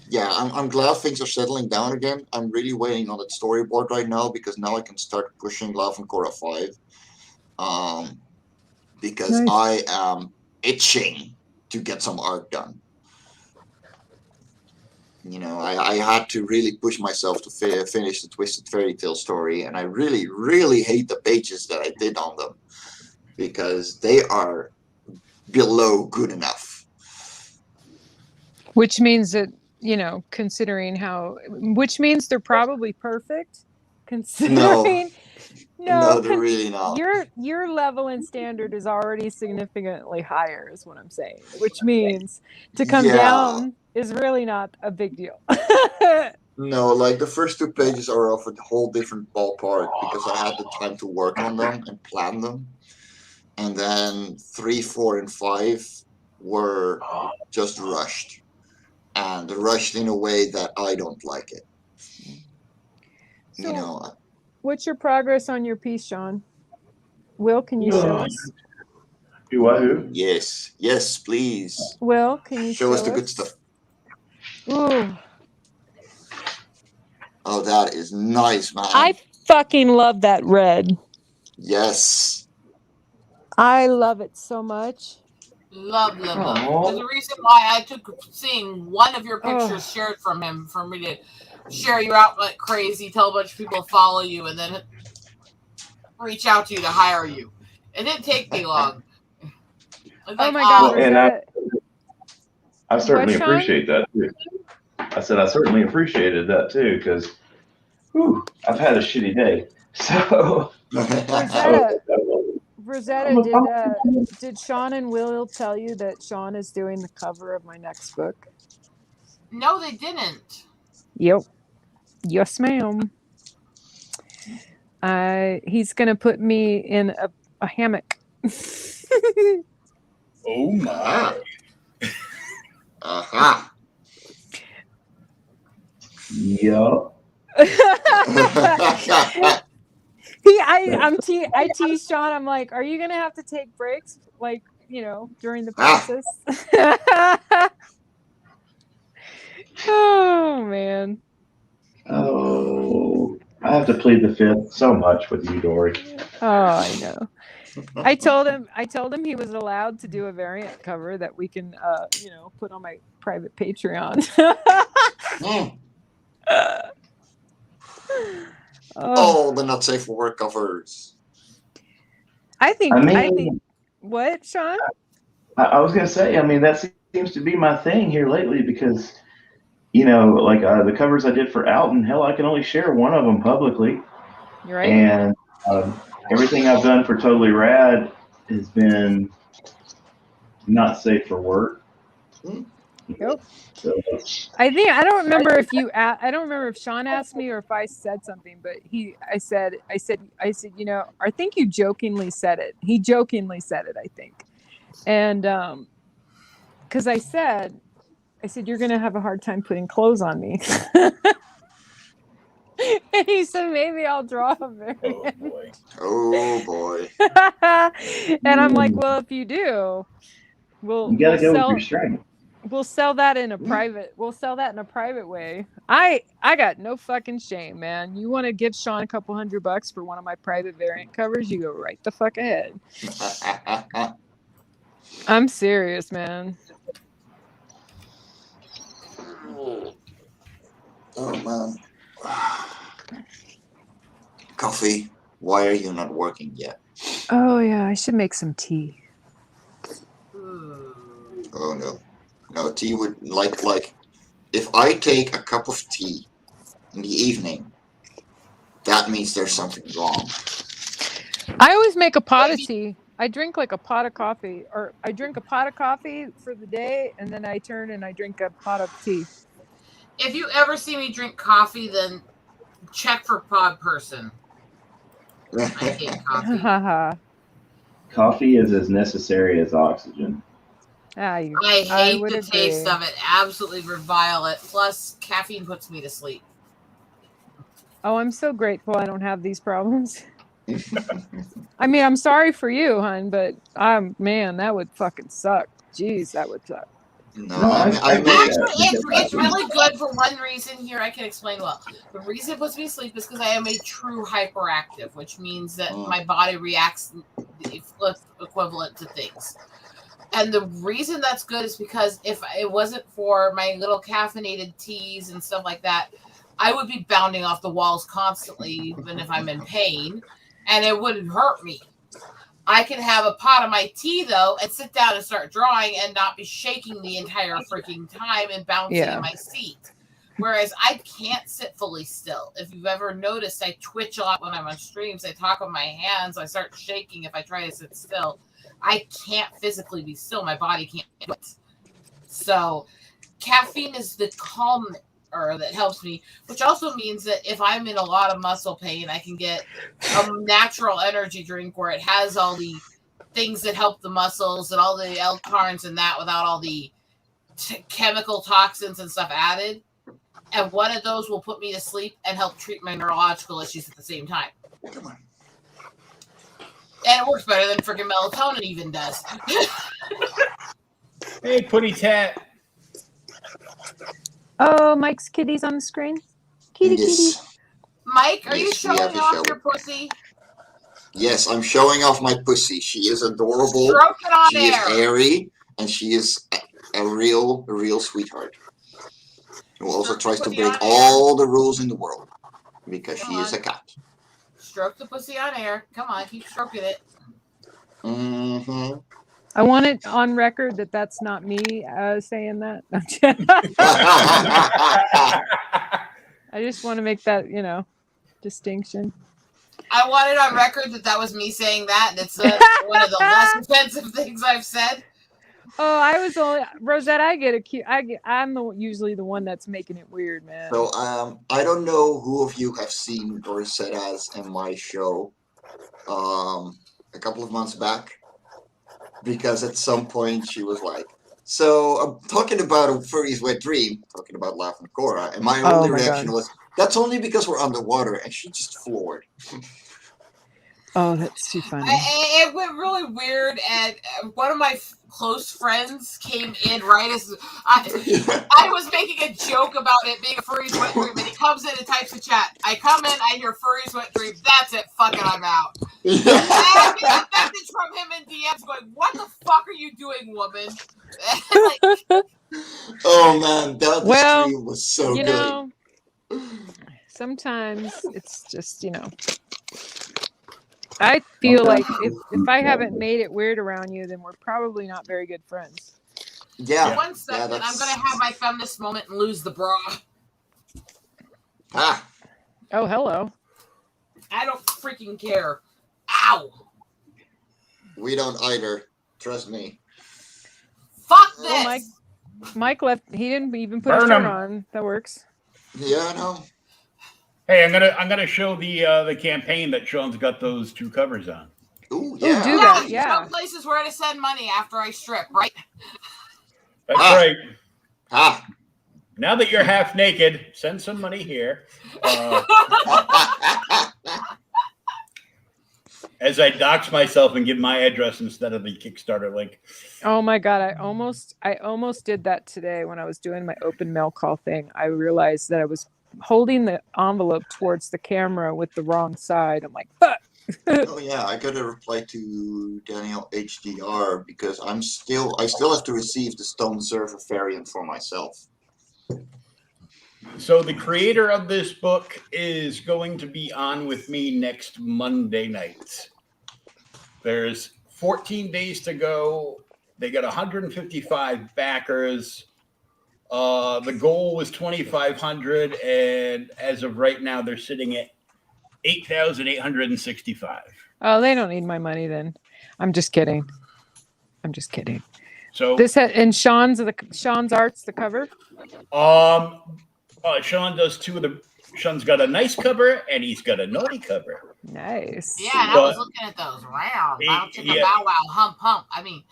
yeah, I'm glad things are settling down again. I'm really waiting on that storyboard right now because now I can start pushing Love and Korra 5. Because Nice. I am itching to get some art done. You know, I had to really push myself to finish the Twisted Fairy Tale story, and I really, really hate the pages that I did on them because they are below good enough. Which means that, you know, considering how, which means they're probably perfect. Considering, No, they're really not. Your level and standard is already significantly higher, is what I'm saying. Which means to come down is really not a big deal. No, like the first 2 pages are of a whole different ballpark because I had the time to work on them and plan them. And then 3, 4, and 5 were just rushed. And rushed in a way that I don't like it. So, you know. What's your progress on your piece, Shawn? Will, can you show us? Do what? Who? Yes, please. Will, can you show us the good stuff? Ooh. Oh, that is nice, man. I fucking love that red. Yes. I love it so much. Love. There's a reason why I took seeing one of your pictures shared from him for me to share you out like crazy, tell a bunch of people to follow you, and then reach out to you to hire you. It didn't take me long. Oh my God! And I certainly appreciate that too. I said I certainly appreciated that too because I've had a shitty day. So Rosetta, did Shawn and Will tell you that Shawn is doing the cover of my next book? No, they didn't. Yep. Yes, ma'am. He's gonna put me in a hammock. Oh my. Uh-huh. Yup. I tease Shawn. I'm like, are you gonna have to take breaks, like, you know, during the process? Oh man. Oh, I have to plead the fifth so much with you, Dory. Oh, I know. I told him he was allowed to do a variant cover that we can, you know, put on my private Patreon. The not safe for work covers. I think. What, Shawn? I was gonna say. I mean, that seems to be my thing here lately because, you know, like the covers I did for Alton, hell, I can only share one of them publicly. You're right. And everything I've done for Totally Rad has been not safe for work. Yep. So, I don't remember if Shawn asked me or if I said something, but I said, you know, I think you jokingly said it. He jokingly said it, I think. And because I said, you're going to have a hard time putting clothes on me. And he said, maybe I'll draw a Oh variant. boy. Oh boy. And I'm like, well, if you do, You we'll gotta go with sell your strength. we'll sell that in a private way. I got no fucking shame, man. You want to give Sean a couple $100 for one of my private variant covers, you go right the fuck ahead. I'm serious, man. Oh man. Coffee, why are you not working yet? Oh yeah, I should make some tea. Oh no. No, tea would like if I take a cup of tea in the evening, that means there's something wrong. I always make a pot of tea. I drink like a pot of coffee, or I drink a pot of coffee for the day, and then I turn and I drink a pot of tea. If you ever see me drink coffee, then check for pod person. I hate coffee. Haha. Coffee is as necessary as oxygen. I hate would the agree. taste of it. Absolutely revile it. Plus, caffeine puts me to sleep. Oh, I'm so grateful I don't have these problems. I mean, I'm sorry for you, hon, but man, that would fucking suck. Jeez, that would suck. No, I Actually, that it's really good for one reason here. I can explain well. The reason it puts me to sleep is because I am a true hyperactive, which means that my body reacts the equivalent to things. And the reason that's good is because if it wasn't for my little caffeinated teas and stuff like that, I would be bounding off the walls constantly, even if I'm in pain, and it wouldn't hurt me. I can have a pot of my tea, though, and sit down and start drawing and not be shaking the entire freaking time and bouncing in my seat. Whereas I can't sit fully still. If you've ever noticed, I twitch a lot when I'm on streams. I talk with my hands. I start shaking if I try to sit still. I can't physically be still. My body can't do it. So caffeine is the calmer that helps me, which also means that if I'm in a lot of muscle pain, I can get a natural energy drink where it has all the things that help the muscles and all the L-carns and that without all the chemical toxins and stuff added. And one of those will put me to sleep and help treat my neurological issues at the same time. Come on. And it works better than freaking melatonin even does. Hey, Putty Tat. Oh, Mike's kitty's on the screen. Kitty. Mike, are you Yes, we have showing to off show your it. pussy? Yes, I'm showing off my pussy. She is adorable. Stroke it on She air. is airy, and she is a real sweetheart. Who also tries to break all the rules in the world because she is a cat. Stroke the pussy on air. Come on, keep stroking it. Mm-hmm. I want it on record that that's not me saying that. I just want to make that, distinction. I want it on record that was me saying that, and it's one of the less offensive things I've said. Oh, I was only Rosette. I'm usually the one that's making it weird, man. So I don't know who of you have seen Rosetta's in my show a couple of months back, because at some point she was like, "So I'm talking about a furry's wet dream," talking about Laugh and Cora, and my only reaction was, "That's only because we're underwater," and she just floored. Oh, that's too funny. It went really weird, and one of my close friends came in right as I was making a joke about it being a furry's wet dream, and he comes in and types in chat. I come in, I hear furry's wet dream. That's it. Fuck it, I'm out. And I get a message from him in DMs going, "What the fuck are you doing, woman?" Oh man, that stream was so good. Sometimes it's just, I feel like if I haven't made it weird around you, then we're probably not very good friends. Yeah. 1 second, I'm going to have my feminist moment and lose the bra. Ah. Oh, hello. I don't freaking care. Ow. We don't either. Trust me. Fuck this. Mike left. He didn't even put his shirt on. That works. Yeah, I know. Hey, I'm gonna show the campaign that Sean's got those 2 covers on. Ooh, yeah. Do that. Yeah. Some places where to send money after I strip, right? That's right. Now that you're half naked, send some money here. As I dox myself and give my address instead of the Kickstarter link. Oh my God. I almost did that today when I was doing my open mail call thing. I realized that I was holding the envelope towards the camera with the wrong side. I'm like, fuck. Oh yeah, I gotta reply to Daniel HDR because I still have to receive the Stone Surfer variant for myself. So the creator of this book is going to be on with me next Monday night. There's 14 days to go. They got 155 backers. The goal was 2,500, and as of right now, they're sitting at 8,865. Oh, they don't need my money then. I'm just kidding. So This and Shawn's art's the cover. Shawn does two of the. Shawn's got a nice cover and he's got a naughty cover. Nice. Yeah, and I was looking at those round. Wow, chicka, bow wow, hump hump. I mean.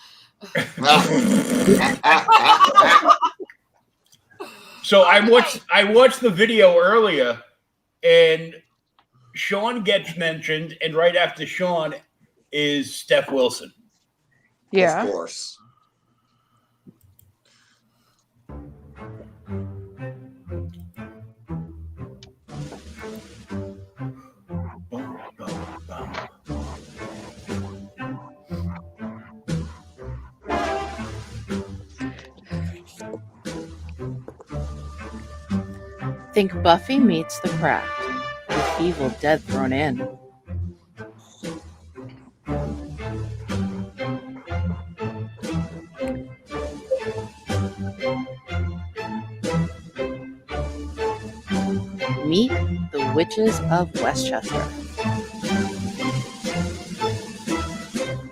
So I watched the video earlier, and Shawn gets mentioned, and right after Shawn is Steph Wilson. Yeah. Of course. Think Buffy meets The Craft, with Evil Dead thrown in. Meet the Witches of Westchester.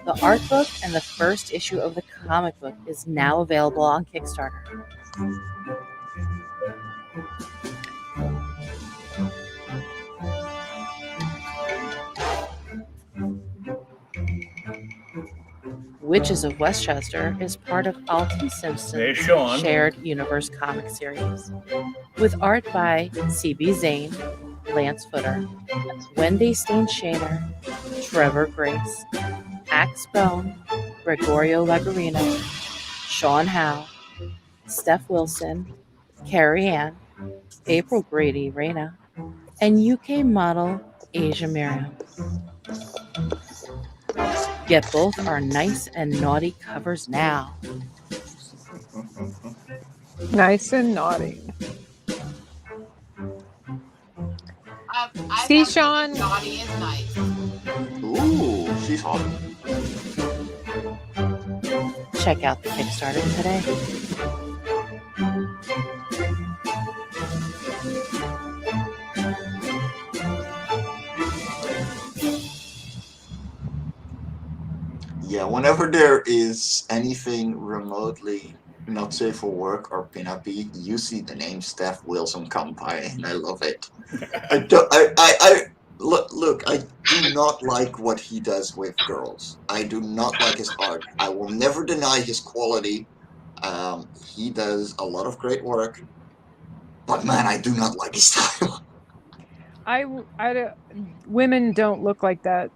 The art book and the first issue of the comic book is now available on Kickstarter. Witches of Westchester is part of Alton Simpson's shared universe comic series, with art by C.B. Zane, Lance Footer, Wendy Steen-Shaner, Trevor Grace, Axe Bone, Gregorio Lagarino, Sean Howe, Steph Wilson, Carrie Ann, April Grady Reyna, and UK model Asia Miriam. Get both our nice and naughty covers now. Nice and naughty. I See, Shawn? Naughty is nice. Ooh, she's hot. Check out the Kickstarter today. Yeah, whenever there is anything remotely not safe for work or pinup-y, you see the name Steph Wilson come by, and I love it. Look, I do not like what he does with girls. I do not like his art. I will never deny his quality. He does a lot of great work, but man, I do not like his style. Women don't look like that.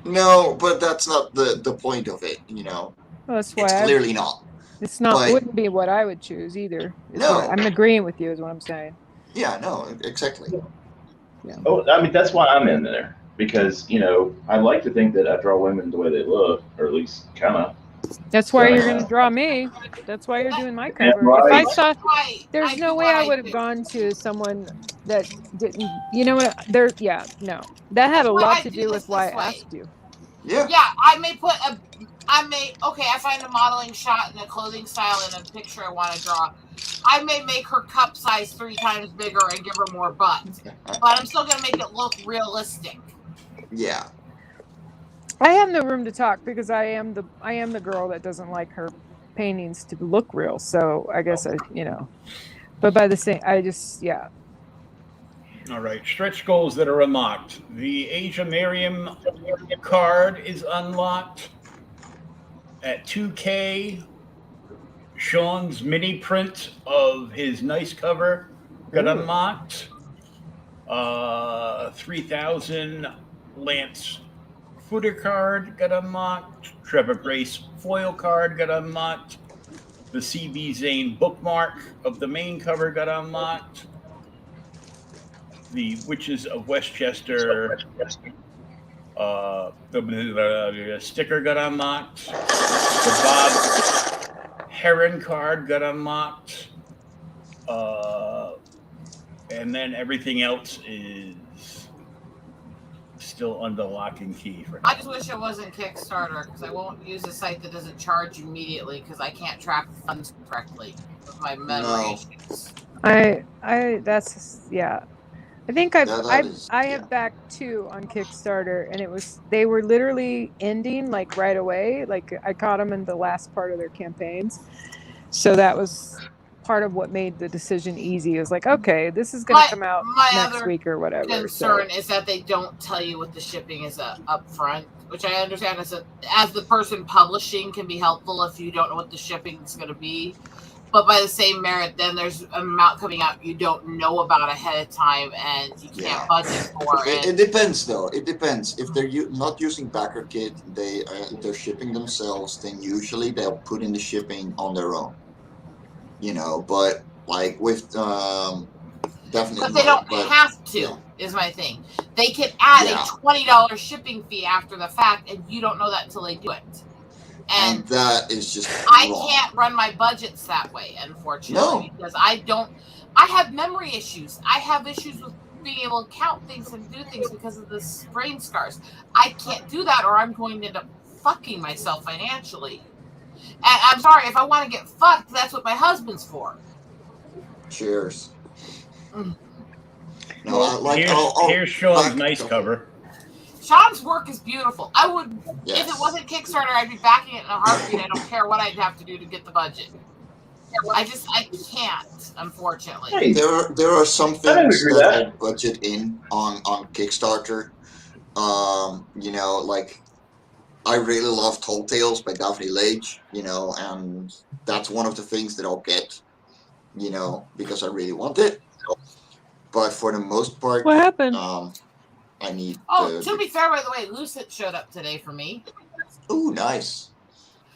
No, but that's not the point of it, you know. Well, that's why it's clearly not. It's not. But, wouldn't be what I would choose either. No, I'm agreeing with you. Is what I'm saying. Yeah, no, exactly. Yeah. Oh, I mean, that's why I'm in there, because, you know, I like to think that I draw women the way they look, or at least kind of. That's why you're going to draw me. That's why you're doing my cover. Right. If I saw, there's no way I would have gone to someone that didn't, you know what, no. That had a lot to do with why I asked you. Yeah. Yeah, I find a modeling shot and a clothing style and a picture I want to draw. I may make her cup size 3 times bigger and give her more butt, but I'm still going to make it look realistic. Yeah. I have no room to talk because I am the girl that doesn't like her paintings to look real. So I guess but by the same, yeah. All right, stretch goals that are unlocked. The Asia Miriam card is unlocked at 2K. Sean's mini print of his nice cover got unlocked. 3000 Lance footer card got unlocked. Trevor Grace foil card got unlocked. The CB Zane bookmark of the main cover got unlocked. The Witches of Westchester the sticker got unlocked. The Bob Heron card got unlocked. And then everything else is still under lock and key for now. I just wish it wasn't Kickstarter because I won't use a site that doesn't charge immediately because I can't track the funds correctly with my memory issues. I think I have backed 2 on Kickstarter, and they were literally ending like right away. Like I caught them in the last part of their campaigns, so that was part of what made the decision easy. It was like, okay, this is going to come out next week or whatever. Concern is that they don't tell you what the shipping is up front, which I understand as the person publishing can be helpful if you don't know what the shipping is going to be. But by the same merit, then there's an amount coming out you don't know about ahead of time, and you can't budget for it. It depends, though. It depends. If they're not using backer kit, they're shipping themselves. Then usually they'll put in the shipping on their own. But like with definitely. But they don't have to. Yeah. Is my thing. They can add a $20 shipping fee after the fact, and you don't know that until they do it. And that is just I can't run my budgets that way, unfortunately, because I have memory issues. I have issues with being able to count things and do things because of the brain scars. I can't do that, or I'm going to end up fucking myself financially. And I'm sorry, if I want to get fucked, that's what my husband's for. Cheers. Here's Sean's nice cover. Sean's work is beautiful. I would, if it wasn't Kickstarter, I'd be backing it in a heartbeat. I don't care what I'd have to do to get the budget. I can't, unfortunately. Hey, there are some things that I budget in on Kickstarter. Like I really love Tall Tales by Daphne Lage, and that's one of the things that I'll get, because I really want it. But for the most part, what happened? I need. To be fair, by the way, Lucid showed up today for me. Ooh, nice.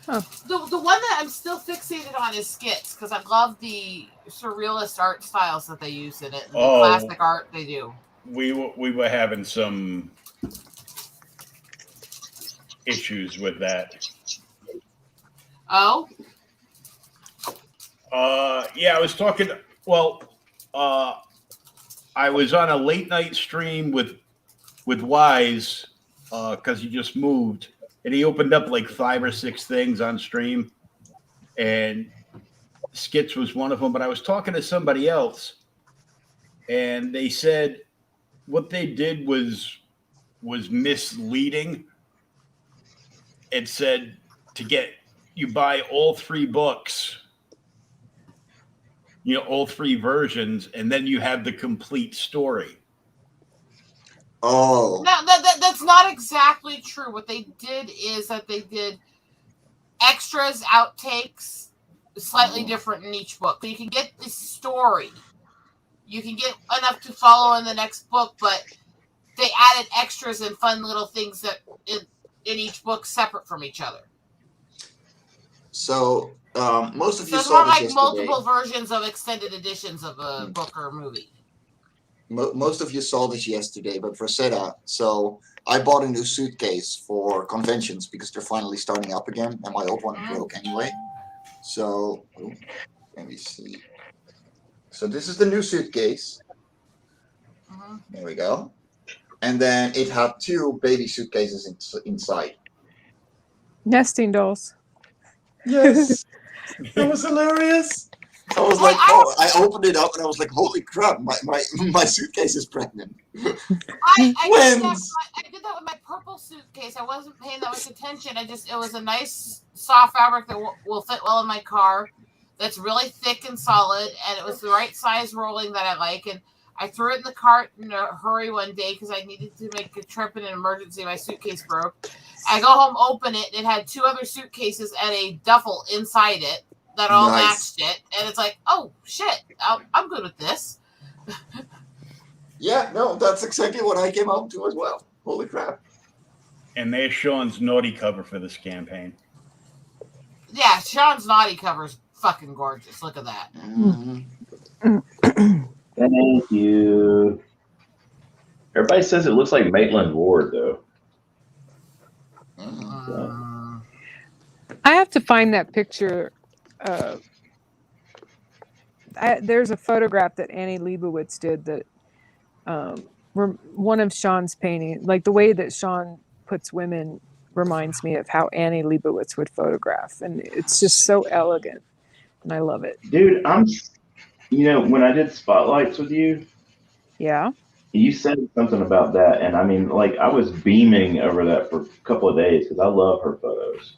Oh. The one that I'm still fixated on is skits because I love the surrealist art styles that they use in it. And the classic art they do. We were having some issues with that. Oh. Yeah, I was talking. Well, I was on a late night stream with Wise because he just moved, and he opened up like 5 or 6 things on stream, and skits was one of them. But I was talking to somebody else, and they said what they did was misleading. It said you buy all 3 books, all 3 versions, and then you have the complete story. Oh. No, that's not exactly true. What they did is that they did extras, outtakes, slightly different in each book. So you can get the story. You can get enough to follow in the next book, but they added extras and fun little things that in each book separate from each other. So most of you saw this yesterday. Multiple versions of extended editions of a book or a movie. Most of you saw this yesterday, but Rosetta. So I bought a new suitcase for conventions because they're finally starting up again, and my old one broke anyway. So let me see. So this is the new suitcase. There we go. And then it had 2 baby suitcases inside. Nesting dolls. Yes. It was hilarious. I was like, I opened it up and I was like, holy crap, my suitcase is pregnant. I did that with my purple suitcase. I wasn't paying that much attention. It was a nice soft fabric that will fit well in my car. That's really thick and solid, and it was the right size rolling that I like. And I threw it in the cart in a hurry one day because I needed to make a trip in an emergency. My suitcase broke. I go home, open it, and it had 2 other suitcases and a duffel inside it. that all Nice. matched it, and it's like, oh shit, I'm good with this. Yeah, no, that's exactly what I came up to as well. Holy crap. And there's Sean's naughty cover for this campaign. Yeah, Sean's naughty cover's fucking gorgeous. Look at that. Thank you. Everybody says it looks like Maitland Ward, though. I have to find that picture. There's a photograph that Annie Leibovitz did that one of Sean's painting, like the way that Sean puts women reminds me of how Annie Leibovitz would photograph. And it's just so elegant. And I love it. Dude, when I did spotlights with you, yeah, you said something about that. And I mean, like, I was beaming over that for a couple of days because I love her photos.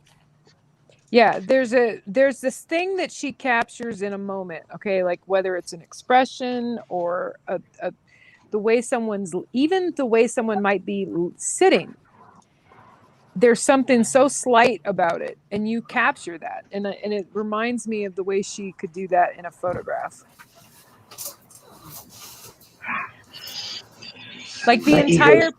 Yeah, there's this thing that she captures in a moment, okay, like whether it's an expression or the way someone might be sitting. There's something so slight about it, and you capture that, and it reminds me of the way she could do that in a photograph. Like the entire.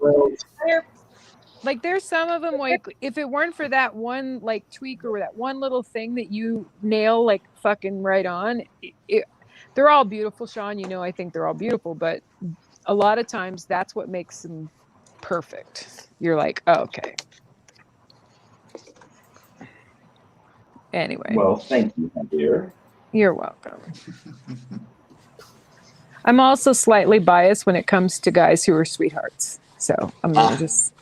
Like there's some of them, like if it weren't for that one like tweak or that one little thing that you nail like fucking right on, they're all beautiful, Sean. You know, I think they're all beautiful, but a lot of times that's what makes them perfect. You're like, oh, okay. Anyway. Well, thank you, my dear. You're welcome. I'm also slightly biased when it comes to guys who are sweethearts. So I'm gonna just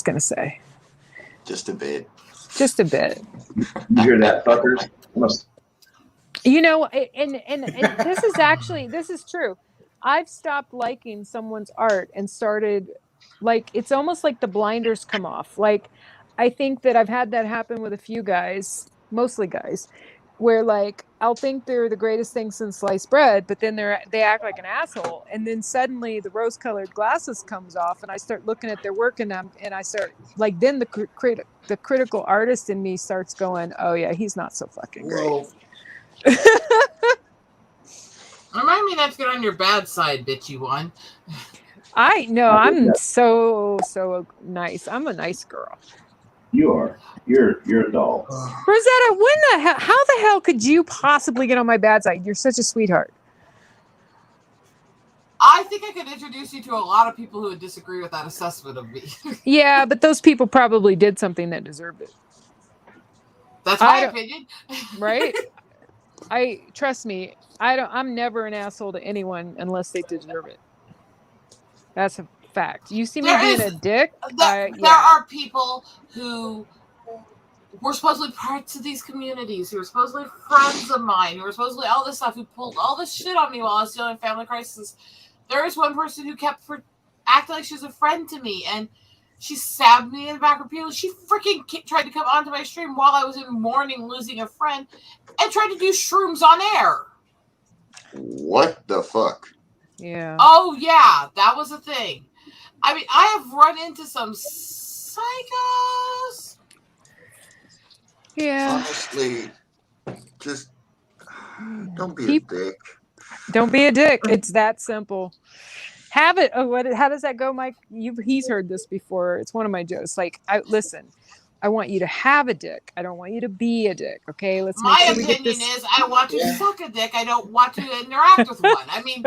gonna say. Just a bit. Just a bit. You hear that, fuckers? You know, and this is true. I've stopped liking someone's art and started, like, it's almost like the blinders come off. Like, I think that I've had that happen with a few guys, mostly guys, where like I'll think they're the greatest thing since sliced bread, but then they act like an asshole, and then suddenly the rose-colored glasses comes off, and I start looking at their work, and I start like then the critical artist in me starts going, oh yeah, he's not so fucking great. Whoa. Remind me not to get on your bad side, bitchy one. I know, I'm so nice. I'm a nice girl. You are. You're a doll. Rosetta, how the hell could you possibly get on my bad side? You're such a sweetheart. I think I could introduce you to a lot of people who would disagree with that assessment of me. Yeah, but those people probably did something that deserved it. That's my opinion. Right? Trust me, I'm never an asshole to anyone unless they deserve it. That's a fact. You see me being a dick? There are people who were supposedly parts of these communities, who were supposedly friends of mine, who were supposedly all this stuff, who pulled all this shit on me while I was dealing with family crisis. There is one person who kept acting like she was a friend to me, and she stabbed me in the back repeatedly. She freaking tried to come onto my stream while I was in mourning losing a friend and tried to do shrooms on air. What the fuck? Yeah. Oh, yeah, that was a thing. I mean, I have run into some psychos. Yeah. Honestly, just don't be a dick. Don't be a dick. It's that simple. Have it. Oh, how does that go, Mike? He's heard this before. It's one of my jokes. Like, listen, I want you to have a dick. I don't want you to be a dick. Okay, let's. My opinion is, I want to suck a dick. I don't want to interact with one. I mean,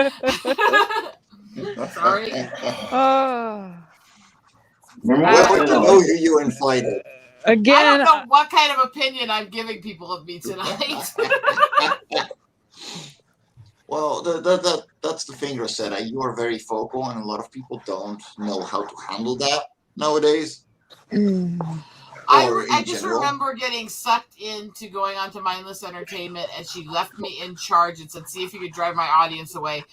sorry. Remember know you invited. Again, I don't know what kind of opinion I'm giving people of me tonight. Well, that's the thing, Rosetta. You are very vocal, and a lot of people don't know how to handle that nowadays. I just remember getting sucked into going on to Mindless Entertainment, and she left me in charge and said, see if you could drive my audience away.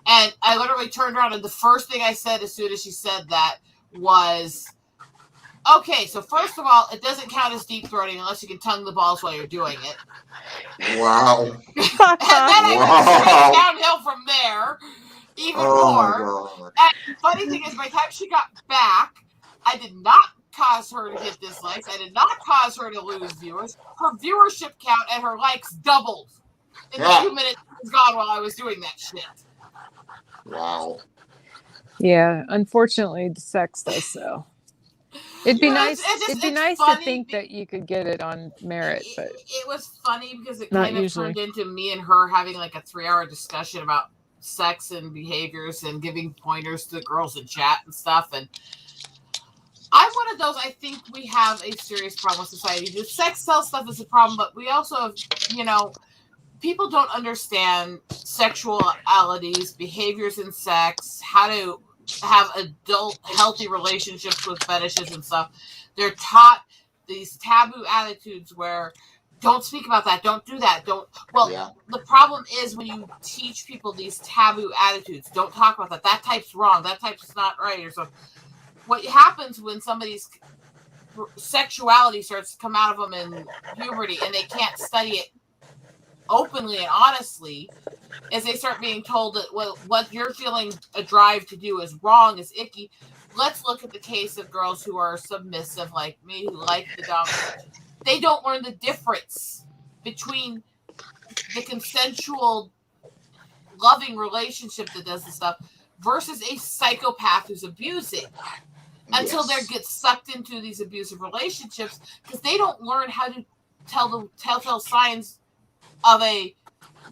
And I literally turned around, and the first thing I said as soon as she said that was, okay, so first of all, it doesn't count as deep throating unless you can tongue the balls while you're doing it. Wow. And then I went downhill from there, even more. My God. And the funny thing is, by the time she got back, I did not cause her to get dislikes. I did not cause her to lose viewers. Her viewership count and her likes doubled in the 2 minutes it was gone while I was doing that shit. Wow. Yeah, unfortunately, sex does so. It'd be nice. It'd be nice to think that you could get it on merit, but it was funny because it not kind of usually. turned into me and her having like a 3-hour discussion about sex and behaviors and giving pointers to the girls in chat and stuff. And I'm one of those. I think we have a serious problem with society. The sex self stuff is a problem, but we also have, you know, people don't understand sexualities, behaviors in sex, how to have adult healthy relationships with fetishes and stuff. They're taught these taboo attitudes where don't speak about that, don't do that, don't. Well, the problem is when you teach people these taboo attitudes, don't talk about that. That type's wrong. That type's not right, or something. What happens when somebody's sexuality starts to come out of them in puberty and they can't study it openly and honestly, as they start being told that what you're feeling a drive to do is wrong, is icky. Let's look at the case of girls who are submissive like me, who like the dominant. They don't learn the difference between the consensual, loving relationship that does this stuff versus a psychopath who's abusing until they get sucked into these abusive relationships because they don't learn how to tell the telltale signs of a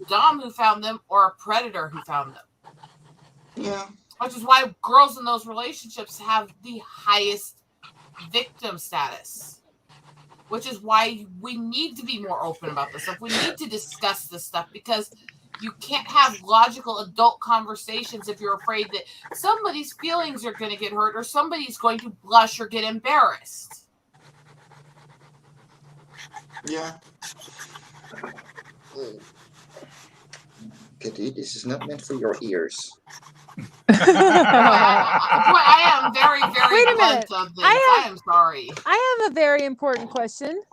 dom who found them or a predator who found them. Yeah. Which is why girls in those relationships have the highest victim status. Which is why we need to be more open about this stuff. We need to discuss this stuff because you can't have logical adult conversations if you're afraid that somebody's feelings are going to get hurt or somebody's going to blush or get embarrassed. Yeah. Kitty, this is not meant for your ears. I am very, very blunt of this. I am sorry. I have a very important question.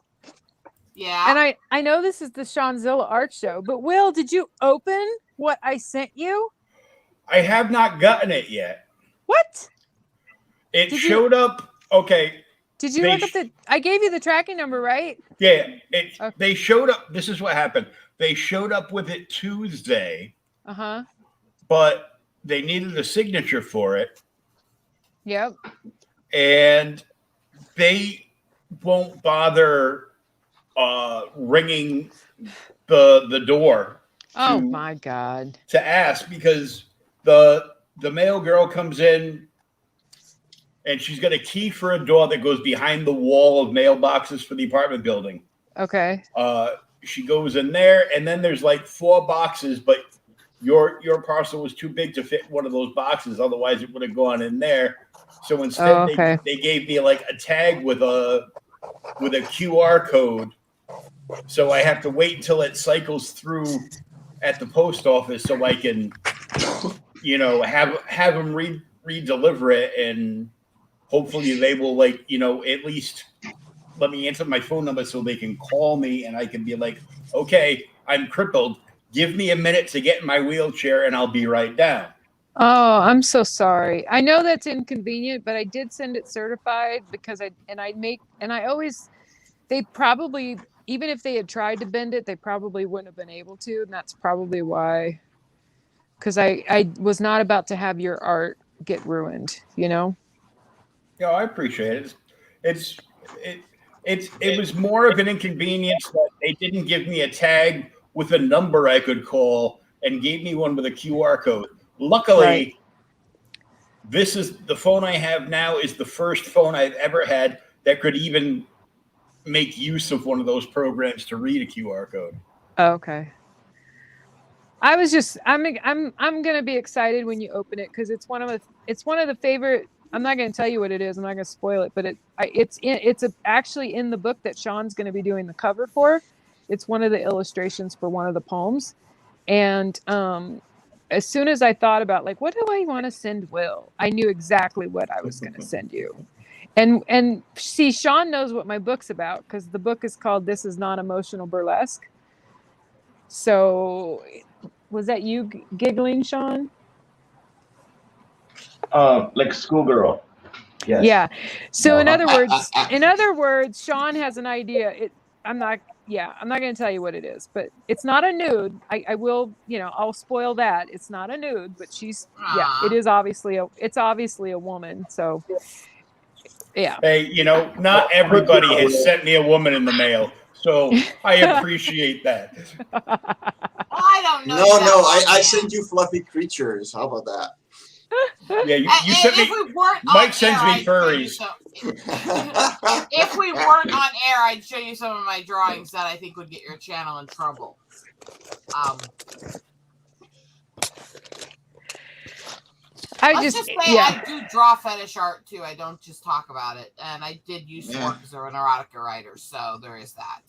Yeah. And I know this is the ShwanzillaArt Show, but Will, did you open what I sent you? I have not gotten it yet. What? It showed up. Okay. Did you look at I gave you the tracking number, right? Yeah. They showed up. This is what happened. They showed up with it Tuesday. Uh-huh. But they needed a signature for it. Yep. And they won't bother ringing the door. Oh my God. To ask because the mail girl comes in and she's got a key for a door that goes behind the wall of mailboxes for the apartment building. Okay. She goes in there and then there's like 4 boxes, but your parcel was too big to fit one of those boxes. Otherwise it would have gone in there. So instead they gave me like a tag with a QR code. So I have to wait until it cycles through at the post office so I can, have them re-deliver it, and hopefully they will at least let me answer my phone number so they can call me and I can be like, okay, I'm crippled. Give me a minute to get in my wheelchair and I'll be right down. Oh, I'm so sorry. I know that's inconvenient, but I did send it certified because they probably, even if they had tried to bend it, they probably wouldn't have been able to. And that's probably why, because I was not about to have your art get ruined, Yeah, I appreciate it. It was more of an inconvenience that they didn't give me a tag with a number I could call and gave me one with a QR code. Luckily, This is the phone I have now is the first phone I've ever had that could even make use of one of those programs to read a QR code. Oh, okay. I'm gonna be excited when you open it because it's one of the favorite. I'm not gonna tell you what it is. I'm not gonna spoil it, but it's actually in the book that Sean's gonna be doing the cover for. It's one of the illustrations for one of the poems, and as soon as I thought about what do I want to send Will, I knew exactly what I was gonna send you. And see, Sean knows what my book's about because the book is called "This Is Not Emotional Burlesque." So, was that you giggling, Sean? Like schoolgirl. Yes. Yeah. So in No. other words, Shawn has an idea. I'm not going to tell you what it is, but it's not a nude. I will, I'll spoil that. It's not a nude, but it is obviously a woman. So yeah. Hey, not everybody has sent me a woman in the mail, so I appreciate that. I don't know. No, I send you fluffy creatures. How about that? Yeah, you sent me. Mike sends me furries. If we weren't on air, I'd show you some of my drawings that I think would get your channel in trouble. I do draw fetish art too. I don't just talk about it, and I did use to work as an erotica writer, so there is that.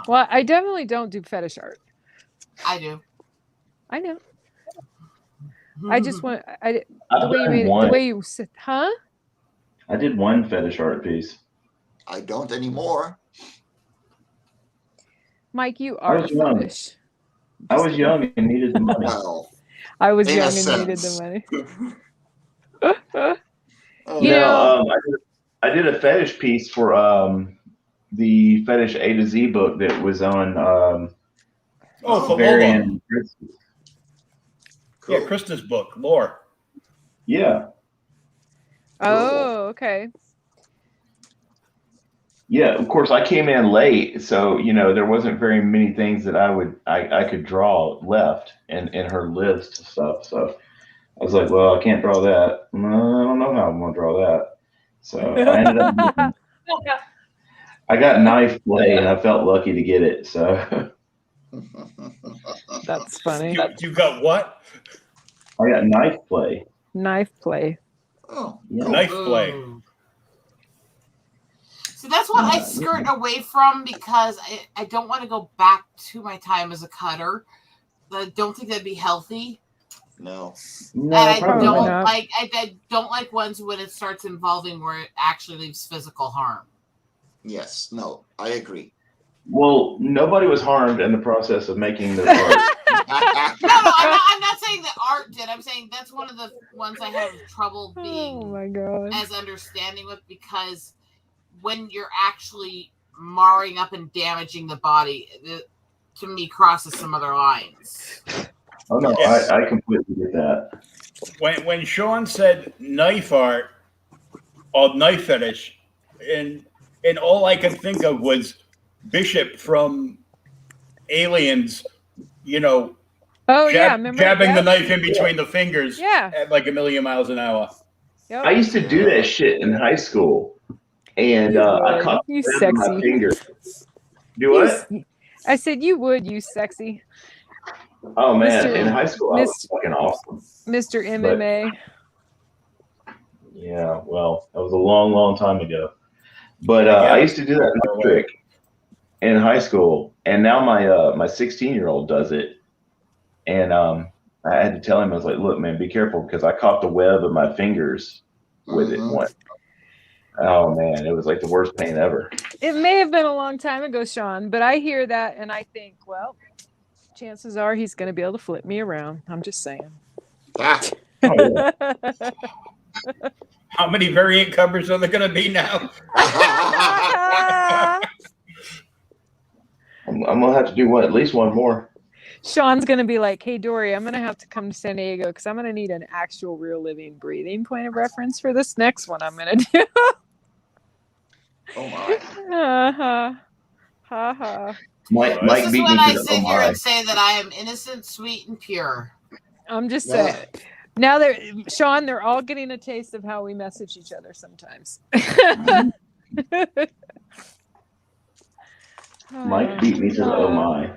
Well, I definitely don't do fetish art. I do. I know. I just want the way you said, huh? I did one fetish art piece. I don't anymore. Mike, you are fetish. I was young and needed the money. Well, I was young and needed the money. I did a fetish piece for the Fetish A to Z book that was on for Varian. Cool. Yeah, Krista's book, Lore. Yeah. Oh, okay. Yeah, of course I came in late, so there wasn't very many things that I could draw left in her list of stuff. So I was like, well, I can't draw that. I don't know how I'm gonna draw that. So I ended up I got knife play and I felt lucky to get it. So that's funny. You got what? I got knife play. Knife play. Oh, yeah. Knife play. So that's what I skirt away from because I don't want to go back to my time as a cutter. I don't think that'd be healthy. No. And I don't like ones when it starts involving where it actually leaves physical harm. Yes. No, I agree. Well, nobody was harmed in the process of making the art. I'm not saying that art did. I'm saying that's one of the ones I have trouble being as understanding with, because when you're actually marring up and damaging the body, it, to me, crosses some other lines. Oh no, yes. I completely get that. When Shawn said knife art or knife fetish, and all I could think of was Bishop from Aliens, jabbing the knife in between the fingers at like 1,000,000 miles an hour. Yep. I used to do that shit in high school, and I caught my finger. Do what? I said you would, you sexy. Oh man, in high school I was fucking awesome. Mr. MMA. Yeah, well, that was a long, long time ago. But I used to do that trick in high school, and now my 16-year-old does it. And I had to tell him, I was like, "Look, man, be careful," because I caught the web of my fingers with it once. Oh man, it was like the worst pain ever. It may have been a long time ago, Shawn, but I hear that and I think, well, chances are he's going to be able to flip me around. I'm just saying. Oh, yeah. How many variant covers are there going to be now? I'm gonna have to do at least one more. Shawn's gonna be like, "Hey, Dory, I'm gonna have to come to San Diego because I'm gonna need an actual, real, living, breathing point of reference for this next one I'm gonna do." Oh my! Mike this is beat when me I to sit here and say that I am innocent, sweet, and pure. I'm just saying. Now Shawn, they're all getting a taste of how we message each other sometimes. Mike beat me to the oh my.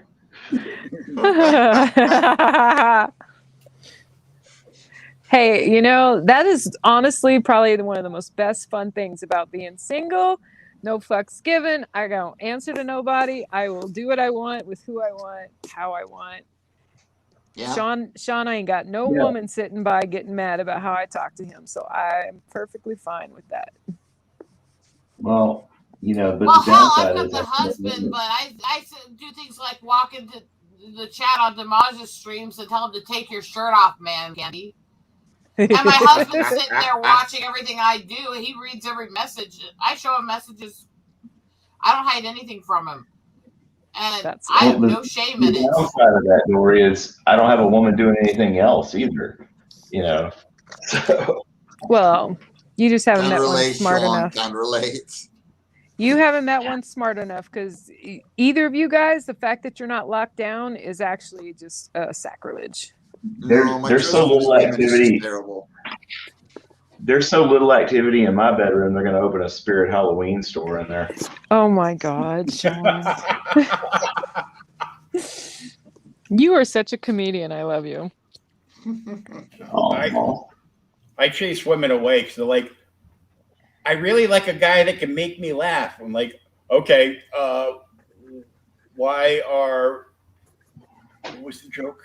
Hey, that is honestly probably one of the most best fun things about being single. No fucks given. I don't answer to nobody. I will do what I want with who I want, how I want. Yeah. Shawn, I ain't got no woman sitting by getting mad about how I talk to him, so I'm perfectly fine with that. Well, but well, the hell, downside I'm is not the husband, but I do things like walk into the chat on Dimage's streams and tell him to take your shirt off, man, Candy. And my husband's sitting there watching everything I do, and he reads every message. I show him messages. I don't hide anything from him. And I have no shame in it. The downside of that, Dory, is I don't have a woman doing anything else either. You know. So. Well, you just haven't met one smart Sean, enough. can't relate. You haven't met one smart enough because either of you guys, the fact that you're not locked down is actually just sacrilege. There's so little activity. Terrible. There's so little activity in my bedroom. They're going to open a Spirit Halloween store in there. Oh my God, Sean! You are such a comedian. I love you. I chase women away because they're like, I really like a guy that can make me laugh. I'm like, okay, what was the joke?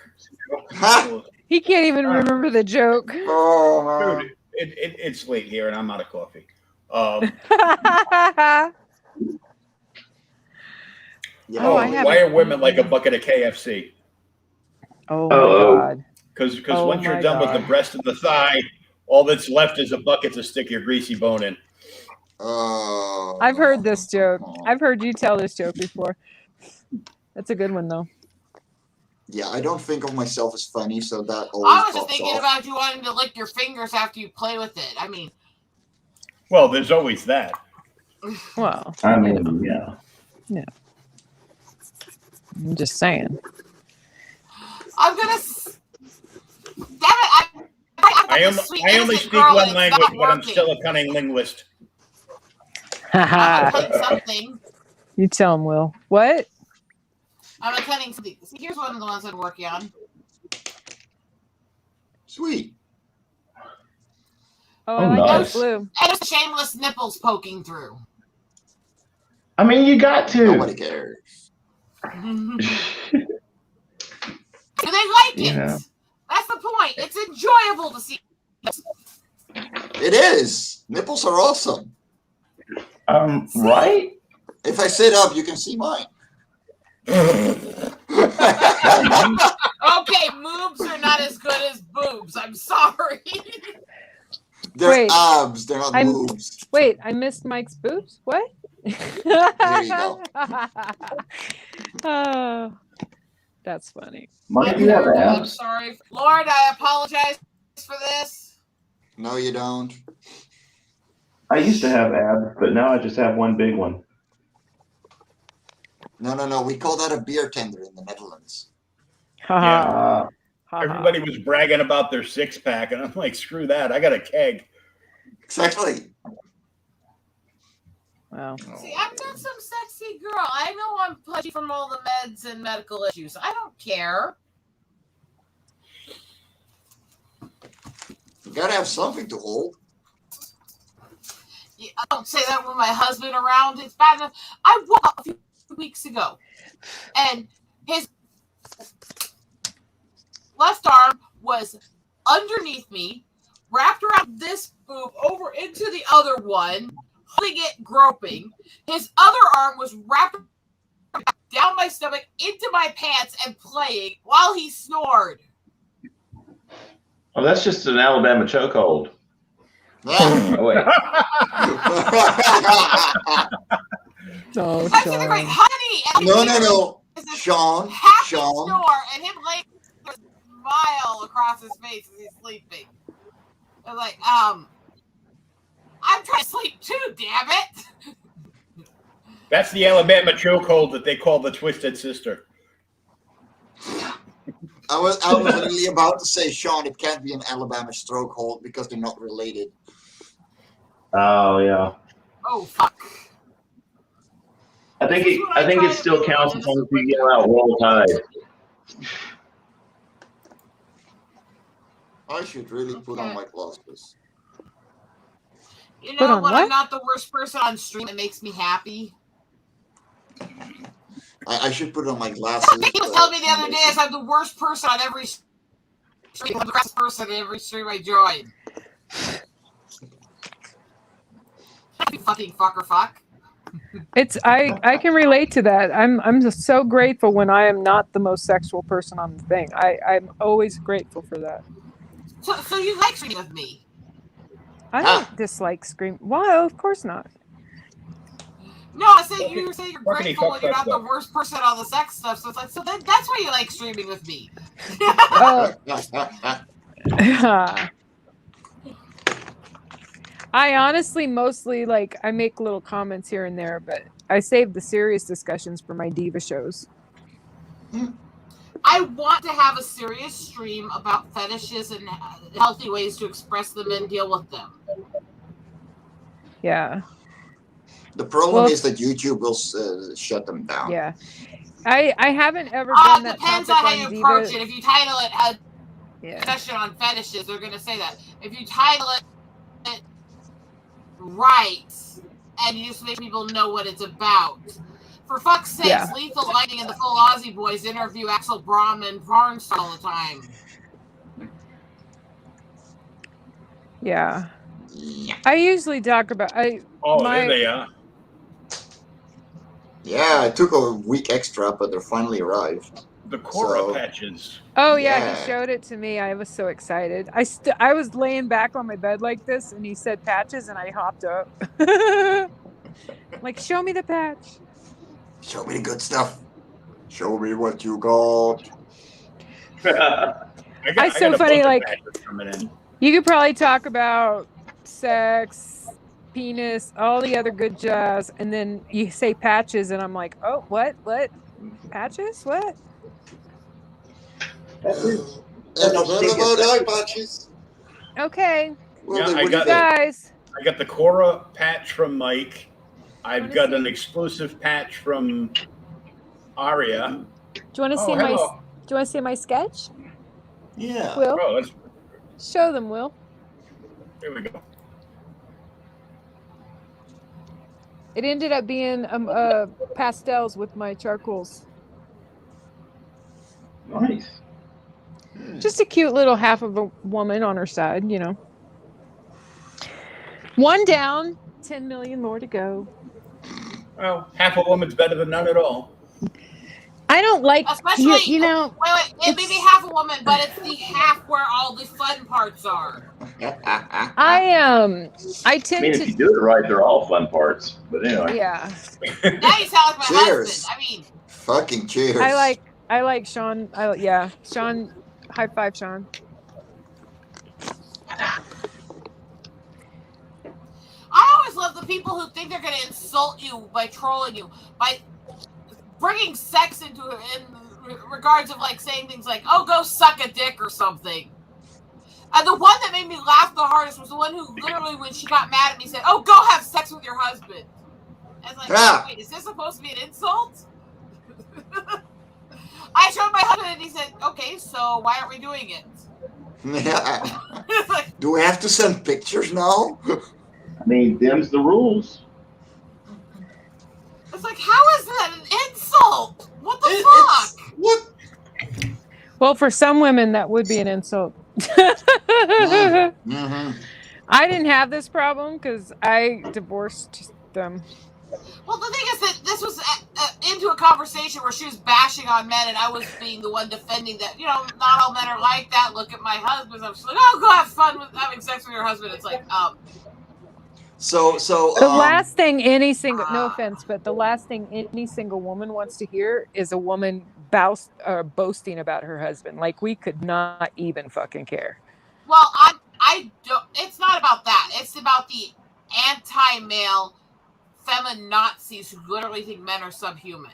He can't even remember the joke. Oh, dude, it's late here and I'm out of coffee. Why are women like a bucket of KFC? Oh my God. Because once you're done with the breast and the thigh, all that's left is a bucket to stick your greasy bone in. I've heard this joke. I've heard you tell this joke before. That's a good one, though. Yeah, I don't think of myself as funny, so that always I was just thinking about you wanting to lick your fingers after you play with it. I mean... Well, there's always that. Well, I mean, yeah. Yeah. I'm just saying. I'm going to... Damn it! I only speak one language, but I'm still a cunning linguist. Something. You tell him, Will. What? I'm a cunning something. See, here's one of the ones I'm working on. Sweet. Oh, I like that blue. And there's shameless nipples poking through. I mean, you got to. Nobody cares. Do they like it? Yeah. That's the point. It's enjoyable to see. It is. Nipples are awesome. Right? If I sit up, you can see mine. Okay, moobs are not as good as boobs. I'm sorry. They're abs. They're not boobs. Wait, I missed Mike's boobs? What? There you go. Oh, that's funny. Mike, you have abs? I'm sorry. Lord, I apologize for this. No, you don't. I used to have abs, but now I just have one big one. No. We call that a beer tender in the Netherlands. Yeah. Everybody was bragging about their six-pack, and I'm like, screw that. I got a keg. Exactly. Wow. See, I'm not some sexy girl. I know I'm pudgy from all the meds and medical issues. I don't care. You gotta have something to hold. Yeah, I don't say that with my husband around. It's bad enough. I woke up a few weeks ago, and his left arm was underneath me, wrapped around this boob over into the other one, holding it, groping. His other arm was wrapped down my stomach into my pants and playing while he snored. Oh, that's just an Alabama chokehold. Oh, wait. Oh, I'm sitting like, honey. No. Sean. Snore, and him laying a smile across his face as he's sleeping. I'm like, I'm trying to sleep too, damn it. That's the Alabama chokehold that they call the Twisted Sister. I was really about to say, Sean, it can't be an Alabama stroke hold because they're not related. Oh, yeah. Oh, fuck. I think it still counts as long as you get out Roll Tide. I should really put on my glasses. You know what? I'm not the worst person on stream. It makes me happy. I should put on my glasses. He was telling me the other day I'm the worst person on every stream. I'm the best person in every stream I join. You fucking fuck. I can relate to that. I'm just so grateful when I am not the most sexual person on the thing. I'm always grateful for that. So you like streaming with me? I don't dislike scream. Why? Of course not. No, I say you're saying you're Fucking grateful when fuck you're that not the stuff. worst person on the sex stuff. So it's like, that's why you like streaming with me. I honestly mostly like I make little comments here and there, but I save the serious discussions for my diva shows. I want to have a serious stream about fetishes and healthy ways to express them and deal with them. Yeah. The problem is that YouTube will shut them down. Yeah. I haven't ever done that. Depends on how you approach it. If you title it a discussion on fetishes, they're going to say that. If you title it right and you just make people know what it's about. For fuck's sakes, Lethal Lightning and the Full Aussie Boys interview Axel Braun and Barnes all the time. Yeah. I usually talk about there they are. Yeah, it took a week extra, but they're finally arrived. The Cora patches. Oh yeah, he showed it to me. I was so excited. I was laying back on my bed like this, and he said patches, and I hopped up. Like, show me the patch. Show me the good stuff. Show me what you got. It's so funny. Like, you could probably talk about sex, penis, all the other good jazz, and then you say patches, and I'm like, oh, what? Patches? What? Eye patches. Okay. Well, I got the Cora patch from Mike. I've got an exclusive patch from Aria. Do you want to see my? Do you want to see my sketch? Yeah. Will, show them, Will. Here we go. It ended up being pastels with my charcoals. Nice. Just a cute little half of a woman on her side, you know. One down, 10 million more to go. Well, half a woman's better than none at all. I don't like, especially, you know. Wait, it may be half a woman, but it's the half where all the fun parts are. I tend mean, if you do it right, they're all fun parts. But anyway. Yeah. Now you sound like my husband. I mean. Fucking cheers. I like Sean. Sean. High five, Sean. I always love the people who think they're going to insult you by trolling you, by bringing sex into it in regards of like saying things like, oh, go suck a dick or something. And the one that made me laugh the hardest was the one who literally, when she got mad at me, said, oh, go have sex with your husband. I was like, wait, is this supposed to be an insult? I showed my husband and he said, okay, so why aren't we doing it? Yeah. Do we have to send pictures now? I mean, them's the rules. It's like, how is that an insult? What the fuck? What? Well, for some women, that would be an insult. Mm-hmm. I didn't have this problem because I divorced them. Well, the thing is that this was into a conversation where she was bashing on men, and I was being the one defending that. You know, not all men are like that. Look at my husband. I'm just like, oh, go have fun with having sex with your husband. It's like, So the last thing any single, no offense, but the last thing any single woman wants to hear is a woman boasting about her husband. Like, we could not even fucking care. Well, I don't. It's not about that. It's about the anti-male feminazis who literally think men are subhuman.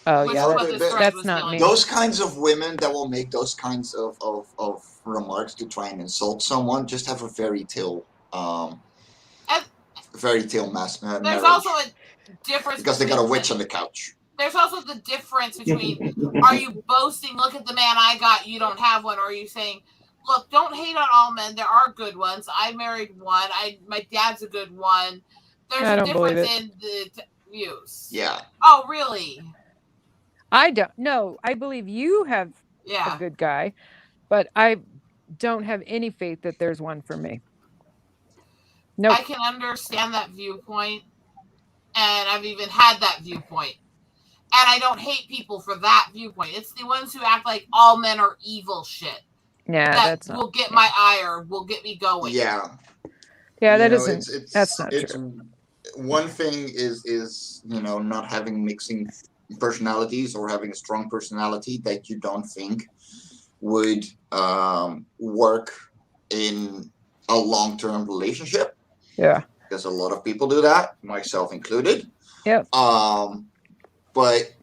Oh yeah, that's not me. Those kinds of women that will make those kinds of remarks to try and insult someone just have a fairy tale mass. There's also a difference because they got a witch on the couch. There's also the difference between, are you boasting, look at the man I got, you don't have one, or are you saying, look, don't hate on all men, there are good ones. I married one. My dad's a good one. There's a difference in the views. Yeah. Oh, really? I don't know. I believe you have a good guy, but I don't have any faith that there's one for me. No. I can understand that viewpoint, and I've even had that viewpoint. And I don't hate people for that viewpoint. It's the ones who act like all men are evil shit. Yeah, that that's not. will get my ire, will get me going. Yeah. Yeah, that You know, isn't. That's not true. One thing is not having mixing personalities or having a strong personality that you don't think would work in a long-term relationship. Yeah. Because a lot of people do that, myself included. Yep. But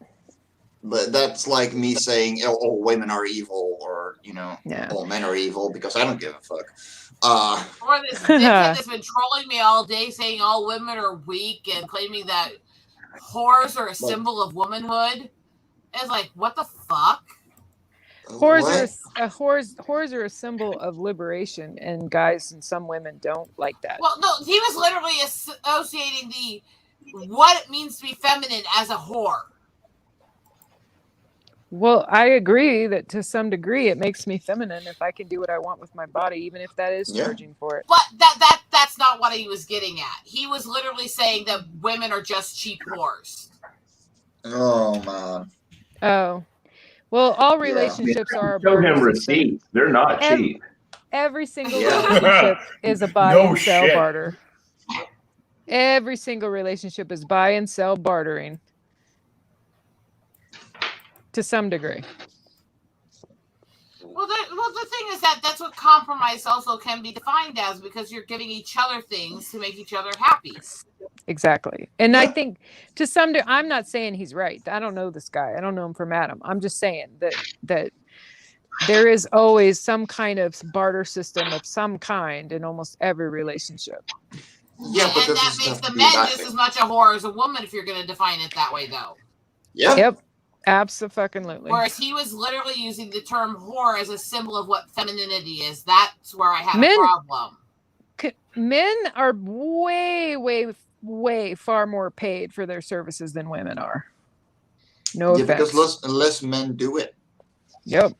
that's like me saying, "Oh, women are evil," or all men are evil, because I don't give a fuck. Or this dickhead that's been trolling me all day, saying all women are weak and claiming that whores are a symbol of womanhood. It's like, what the fuck? Whores are a symbol of liberation, and guys and some women don't like that. Well, no, he was literally associating what it means to be feminine as a whore. Well, I agree that to some degree it makes me feminine if I can do what I want with my body, even if that is charging for it. But that's not what he was getting at. He was literally saying that women are just cheap whores. Oh man. Oh. Well, all relationships are a Show him barter system. receipts. They're not cheap. Every single relationship is a buy and sell barter. Every single relationship is buy and sell bartering. To some degree. Well, the thing is that's what compromise also can be defined as, because you're giving each other things to make each other happy. Exactly. And I think to some degree, I'm not saying he's right. I don't know this guy. I don't know him from Adam. I'm just saying that there is always some kind of barter system of some kind in almost every relationship. Yeah, but and that makes the men just as much a whore as a woman, if you're going to define it that way, though. Yeah. Yep. Absolutely. Whereas he was literally using the term whore as a symbol of what femininity is. That's where I have a problem. Men are way far more paid for their services than women are. No offense. Because less men do it. Yep.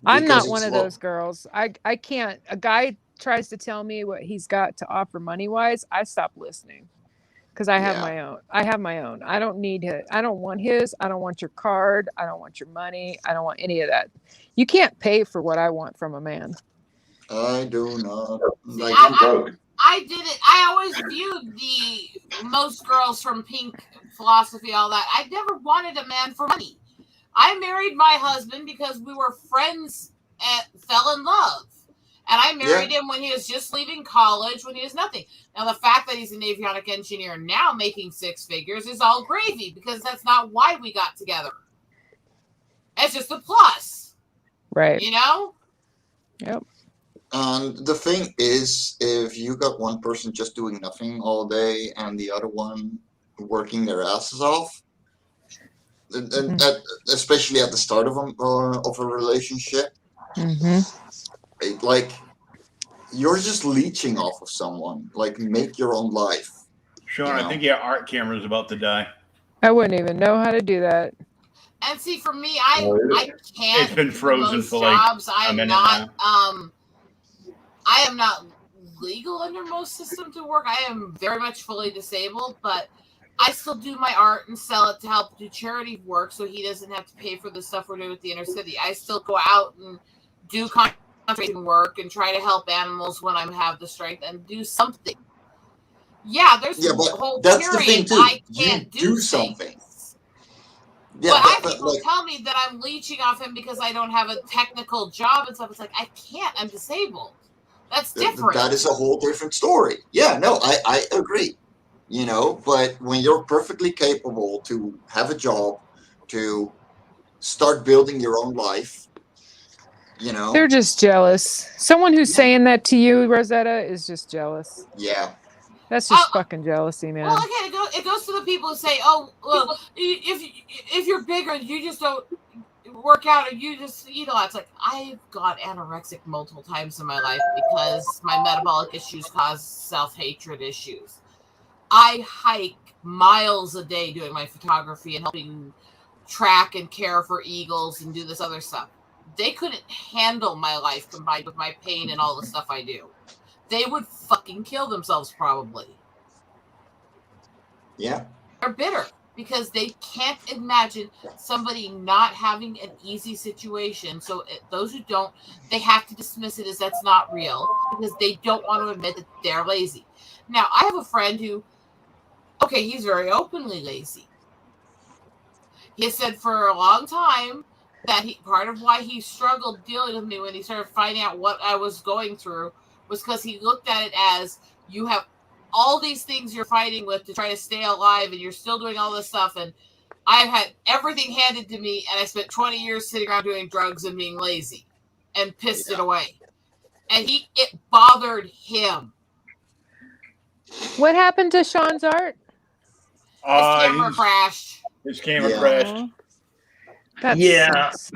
I'm not one of those girls. I can't. A guy tries to tell me what he's got to offer money-wise, I stop listening. Because I have my own. I don't need his. I don't want his. I don't want your card. I don't want your money. I don't want any of that. You can't pay for what I want from a man. I do not. Like, I did it. I always viewed most girls from Pink philosophy, all that. I never wanted a man for money. I married my husband because we were friends and fell in love. And I married him when he was just leaving college, when he was nothing. Now, the fact that he's an avionic engineer now making six figures is all gravy, because that's not why we got together. It's just a plus. Right. You know? Yep. And the thing is, if you got one person just doing nothing all day and the other one working their asses off, and especially at the start of a relationship, like, you're just leeching off of someone. Like, make your own life. Sean, I think your art camera is about to die. I wouldn't even know how to do that. And see, for me, I can't. It's been frozen for like jobs. a minute now. I am not legal under most systems to work. I am very much fully disabled, but I still do my art and sell it to help do charity work, so he doesn't have to pay for the stuff we're doing with the inner city. I still go out and do conservation work and try to help animals when I have the strength and do something. Yeah, there's a whole period I can't do something. Yeah, but I have people tell me that I'm leeching off him because I don't have a technical job and stuff. It's like, I can't. I'm disabled. That's different. That is a whole different story. Yeah, no, I agree. You know, but when you're perfectly capable to have a job, to start building your own life, you know. They're just jealous. Someone who's saying that to you, Rosetta, is just jealous. Yeah. That's just fucking jealousy, man. Well, again, it goes to the people who say, "Oh, well, if you're bigger, you just don't work out, or you just eat a lot." It's like, I've got anorexic multiple times in my life because my metabolic issues cause self-hatred issues. I hike miles a day doing my photography and helping track and care for eagles and do this other stuff. They couldn't handle my life combined with my pain and all the stuff I do. They would fucking kill themselves, probably. Yeah. They're bitter. because they can't imagine somebody not having an easy situation. So those who don't, they have to dismiss it as that's not real because they don't want to admit that they're lazy. Now, I have a friend who, okay, he's very openly lazy. He has said for a long time that part of why he struggled dealing with me when he started finding out what I was going through was because he looked at it as, you have all these things you're fighting with to try to stay alive, and you're still doing all this stuff, and I've had everything handed to me, and I spent 20 years sitting around doing drugs and being lazy, and pissed it away. And it bothered him. What happened to Sean's art? His camera crashed. His camera crashed. That sucks.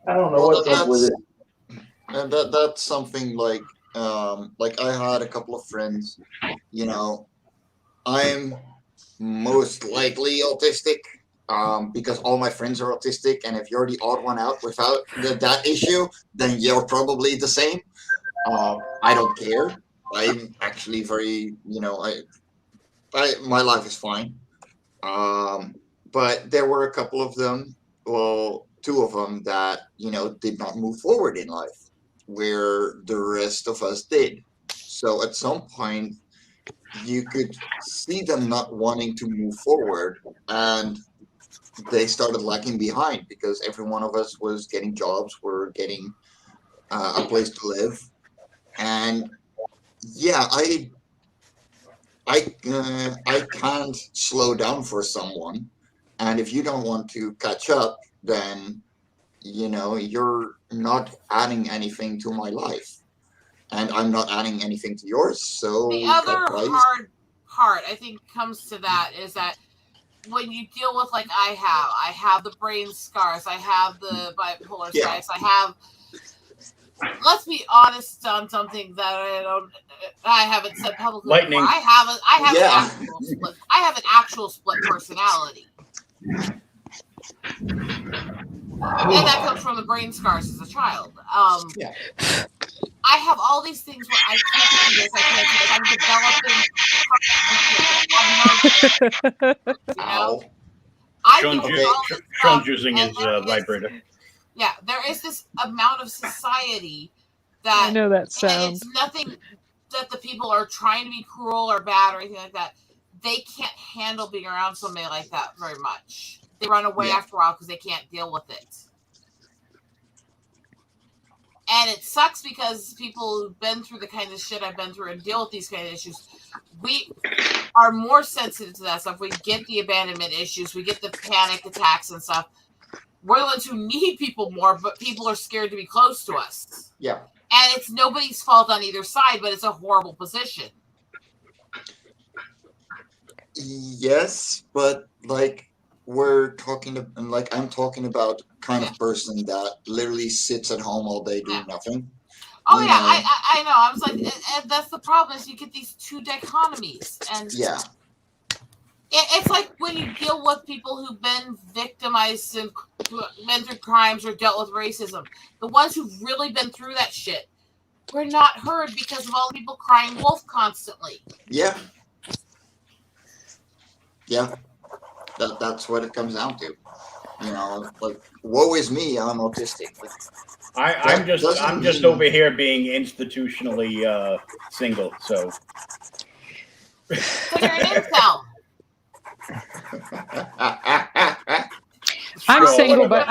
I don't know what's up with it. And that's something like I had a couple of friends, you know, I'm most likely autistic because all my friends are autistic, and if you're the odd one out without that issue, then you're probably the same. I don't care. I'm actually very, you know, my life is fine. But there were a couple of them, well, two of them that, you know, did not move forward in life, where the rest of us did. So at some point, you could see them not wanting to move forward, and they started lagging behind because every one of us was getting jobs, we're getting a place to live. And yeah, I can't slow down for someone, and if you don't want to catch up, then, you know, you're not adding anything to my life, and I'm not adding anything to yours. So the other hard part, I think, comes to that is that when you deal with, like I have the brain scars, I have the bipolar strikes, I have. Let's be honest on something that I haven't said publicly. Lightning. Before. I have an actual split personality. And that comes from the brain scars as a child. I have all these things where I can't do this, I can't do this. I'm developing. You know? Sean's using his vibrator. Yeah, there is this amount of society that I know that sound. It's nothing that the people are trying to be cruel or bad or anything like that. They can't handle being around somebody like that very much. They run away after a while because they can't deal with it. And it sucks because people who've been through the kind of shit I've been through and deal with these kind of issues, we are more sensitive to that stuff. We get the abandonment issues, we get the panic attacks and stuff. We're the ones who need people more, but people are scared to be close to us. Yeah. And it's nobody's fault on either side, but it's a horrible position. Yes, but like I'm talking about kind of person that literally sits at home all day doing nothing. Oh yeah, I know. I was like, and that's the problem is you get these two dichotomies, and it's like when you deal with people who've been victimized and been through crimes or dealt with racism, the ones who've really been through that shit were not heard because of all the people crying wolf constantly. Yeah. That's what it comes down to. You know, like, woe is me, I'm autistic. Like, I'm just over here being institutionally single, so. So you're an incel. I'm single, but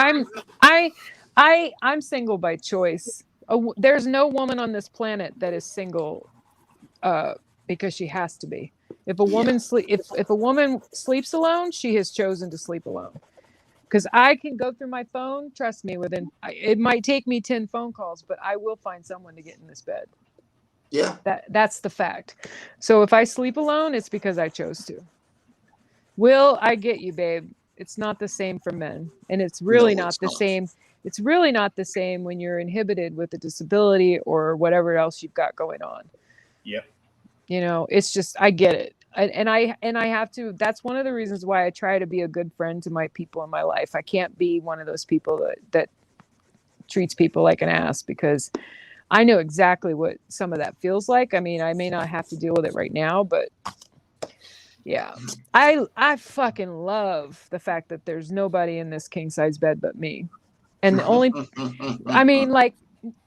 I'm single by choice. There's no woman on this planet that is single because she has to be. If a woman if a woman sleeps alone, she has chosen to sleep alone. Because I can go through my phone, trust me, it might take me 10 phone calls, but I will find someone to get in this bed. Yeah. That's the fact. So if I sleep alone, it's because I chose to. Will, I get you, babe. It's not the same for men. And it's really not the same. It's really not the same when you're inhibited with a disability or whatever else you've got going on. Yep. You know, it's just, I get it. And I have to, that's one of the reasons why I try to be a good friend to my people in my life. I can't be one of those people that treats people like an ass, because I know exactly what some of that feels like. I mean, I may not have to deal with it right now, but Yeah. I fucking love the fact that there's nobody in this king size bed but me. And the only, I mean, like,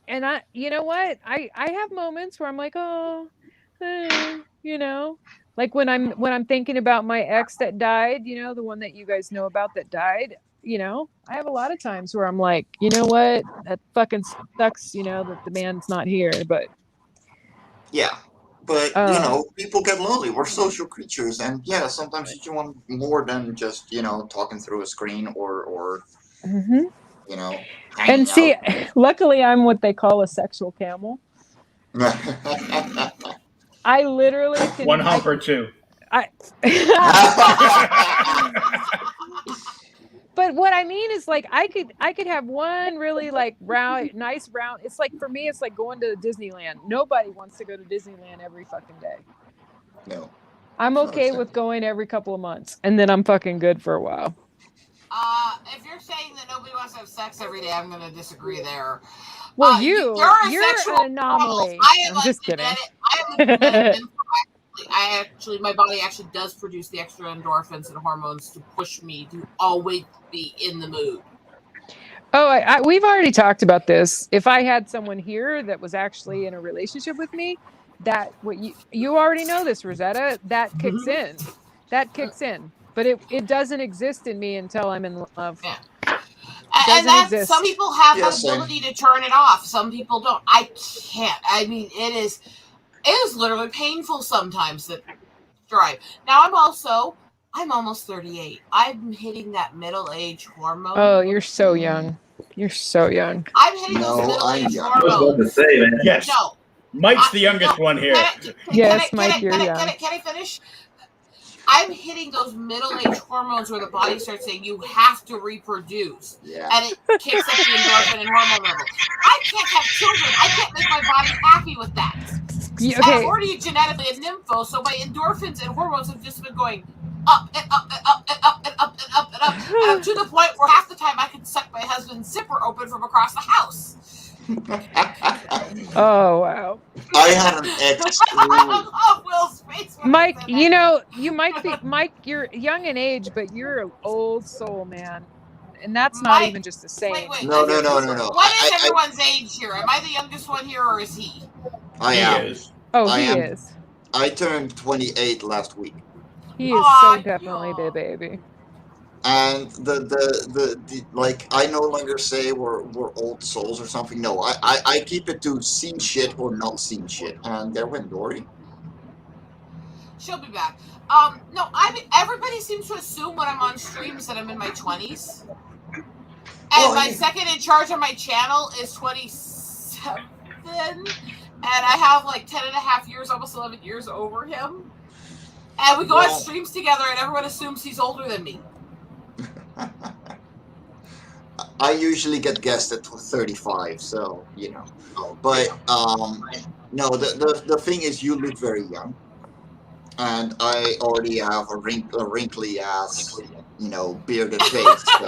and you know what? I have moments where I'm like, oh, you know, like when I'm thinking about my ex that died, you know, the one that you guys know about that died, you know, I have a lot of times where I'm like, you know what? That fucking sucks, you know, that the man's not here, but Yeah. But, you know, people get lonely. We're social creatures. And yeah, sometimes you want more than just, you know, talking through a screen or you know, and hanging see, out. luckily I'm what they call a sexual camel. I literally can. One hump or two. But what I mean is, like, I could have one really like nice round. It's like, for me, it's like going to Disneyland. Nobody wants to go to Disneyland every fucking day. No. I'm okay with going every couple of months, and then I'm fucking good for a while. If you're saying that nobody wants to have sex every day, I'm going to disagree there. Well, you're an anomaly. I'm just kidding. My body actually does produce the extra endorphins and hormones to push me to always be in the mood. Oh, we've already talked about this. If I had someone here that was actually in a relationship with me, that what you already know this, Rosetta, that kicks in. That kicks in. But it doesn't exist in me until I'm in love. Yeah. And some people have the ability to turn it off. Some people don't. I can't. I mean, it is literally painful sometimes to drive. Now I'm almost 38. I'm hitting that middle-age hormone. Oh, you're so young. You're so young. I'm hitting those middle-age hormones. I was about to say, man. Yes. No. Mike's the youngest one here. Mike, you're young. Can I finish? I'm hitting those middle-age hormones where the body starts saying you have to reproduce. Yeah. And it kicks up the endorphin and hormone levels. I can't have children. I can't make my body happy with that. Okay. I'm already genetically a nympho, so my endorphins and hormones have just been going up and up and up and up and up and up and up. And I'm to the point where half the time I can suck my husband's zipper open from across the house. Oh, wow. I had an ex who... Mike, you know, you might be, Mike, you're young in age, but you're an old soul, man. And that's not even just a saying. Wait, No. What is everyone's age here? Am I the youngest one here, or is he? I am. Oh, he is. I turned 28 last week. He is so definitely the baby. And the like, I no longer say we're old souls or something. No, I keep it to seen shit or not seen shit. And there went Dory. She'll be back. No, everybody seems to assume when I'm on streams that I'm in my 20s. And my second in charge on my channel is 27. And I have like 10 and a half years, almost 11 years over him. And we go on streams together and everyone assumes he's older than me. I usually get guessed at 35, so, you know. But, no, the thing is, you look very young. And I already have a wrinkly ass, you know, bearded face. So.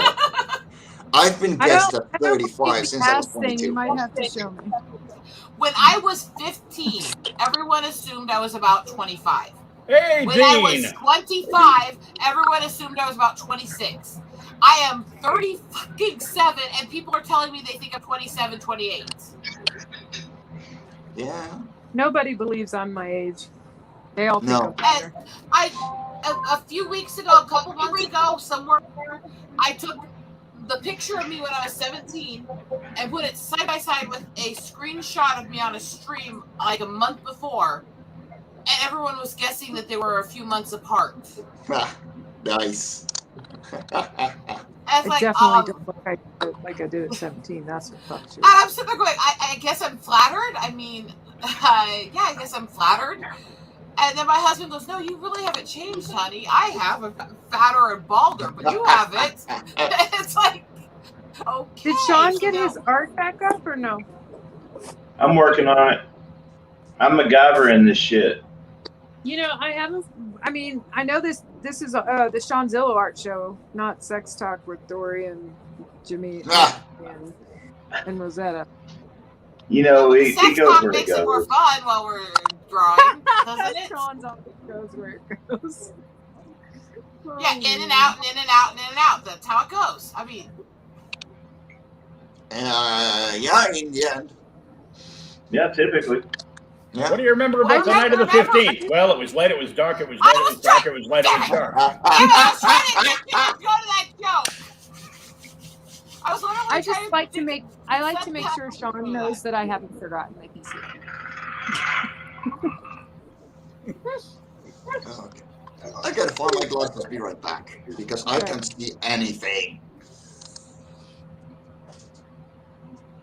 I've been guessed at 35 since I was 22. You might have to show me. When I was 15, everyone assumed I was about 25. Hey, when I was 25, everyone assumed I was about 26. I am 37, and people are telling me they think I'm 27, 28. Yeah. Nobody believes I'm my age. They all think I'm better. A few weeks ago, a couple months ago, somewhere, I took the picture of me when I was 17 and put it side by side with a screenshot of me on a stream like a month before, and everyone was guessing that they were a few months apart. Nice. I definitely don't look like I did at 17. That's what fuck shit. I'm sitting there going, I guess I'm flattered. I mean, yeah, I guess I'm flattered. And then my husband goes, no, you really haven't changed, honey. I have. I've gotten fatter and balder, but you haven't. It's like, okay. Did Shawn get his art back up or no? I'm working on it. I'm MacGyver in this shit. You know, I know this is the ShwanzillaArt Show, not Sex Talk with Dory and Jimmy and Rosetta. You know, it goes where it makes it more goes. fun while we're drawing, doesn't it? Shawn's always goes where it goes. Yeah, in and out, and in and out, and in and out. That's how it goes. I mean, yeah, in the end. Yeah, typically. Yeah. What do you remember about the night of the 15th? Well, it was light, it was dark, it was light, it was dark, it was light, it was dark. I was trying to get you to go to that joke. I was literally I just trying like to make. I like to make sure Shawn knows that I haven't forgotten that he's here. Okay. I gotta find my glasses. Be right back because I can't see anything.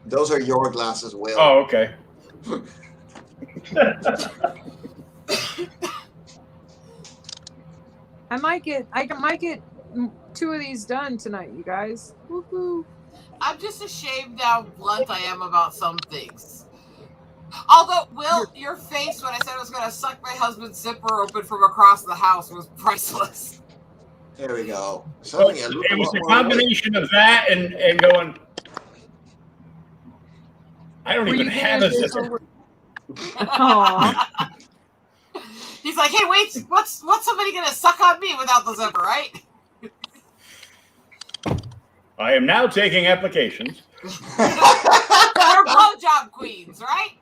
Those are your glasses, Will. Oh, okay. I might get 2 of these done tonight, you guys. Woohoo! I'm just ashamed how blunt I am about some things. Although, Will, your face when I said I was going to suck my husband's zipper open from across the house was priceless. There we go. Well, it was a combination of that and going, I don't even have a zipper. He's like, hey, wait, what's somebody going to suck on me without the zipper, right? I am now taking applications. They're blowjob queens, right?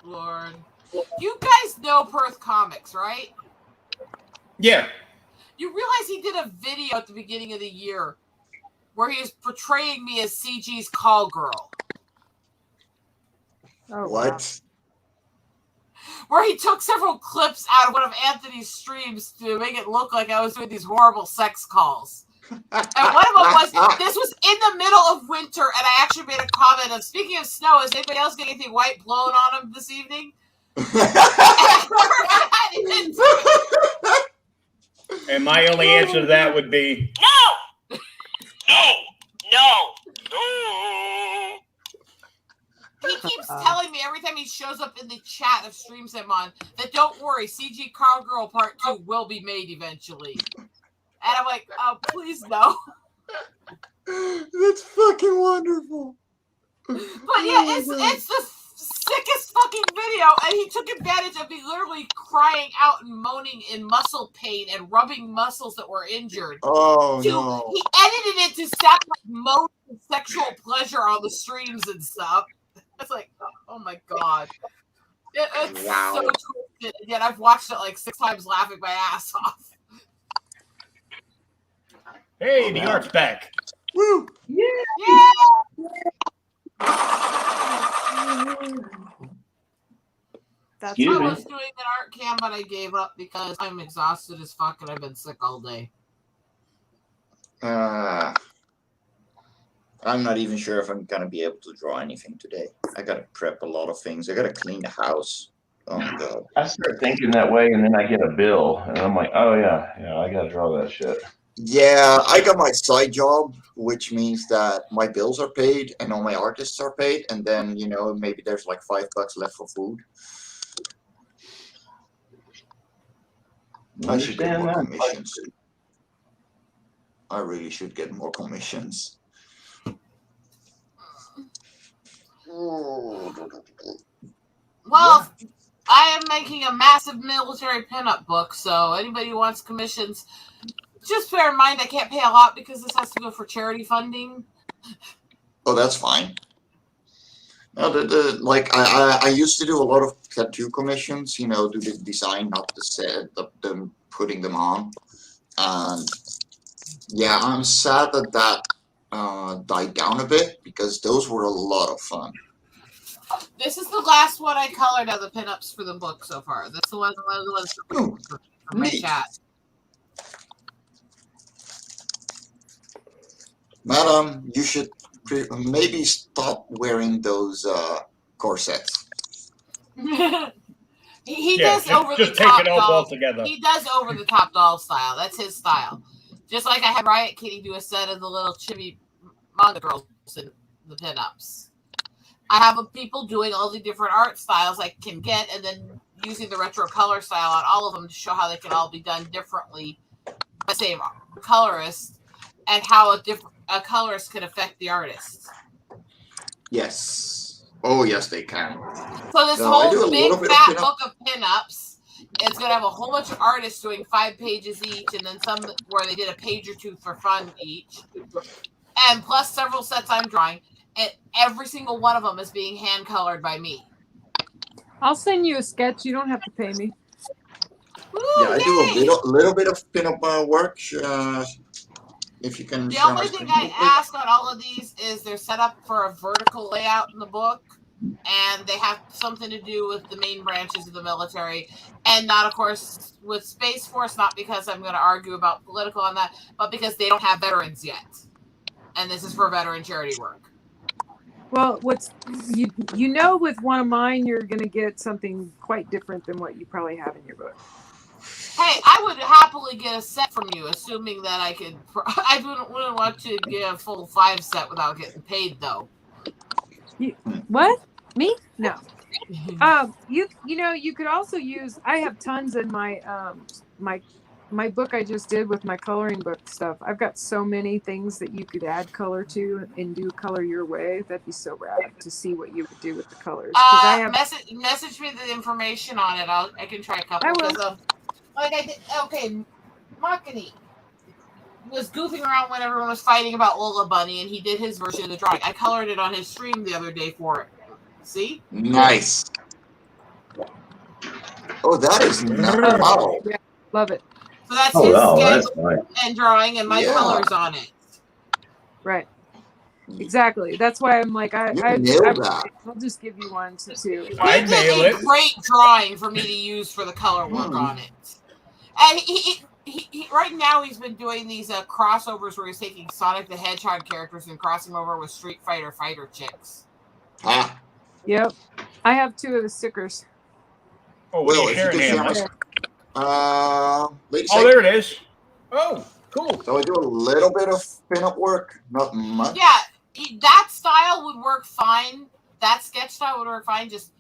Lord. You guys know Perth Comics, right? Yeah. You realize he did a video at the beginning of the year where he was portraying me as CG's call girl. Oh, what? wow. Where he took several clips out of one of Anthony's streams to make it look like I was doing these horrible sex calls. And one of them was, this was in the middle of winter, and I actually made a comment of, speaking of snow, is anybody else getting anything white blown on them this evening? And my only answer to that would be, No! He keeps telling me every time he shows up in the chat of streams I'm on that don't worry, CG Carl Girl Part 2 will be made eventually. And I'm like, oh, please no. That's fucking wonderful. But yeah, it's the sickest fucking video, and he took advantage of me literally crying out and moaning in muscle pain and rubbing muscles that were injured. Oh, no. He edited it to sound like moaning sexual pleasure on the streams and stuff. It's like, oh my god. It's so twisted. And yet I've watched it like 6 times laughing my ass off. hey, the art's back. Woo! Yeah! That's Excuse I me. was doing an art cam, but I gave up because I'm exhausted as fuck and I've been sick all day. I'm not even sure if I'm gonna be able to draw anything today. I gotta prep a lot of things. I gotta clean the house. Oh my god. I start thinking that way, and then I get a bill, and I'm like, oh yeah, I gotta draw that shit. Yeah, I got my side job, which means that my bills are paid and all my artists are paid, and then maybe there's like $5 left for food. I should get more commissions. I really should get more commissions. Well, I am making a massive military pinup book, so anybody who wants commissions, just bear in mind I can't pay a lot because this has to go for charity funding. Oh, that's fine. No, I used to do a lot of tattoo commissions, do the design, not the set, them putting them on. And yeah, I'm sad that died down a bit because those were a lot of fun. This is the last one I colored out of the pinups for the book so far. That's the one for my chat. Madam, you should maybe stop wearing those corsets. He does over the top. Just take it off altogether. He does over the top doll style. That's his style. Just like I had Riot Kitty do a set of the little chibi manga girls in the pinups. I have people doing all the different art styles I can get, and then using the retro color style on all of them to show how they can all be done differently by the same colorist, and how a colorist can affect the artist. Yes. Oh yes, they can. So this No, I do whole a big little bit of fat pinup. book of pinups, it's gonna have a whole bunch of artists doing 5 pages each, and then some where they did a page or two for fun each, and plus several sets I'm drawing. And every single one of them is being hand colored by me. I'll send you a sketch. You don't have to pay me. Woo, Yeah, I do a yay! little bit of pinup work. If you can The share my only thing screen I real quick. ask on all of these is they're set up for a vertical layout in the book, and they have something to do with the main branches of the military, and not, of course, with Space Force, not because I'm going to argue about political on that, but because they don't have veterans yet. And this is for veteran charity work. Well, what's you know with one of mine, you're going to get something quite different than what you probably have in your book. Hey, I would happily get a set from you, assuming that I could. I wouldn't want to get a full 5 set without getting paid, though. What? Me? No. You know, you could also use. I have tons in my my book I just did with my coloring book stuff. I've got so many things that you could add color to and do color your way. That'd be so rad to see what you would do with the colors. I have message me the information on it. I can try a couple. I will. Like I did. Okay, Makani was goofing around when everyone was fighting about Lola Bunny, and he did his version of the drawing. I colored it on his stream the other day for it. See? Nice. Oh, that is nice. Wow. Yeah, love it. So that's his sketch nice. and drawing, and my colors on it. Right. Exactly. That's why I'm like, I'll just give you one to two. I nail it. Great drawing for me to use for the color work on it. And he right now he's been doing these crossovers where he's taking Sonic the Hedgehog characters and crossing over with Street Fighter chicks. Ah. Yep. I have 2 of the stickers. Oh, well, if you can share there it is. Oh, cool. So I do a little bit of pinup work, not much. Yeah, that style would work fine. That sketch style would work fine. Just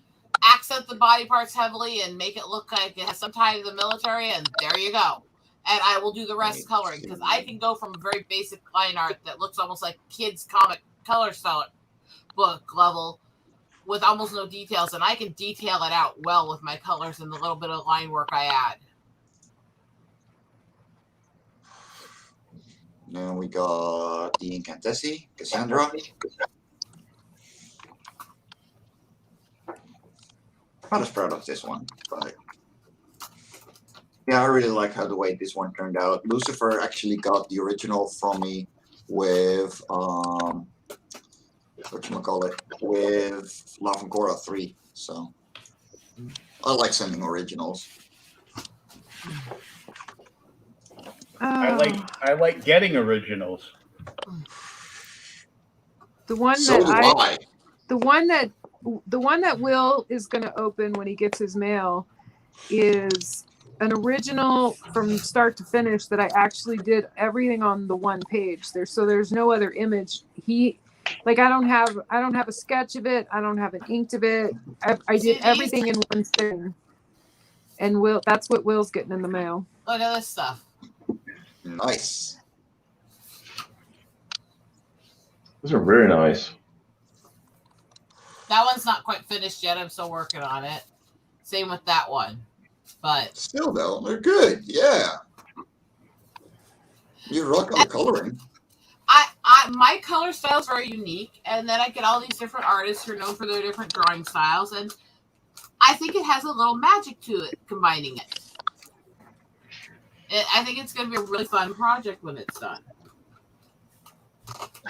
accent the body parts heavily and make it look like it has some tie to the military, and there you go. And I will do the rest coloring, because I can go from a very basic line art that looks almost like kids' comic color style book level with almost no details, and I can detail it out well with my colors and the little bit of line work I add. Then we got the Incantessi, Cassandra. Not as proud of this one, but yeah, I really like how the way this one turned out. Lucifer actually got the original from me with whatchamacallit, with Love and Korra 3. So I like sending originals. I like getting originals. The one so that the one that Will is going to open when he gets his mail is an original from start to finish that I actually did everything on the one page there. So there's no other image. I don't have a sketch of it. I don't have an inked of it. I did everything in one thing. And that's what Will's getting in the mail. Look at this stuff. Nice. Those are very nice. That one's not quite finished yet. I'm still working on it. Same with that one. But still though, they're good. Yeah. You rock on the coloring. My color style is very unique, and then I get all these different artists who are known for their different drawing styles, and I think it has a little magic to it, combining it. I think it's going to be a really fun project when it's done.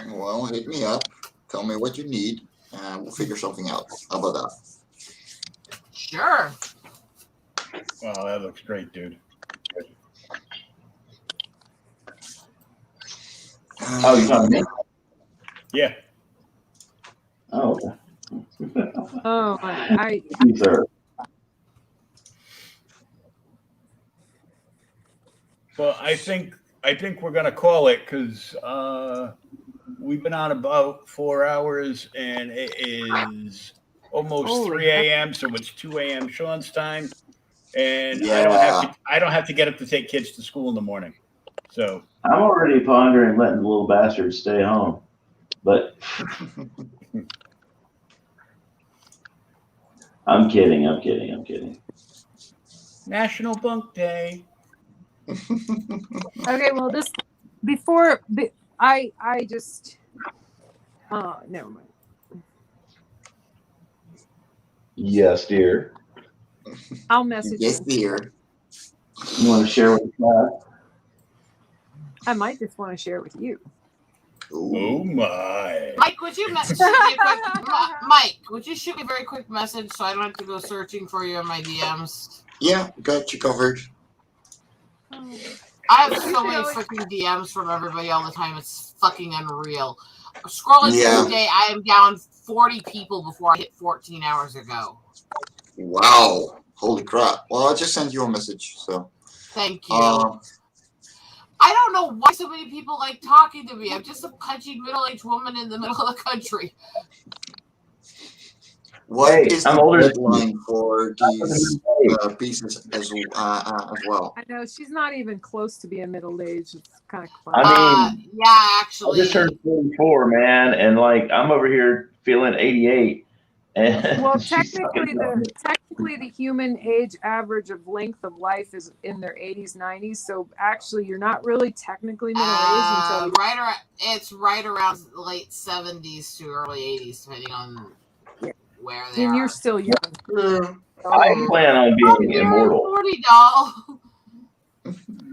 Well, hit me up. Tell me what you need, and we'll figure something out. How about that? Sure. Wow, that looks great, dude. Oh, you talking to me? Yeah. Oh, okay. Oh, Sir. Well, I think we're gonna call it, because we've been on about 4 hours, and it is almost 3 a.m. So it's 2 a.m. Sean's time, and yeah. I don't have to get up to take kids to school in the morning. So I'm already pondering letting the little bastards stay home, but I'm kidding. I'm kidding. I'm kidding. National Bunk Day. Okay, well, this before I just never mind. Yes, dear. I'll message Yes, you. dear. You want to share with us? I might just want to share it with you. Oh my! Mike, would you shoot me a quick? Mike, would you shoot me a very quick message so I don't have to go searching for you in my DMs? Yeah, got you covered. I have so many freaking DMs from everybody all the time. It's fucking unreal. Scrolling through the day, I am down 40 people before I hit 14 hours ago. Wow. Holy crap. Well, I'll just send you a message. So. Thank you. I don't know why so many people like talking to me. I'm just a pudgy middle-aged woman in the middle of the country. What is the deadline for these pieces as well? I know she's not even close to being middle-aged. It's kind of fun. I mean, yeah, actually, I just turned 44, man, and like I'm over here feeling 88. And well, technically, the human age average of length of life is in their 80s, 90s. So actually, you're not really technically middle-aged until it's right around late 70s to early 80s, depending on where they are. And you're still young. I plan on being immortal. 40 doll.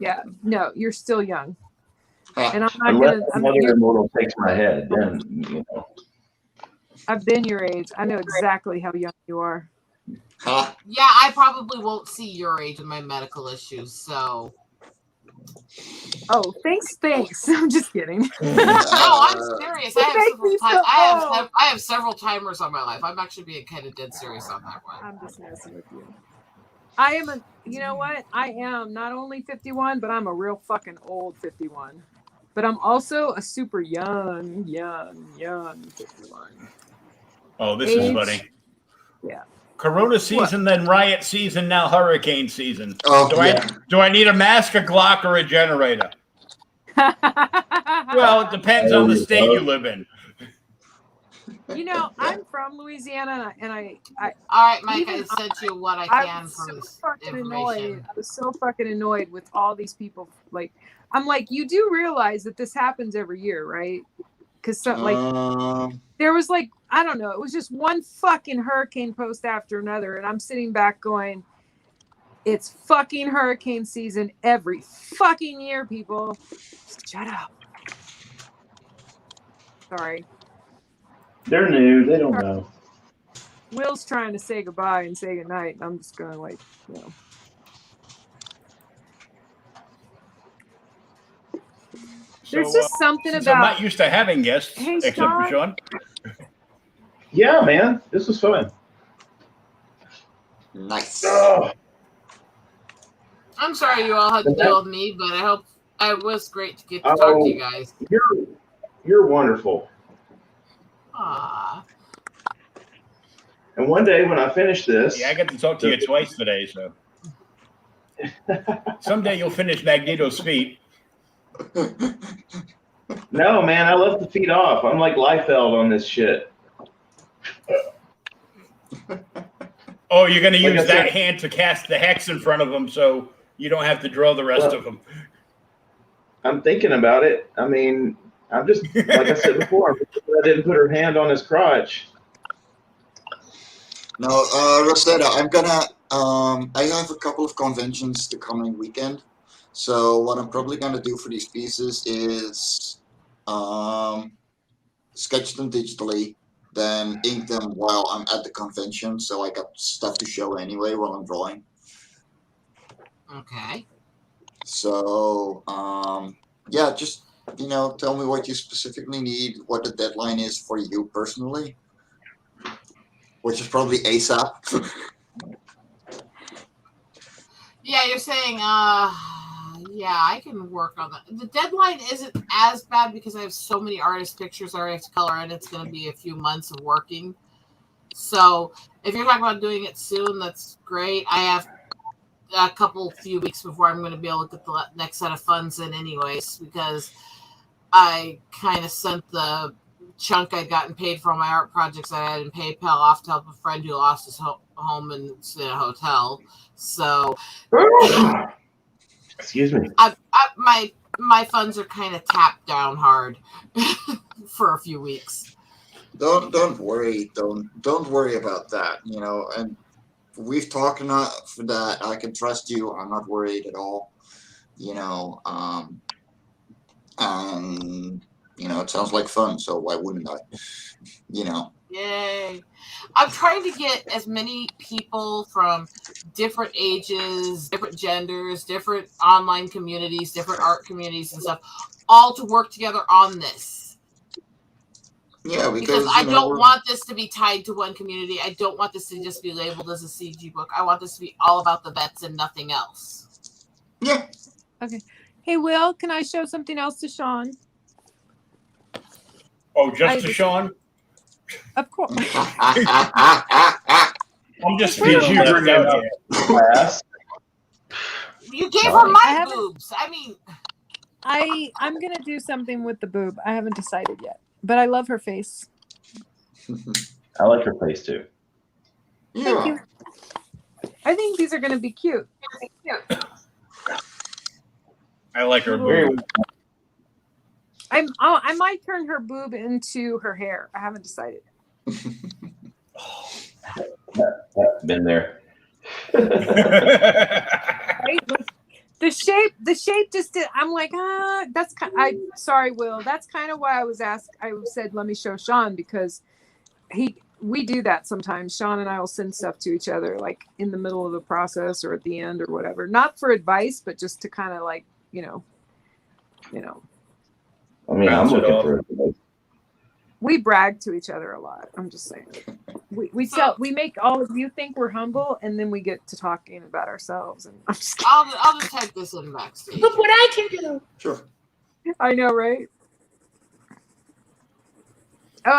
Yeah, no, you're still young. And I'm not Unless gonna. another immortal takes my head, then you know. I've been your age. I know exactly how young you are. Huh? Yeah, I probably won't see your age in my medical issues, so. Oh, thanks. I'm just kidding. No, I'm serious. I have several timers on my life. I'm actually being kind of dead serious on that one. I'm just messing with you. I am you know what? I am not only 51, but I'm a real fucking old 51. But I'm also a super young 51. Oh, this is funny. Yeah. Corona season, then riot season, now hurricane season. Oh, do I need a mask, a Glock, or a generator? Well, it depends on the state you live in. You know, I'm from Louisiana, and I all right, Mike, I sent you what I can from this information. I was so fucking annoyed with all these people. Like, I'm like, you do realize that this happens every year, right? Because there was like, I don't know, it was just one fucking hurricane post after another, and I'm sitting back going, it's fucking hurricane season every fucking year, people. Shut up. Sorry. They're new. They don't know. Will's trying to say goodbye and say goodnight. I'm just going like, you know. There's just something about. I'm not used to having guests, except for Sean. Yeah, man, this was fun. Nice. I'm sorry you all had to deal with me, but I hope it was great to get to talk to you guys. You're wonderful. Aww. And one day when I finish this, I got to talk to you twice today, so someday you'll finish Magneto's feet. No, man, I left the feet off. I'm like Liefeld on this shit. Oh, you're going to use that hand to cast the hex in front of them, so you don't have to draw the rest of them. I'm thinking about it. I mean, I'm just like I said before. I didn't put her hand on his crotch. No, Rosetta, I'm gonna. I have a couple of conventions the coming weekend. So what I'm probably going to do for these pieces is sketch them digitally, then ink them while I'm at the convention. So I got stuff to show anyway while I'm drawing. Okay. So, yeah, just, tell me what you specifically need, what the deadline is for you personally, which is probably ASAP. Yeah, you're saying, yeah, I can work on that. The deadline isn't as bad because I have so many artist pictures I already have to color, and it's going to be a few months of working. So if you're talking about doing it soon, that's great. I have a few weeks before I'm going to be able to get the next set of funds in anyways, because I kind of sent the chunk I'd gotten paid for my art projects that I had in PayPal off to help a friend who lost his home and stayed in a hotel. So, excuse me. My funds are kind of tapped down hard for a few weeks. Don't worry. Don't worry about that. You know, and we've talked enough that I can trust you. I'm not worried at all. You know, and you know, it sounds like fun. So why wouldn't I? You know. Yay. I'm trying to get as many people from different ages, different genders, different online communities, different art communities and stuff, all to work together on this. Yeah, because I don't want this to be tied to one community. I don't want this to just be labeled as a CG book. I want this to be all about the vets and nothing else. Yeah. Okay. Hey, Will, can I show something else to Shawn? Oh, just to Shawn? Of course. I'm just feeling left out here. You gave her my boobs. I mean, I'm gonna do something with the boob. I haven't decided yet, but I love her face. I like her face too. Thank you. I think these are gonna be cute. I like her boob. I might turn her boob into her hair. I haven't decided. Been there. Right? Like, the shape just did. I'm like, that's kind. Sorry, Will. That's kind of why I was asked. I said, let me show Shawn, because we do that sometimes. Shawn and I will send stuff to each other, like in the middle of the process or at the end or whatever. Not for advice, but just to kind of like, you know. I mean, I'm looking for advice. We brag to each other a lot. I'm just saying. We make all of you think we're humble, and then we get to talking about ourselves. And I'm just I'll just type this in backstage. Look what I can do. Sure. I know, right? Oh,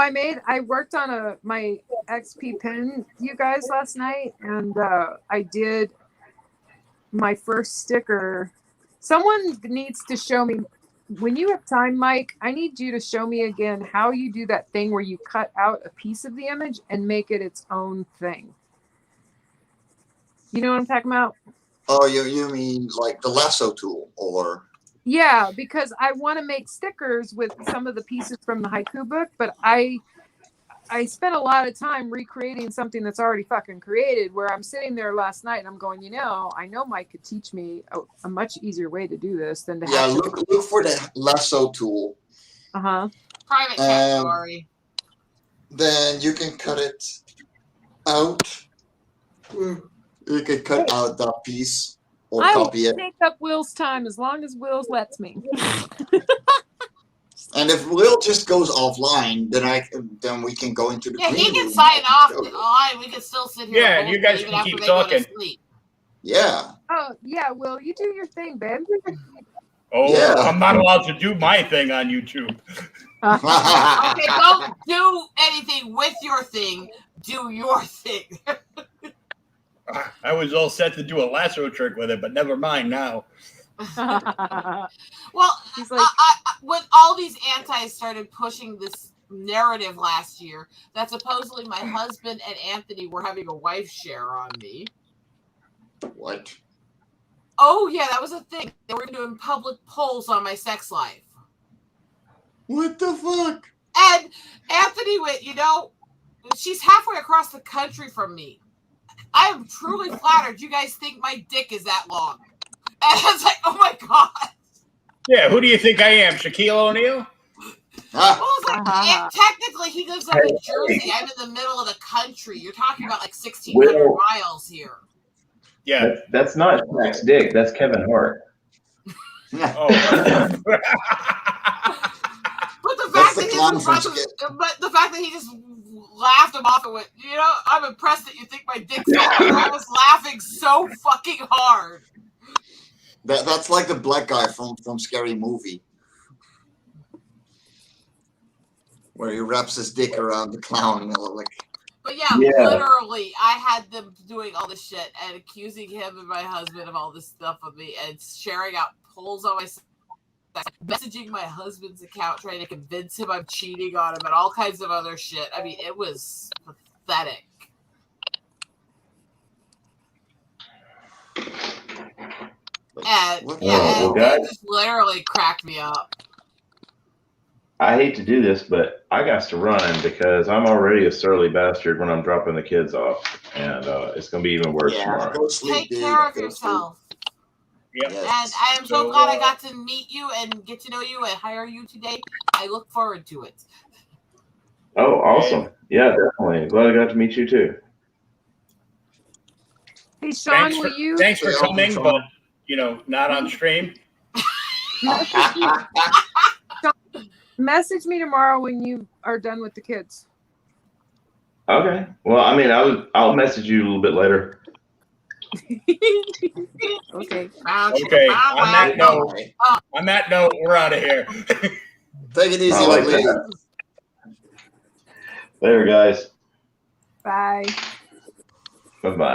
I worked on my XP pen, you guys, last night, and I did my first sticker. Someone needs to show me. When you have time, Mike, I need you to show me again how you do that thing where you cut out a piece of the image and make it its own thing. You know what I'm talking about? Oh, you mean like the lasso tool, or? Yeah, because I want to make stickers with some of the pieces from the haiku book, but I spent a lot of time recreating something that's already fucking created, where I'm sitting there last night and I'm going, I know Mike could teach me a much easier way to do this than to have to... look for the lasso tool. Uh-huh. Private category. Then you can cut it out. You can cut out that piece or copy it. I will take up Will's time as long as Will lets me. And if Will just goes offline, then we can go into the green he can room sign off and the line. We can still sit here. Yeah, and you guys can keep talking. Yeah. Oh, yeah, Will, you do your thing, babe. Oh, yeah. I'm not allowed to do my thing on YouTube. Okay, don't do anything with your thing. Do your thing. I was all set to do a lasso trick with it, but never mind now. Well, he's like, when all these antis started pushing this narrative last year that supposedly my husband and Anthony were having a wife share on me. What? Oh yeah, that was a thing. They were doing public polls on my sex life. What the fuck? And Anthony went, she's halfway across the country from me. I am truly flattered you guys think my dick is that long. And I was like, oh my God. Yeah, who do you think I am, Shaquille O'Neal? Well, it's like, technically, he lives up in Jersey. I'm in the middle of the country. You're talking about like 1,600 miles here. Yeah. That's not Shaq's dick. That's Kevin Hart. Oh. But the fact that he just laughed him off and went, I'm impressed that you think my dick's that long. I was laughing so fucking hard. That's like the black guy from Scary Movie, where he wraps his dick around the clown. But yeah, literally, I had them doing all this shit and accusing him and my husband of all this stuff with me and sharing out polls on my messaging my husband's account trying to convince him I'm cheating on him and all kinds of other shit. I mean, it was pathetic. And it just literally cracked me up. I hate to do this, but I got to run because I'm already a surly bastard when I'm dropping the kids off, and it's going to be even worse tomorrow. Go sleep, Take care of yourself. Yep. And I am so glad I got to meet you and get to know you and hire you today. I look forward to it. Oh, awesome. Yeah, definitely. Glad I got to meet you too. Hey, Shawn, thanks for coming, but, not on stream. Message me tomorrow when you are done with the kids. Okay. Well, I mean, I'll message you a little bit later. Okay. Okay. On that note, we're out of here. Take it easy, like ladies. Later, guys. Bye. Bye-bye.